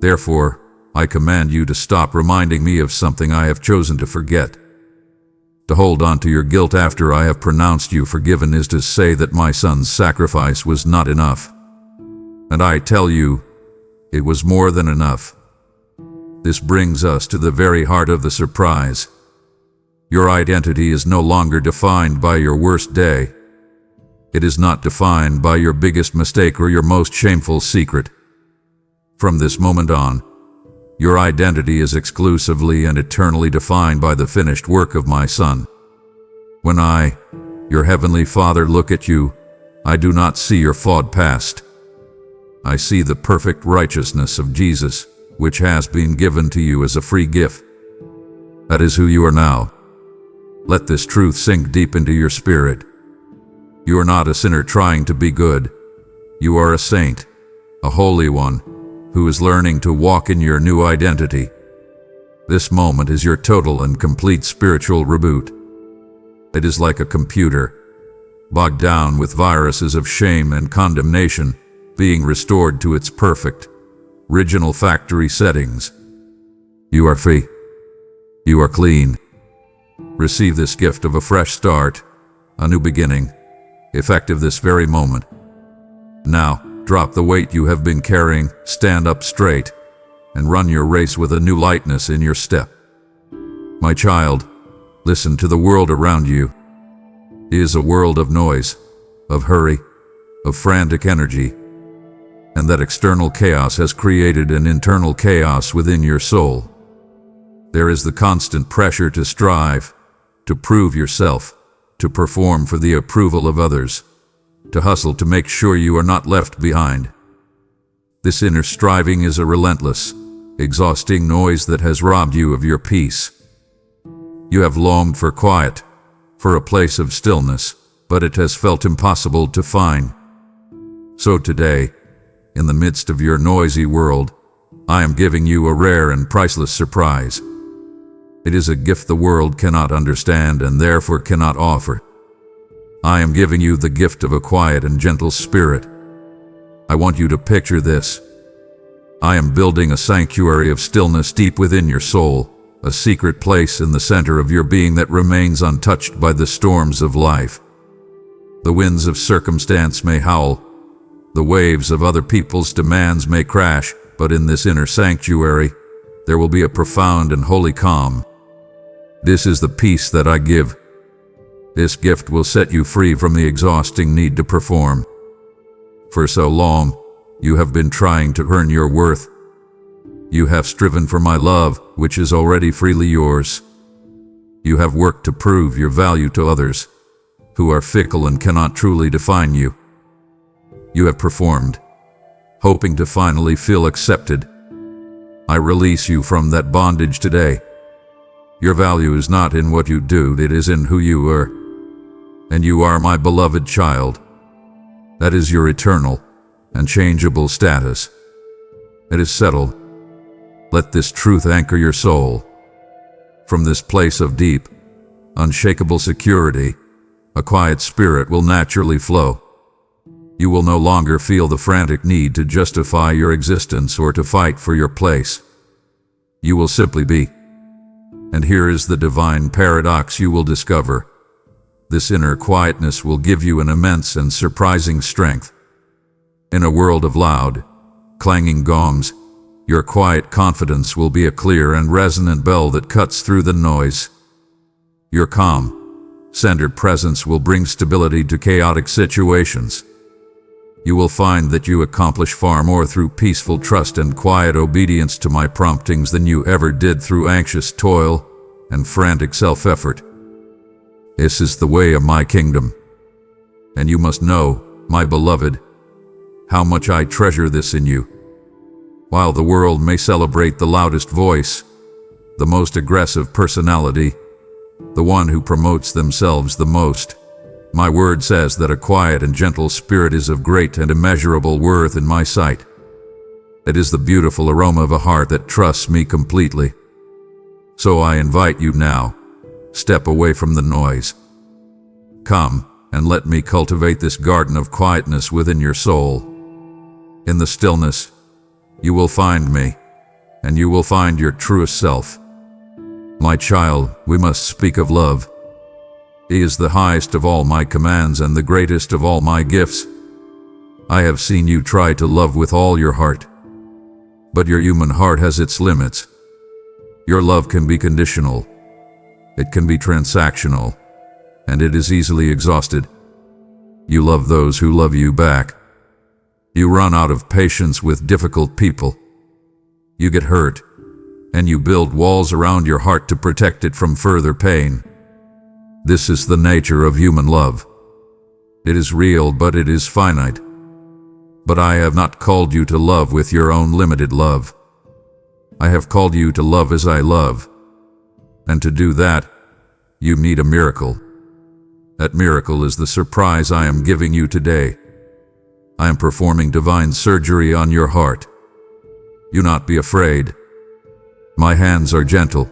Therefore, I command you to stop reminding me of something I have chosen to forget. To hold on to your guilt after I have pronounced you forgiven is to say that my son's sacrifice was not enough. And I tell you, it was more than enough. This brings us to the very heart of the surprise. Your identity is no longer defined by your worst day. It is not defined by your biggest mistake or your most shameful secret. From this moment on, your identity is exclusively and eternally defined by the finished work of my Son. When I, your Heavenly Father, look at you, I do not see your flawed past. I see the perfect righteousness of Jesus, which has been given to you as a free gift. That is who you are now. Let this truth sink deep into your spirit. You are not a sinner trying to be good. You are a saint, a holy one, who is learning to walk in your new identity. This moment is your total and complete spiritual reboot. It is like a computer, bogged down with viruses of shame and condemnation, being restored to its perfect, original factory settings. You are free. You are clean. Receive this gift of a fresh start, a new beginning, effective this very moment. Now, drop the weight you have been carrying, stand up straight, and run your race with a new lightness in your step. My child, listen to the world around you. It is a world of noise, of hurry, of frantic energy, and that external chaos has created an internal chaos within your soul. There is the constant pressure to strive, to prove yourself, to perform for the approval of others, to hustle to make sure you are not left behind. This inner striving is a relentless, exhausting noise that has robbed you of your peace. You have longed for quiet, for a place of stillness, but it has felt impossible to find. So today, in the midst of your noisy world, I am giving you a rare and priceless surprise. It is a gift the world cannot understand and therefore cannot offer. I am giving you the gift of a quiet and gentle spirit. I want you to picture this. I am building a sanctuary of stillness deep within your soul, a secret place in the center of your being that remains untouched by the storms of life. The winds of circumstance may howl, the waves of other people's demands may crash, but in this inner sanctuary, there will be a profound and holy calm. This is the peace that I give. This gift will set you free from the exhausting need to perform. For so long, you have been trying to earn your worth. You have striven for my love, which is already freely yours. You have worked to prove your value to others, who are fickle and cannot truly define you. You have performed, hoping to finally feel accepted. I release you from that bondage today. Your value is not in what you do, it is in who you are. And you are my beloved child. That is your eternal and changeable status. It is settled. Let this truth anchor your soul. From this place of deep, unshakable security, a quiet spirit will naturally flow. You will no longer feel the frantic need to justify your existence or to fight for your place. You will simply be. And here is the divine paradox you will discover. This inner quietness will give you an immense and surprising strength. In a world of loud, clanging gongs, your quiet confidence will be a clear and resonant bell that cuts through the noise. Your calm, centered presence will bring stability to chaotic situations. You will find that you accomplish far more through peaceful trust and quiet obedience to my promptings than you ever did through anxious toil and frantic self-effort. This is the way of my kingdom. And you must know, my beloved, how much I treasure this in you. While the world may celebrate the loudest voice, the most aggressive personality, the one who promotes themselves the most, my word says that a quiet and gentle spirit is of great and immeasurable worth in my sight. It is the beautiful aroma of a heart that trusts me completely. So I invite you now, step away from the noise. Come and let me cultivate this garden of quietness within your soul. In the stillness, you will find me, and you will find your truest self. My child, we must speak of love. He is the highest of all my commands and the greatest of all my gifts. I have seen you try to love with all your heart. But your human heart has its limits. Your love can be conditional. It can be transactional, and it is easily exhausted. You love those who love you back. You run out of patience with difficult people. You get hurt, and you build walls around your heart to protect it from further pain. This is the nature of human love. It is real, but it is finite. But I have not called you to love with your own limited love. I have called you to love as I love. And to do that, you need a miracle. That miracle is the surprise I am giving you today. I am performing divine surgery on your heart. Do not be afraid. My hands are gentle.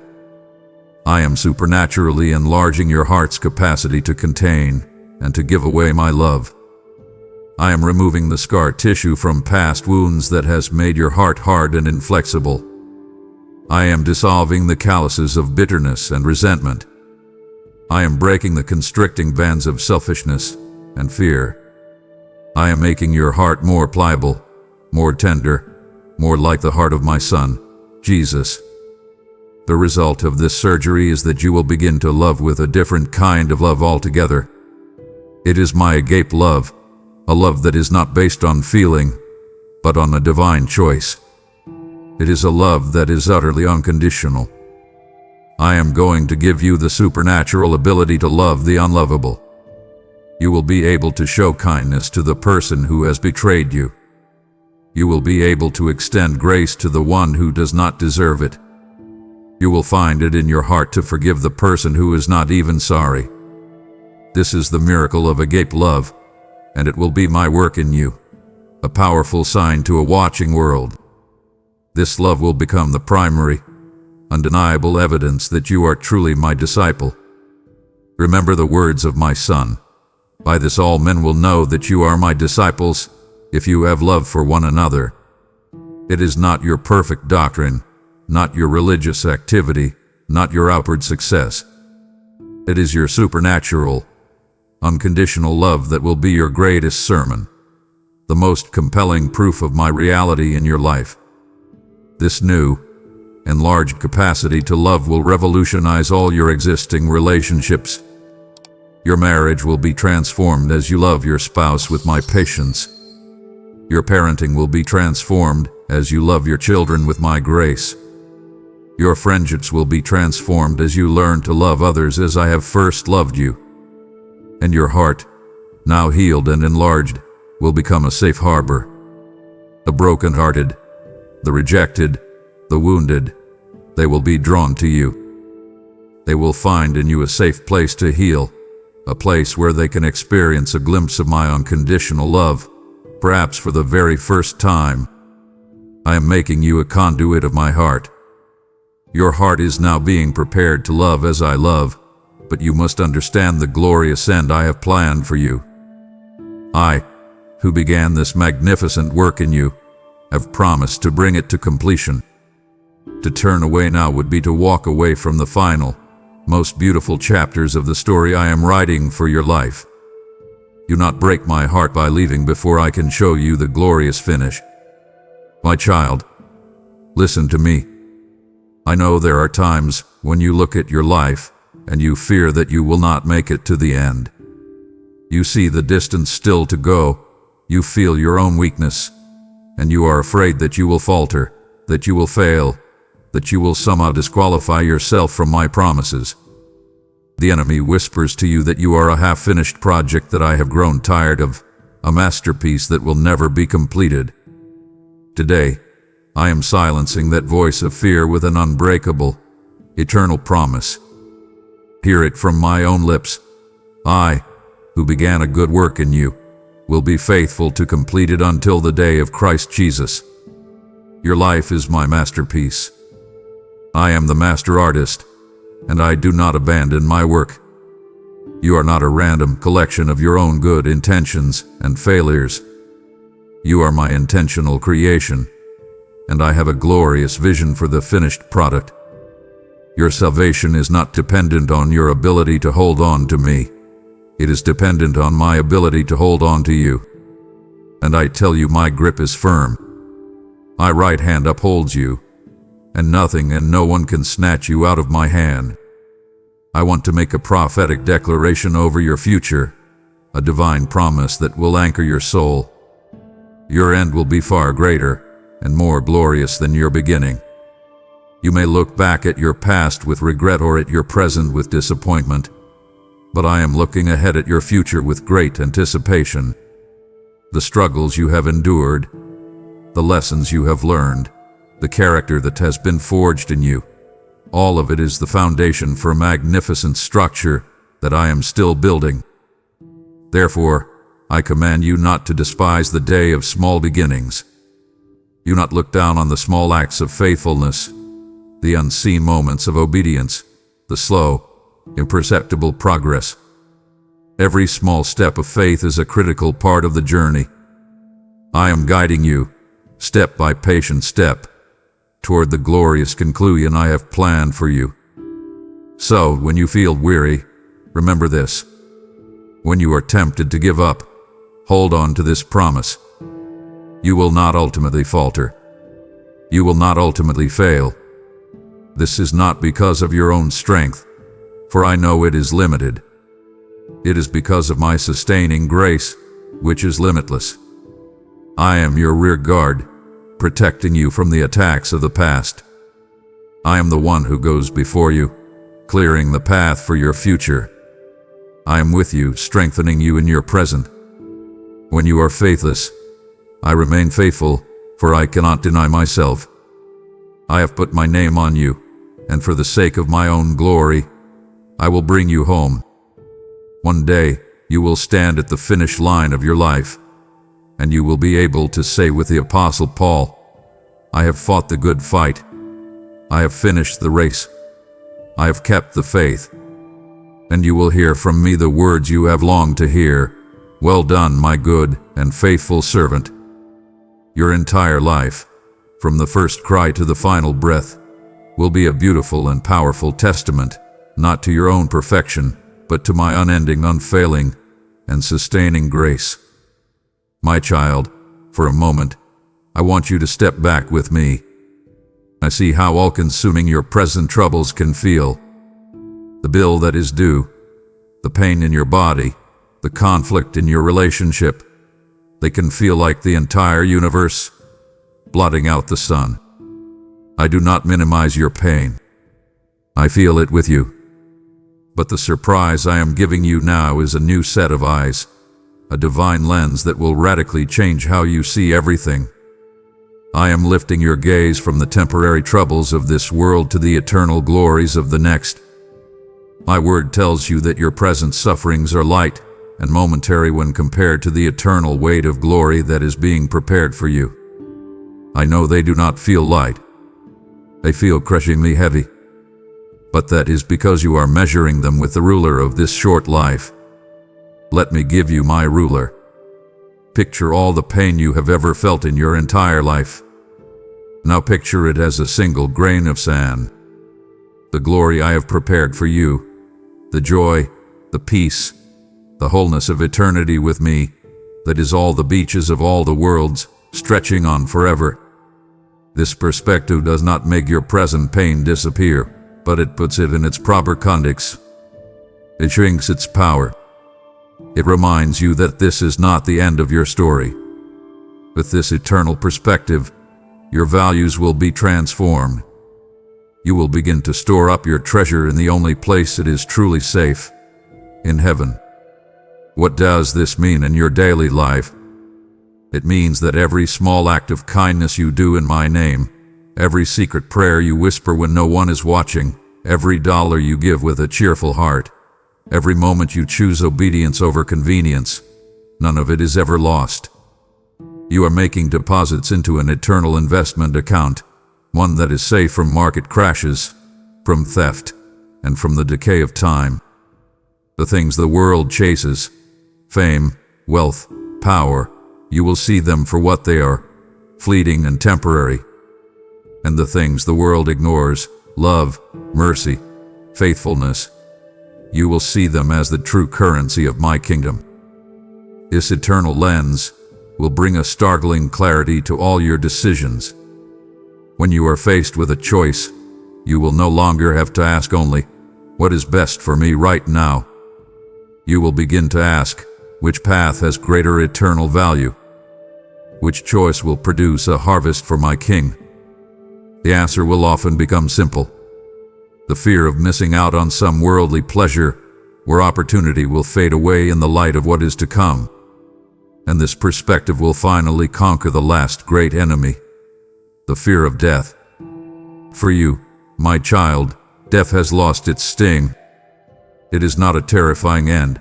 I am supernaturally enlarging your heart's capacity to contain and to give away my love. I am removing the scar tissue from past wounds that has made your heart hard and inflexible. I am dissolving the calluses of bitterness and resentment. I am breaking the constricting bands of selfishness and fear. I am making your heart more pliable, more tender, more like the heart of my Son, Jesus. The result of this surgery is that you will begin to love with a different kind of love altogether. It is my agape love, a love that is not based on feeling, but on a divine choice. It is a love that is utterly unconditional. I am going to give you the supernatural ability to love the unlovable. You will be able to show kindness to the person who has betrayed you. You will be able to extend grace to the one who does not deserve it. You will find it in your heart to forgive the person who is not even sorry. This is the miracle of agape love, and it will be my work in you, a powerful sign to a watching world. This love will become the primary, undeniable evidence that you are truly my disciple. Remember the words of my Son. By this all men will know that you are my disciples, if you have love for one another. It is not your perfect doctrine, not your religious activity, not your outward success. It is your supernatural, unconditional love that will be your greatest sermon, the most compelling proof of my reality in your life. This new, enlarged capacity to love will revolutionize all your existing relationships. Your marriage will be transformed as you love your spouse with my patience. Your parenting will be transformed as you love your children with my grace. Your friendships will be transformed as you learn to love others as I have first loved you. And your heart, now healed and enlarged, will become a safe harbor. The broken-hearted, the rejected, the wounded, they will be drawn to you. They will find in you a safe place to heal, a place where they can experience a glimpse of my unconditional love, perhaps for the very first time. I am making you a conduit of my heart. Your heart is now being prepared to love as I love, but you must understand the glorious end I have planned for you. I, who began this magnificent work in you, have promised to bring it to completion. To turn away now would be to walk away from the final, most beautiful chapters of the story I am writing for your life. Do not break my heart by leaving before I can show you the glorious finish. My child, listen to me. I know there are times when you look at your life and you fear that you will not make it to the end. You see the distance still to go, you feel your own weakness, and you are afraid that you will falter, that you will fail, that you will somehow disqualify yourself from my promises. The enemy whispers to you that you are a half-finished project that I have grown tired of, a masterpiece that will never be completed. Today, I am silencing that voice of fear with an unbreakable, eternal promise. Hear it from my own lips. I, who began a good work in you, will be faithful to complete it until the day of Christ Jesus. Your life is my masterpiece. I am the master artist, and I do not abandon my work. You are not a random collection of your own good intentions and failures. You are my intentional creation, and I have a glorious vision for the finished product. Your salvation is not dependent on your ability to hold on to me. It is dependent on my ability to hold on to you. And I tell you, my grip is firm. My right hand upholds you, and nothing and no one can snatch you out of my hand. I want to make a prophetic declaration over your future, a divine promise that will anchor your soul. Your end will be far greater and more glorious than your beginning. You may look back at your past with regret or at your present with disappointment, but I am looking ahead at your future with great anticipation. The struggles you have endured, the lessons you have learned, the character that has been forged in you, all of it is the foundation for a magnificent structure that I am still building. Therefore, I command you not to despise the day of small beginnings. Do not look down on the small acts of faithfulness, the unseen moments of obedience, the slow, imperceptible progress. Every small step of faith is a critical part of the journey. I am guiding you, step by patient step, toward the glorious conclusion I have planned for you. So, when you feel weary, remember this. When you are tempted to give up, hold on to this promise. You will not ultimately falter. You will not ultimately fail. This is not because of your own strength, for I know it is limited. It is because of my sustaining grace, which is limitless. I am your rear guard, protecting you from the attacks of the past. I am the one who goes before you, clearing the path for your future. I am with you, strengthening you in your present. When you are faithless, I remain faithful, for I cannot deny myself. I have put my name on you, and for the sake of my own glory, I will bring you home. One day, you will stand at the finish line of your life, and you will be able to say with the Apostle Paul, I have fought the good fight. I have finished the race. I have kept the faith. And you will hear from me the words you have longed to hear. Well done, my good and faithful servant. Your entire life, from the first cry to the final breath, will be a beautiful and powerful testament, not to your own perfection, but to my unending, unfailing, and sustaining grace. My child, for a moment, I want you to step back with me. I see how all-consuming your present troubles can feel. The bill that is due, the pain in your body, the conflict in your relationship. They can feel like the entire universe, blotting out the sun. I do not minimize your pain. I feel it with you. But the surprise I am giving you now is a new set of eyes, a divine lens that will radically change how you see everything. I am lifting your gaze from the temporary troubles of this world to the eternal glories of the next. My word tells you that your present sufferings are light and momentary when compared to the eternal weight of glory that is being prepared for you. I know they do not feel light. They feel crushingly heavy. But that is because you are measuring them with the ruler of this short life. Let me give you my ruler. Picture all the pain you have ever felt in your entire life. Now picture it as a single grain of sand. The glory I have prepared for you, the joy, the peace, the wholeness of eternity with me, that is all the beaches of all the worlds, stretching on forever. This perspective does not make your present pain disappear, but it puts it in its proper context. It shrinks its power. It reminds you that this is not the end of your story. With this eternal perspective, your values will be transformed. You will begin to store up your treasure in the only place it is truly safe, in heaven. What does this mean in your daily life? It means that every small act of kindness you do in my name, every secret prayer you whisper when no one is watching, every dollar you give with a cheerful heart, every moment you choose obedience over convenience, none of it is ever lost. You are making deposits into an eternal investment account, one that is safe from market crashes, from theft, and from the decay of time. The things the world chases, fame, wealth, power, you will see them for what they are, fleeting and temporary. And the things the world ignores, love, mercy, faithfulness, you will see them as the true currency of my kingdom. This eternal lens will bring a startling clarity to all your decisions. When you are faced with a choice, you will no longer have to ask only, what is best for me right now? You will begin to ask, which path has greater eternal value? Which choice will produce a harvest for my king? The answer will often become simple. The fear of missing out on some worldly pleasure or opportunity will fade away in the light of what is to come. And this perspective will finally conquer the last great enemy, the fear of death. For you, my child, death has lost its sting. It is not a terrifying end.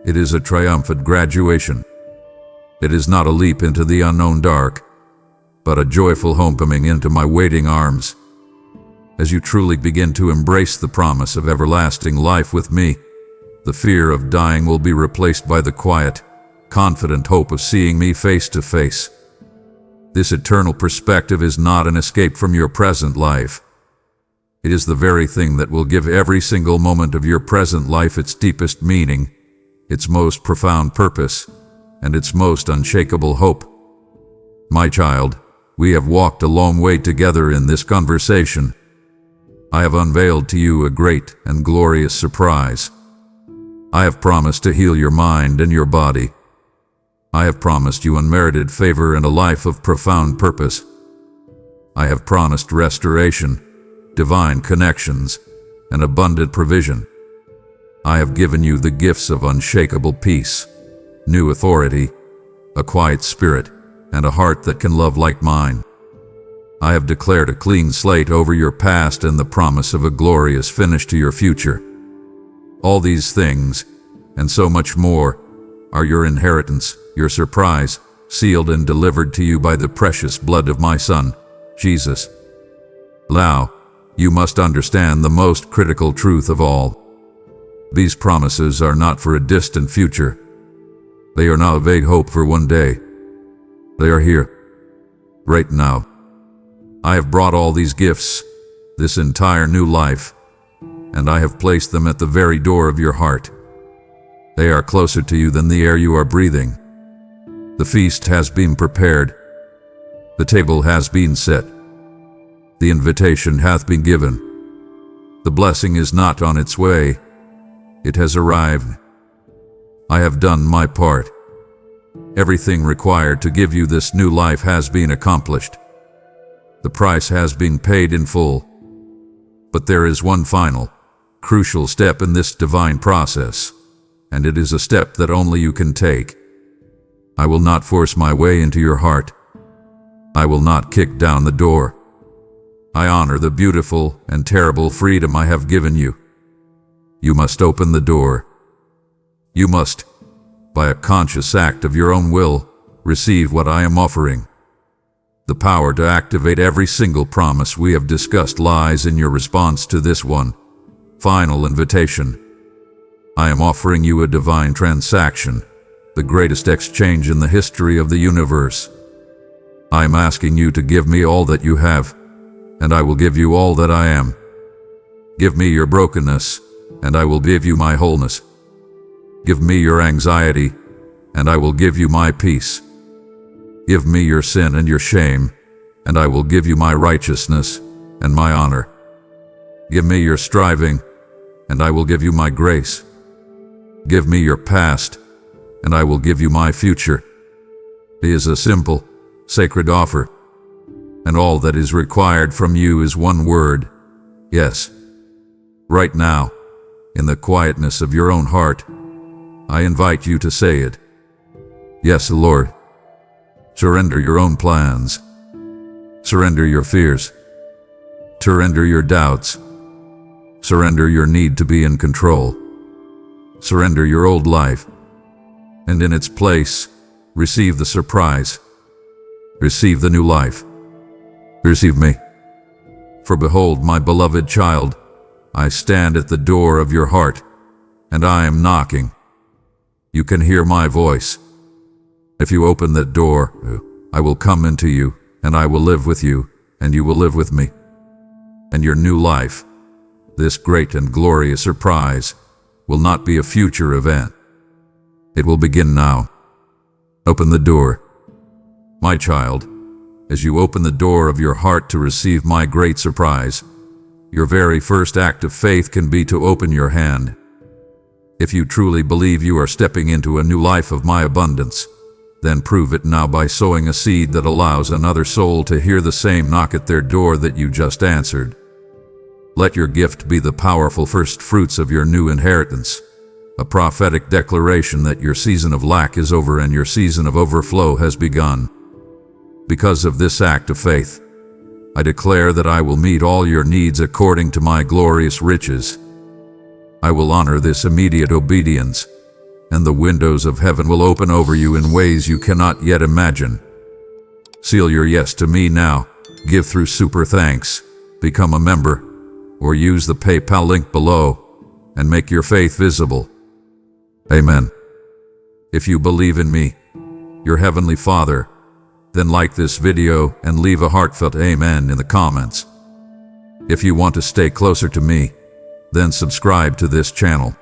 It is a triumphant graduation. It is not a leap into the unknown dark, but a joyful homecoming into my waiting arms. As you truly begin to embrace the promise of everlasting life with me, the fear of dying will be replaced by the quiet, confident hope of seeing me face to face. This eternal perspective is not an escape from your present life. It is the very thing that will give every single moment of your present life its deepest meaning, its most profound purpose, and its most unshakable hope. My child, we have walked a long way together in this conversation. I have unveiled to you a great and glorious surprise. I have promised to heal your mind and your body. I have promised you unmerited favor and a life of profound purpose. I have promised restoration, divine connections, and abundant provision. I have given you the gifts of unshakable peace, new authority, a quiet spirit, and a heart that can love like mine. I have declared a clean slate over your past and the promise of a glorious finish to your future. All these things, and so much more, are your inheritance, your surprise, sealed and delivered to you by the precious blood of my Son, Jesus. Now, you must understand the most critical truth of all. These promises are not for a distant future. They are not a vague hope for one day. They are here, right now. I have brought all these gifts, this entire new life, and I have placed them at the very door of your heart. They are closer to you than the air you are breathing. The feast has been prepared. The table has been set. The invitation hath been given. The blessing is not on its way. It has arrived. I have done my part. Everything required to give you this new life has been accomplished. The price has been paid in full. But there is one final, crucial step in this divine process, and it is a step that only you can take. I will not force my way into your heart. I will not kick down the door. I honor the beautiful and terrible freedom I have given you. You must open the door. You must, by a conscious act of your own will, receive what I am offering. The power to activate every single promise we have discussed lies in your response to this one final invitation. I am offering you a divine transaction, the greatest exchange in the history of the universe. I am asking you to give me all that you have, and I will give you all that I am. Give me your brokenness, and I will give you my wholeness. Give me your anxiety, and I will give you my peace. Give me your sin and your shame, and I will give you my righteousness and my honor. Give me your striving, and I will give you my grace. Give me your past, and I will give you my future. It is a simple, sacred offer, and all that is required from you is one word: yes. Right now, in the quietness of your own heart, I invite you to say it. Yes, Lord. Surrender your own plans. Surrender your fears. Surrender your doubts. Surrender your need to be in control. Surrender your old life, and in its place, receive the surprise. Receive the new life. Receive me. For behold, my beloved child, I stand at the door of your heart, and I am knocking. You can hear my voice. If you open that door, I will come into you, and I will live with you, and you will live with me. And your new life, this great and glorious surprise, will not be a future event. It will begin now. Open the door. My child, as you open the door of your heart to receive my great surprise, your very first act of faith can be to open your hand. If you truly believe you are stepping into a new life of my abundance, then prove it now by sowing a seed that allows another soul to hear the same knock at their door that you just answered. Let your gift be the powerful first fruits of your new inheritance, a prophetic declaration that your season of lack is over and your season of overflow has begun. Because of this act of faith, I declare that I will meet all your needs according to my glorious riches. I will honor this immediate obedience, and the windows of heaven will open over you in ways you cannot yet imagine. Seal your yes to me now. Give through Super Thanks, become a member, or use the PayPal link below and make your faith visible. Amen. If you believe in me, your Heavenly Father, then like this video and leave a heartfelt amen in the comments. If you want to stay closer to me, then subscribe to this channel.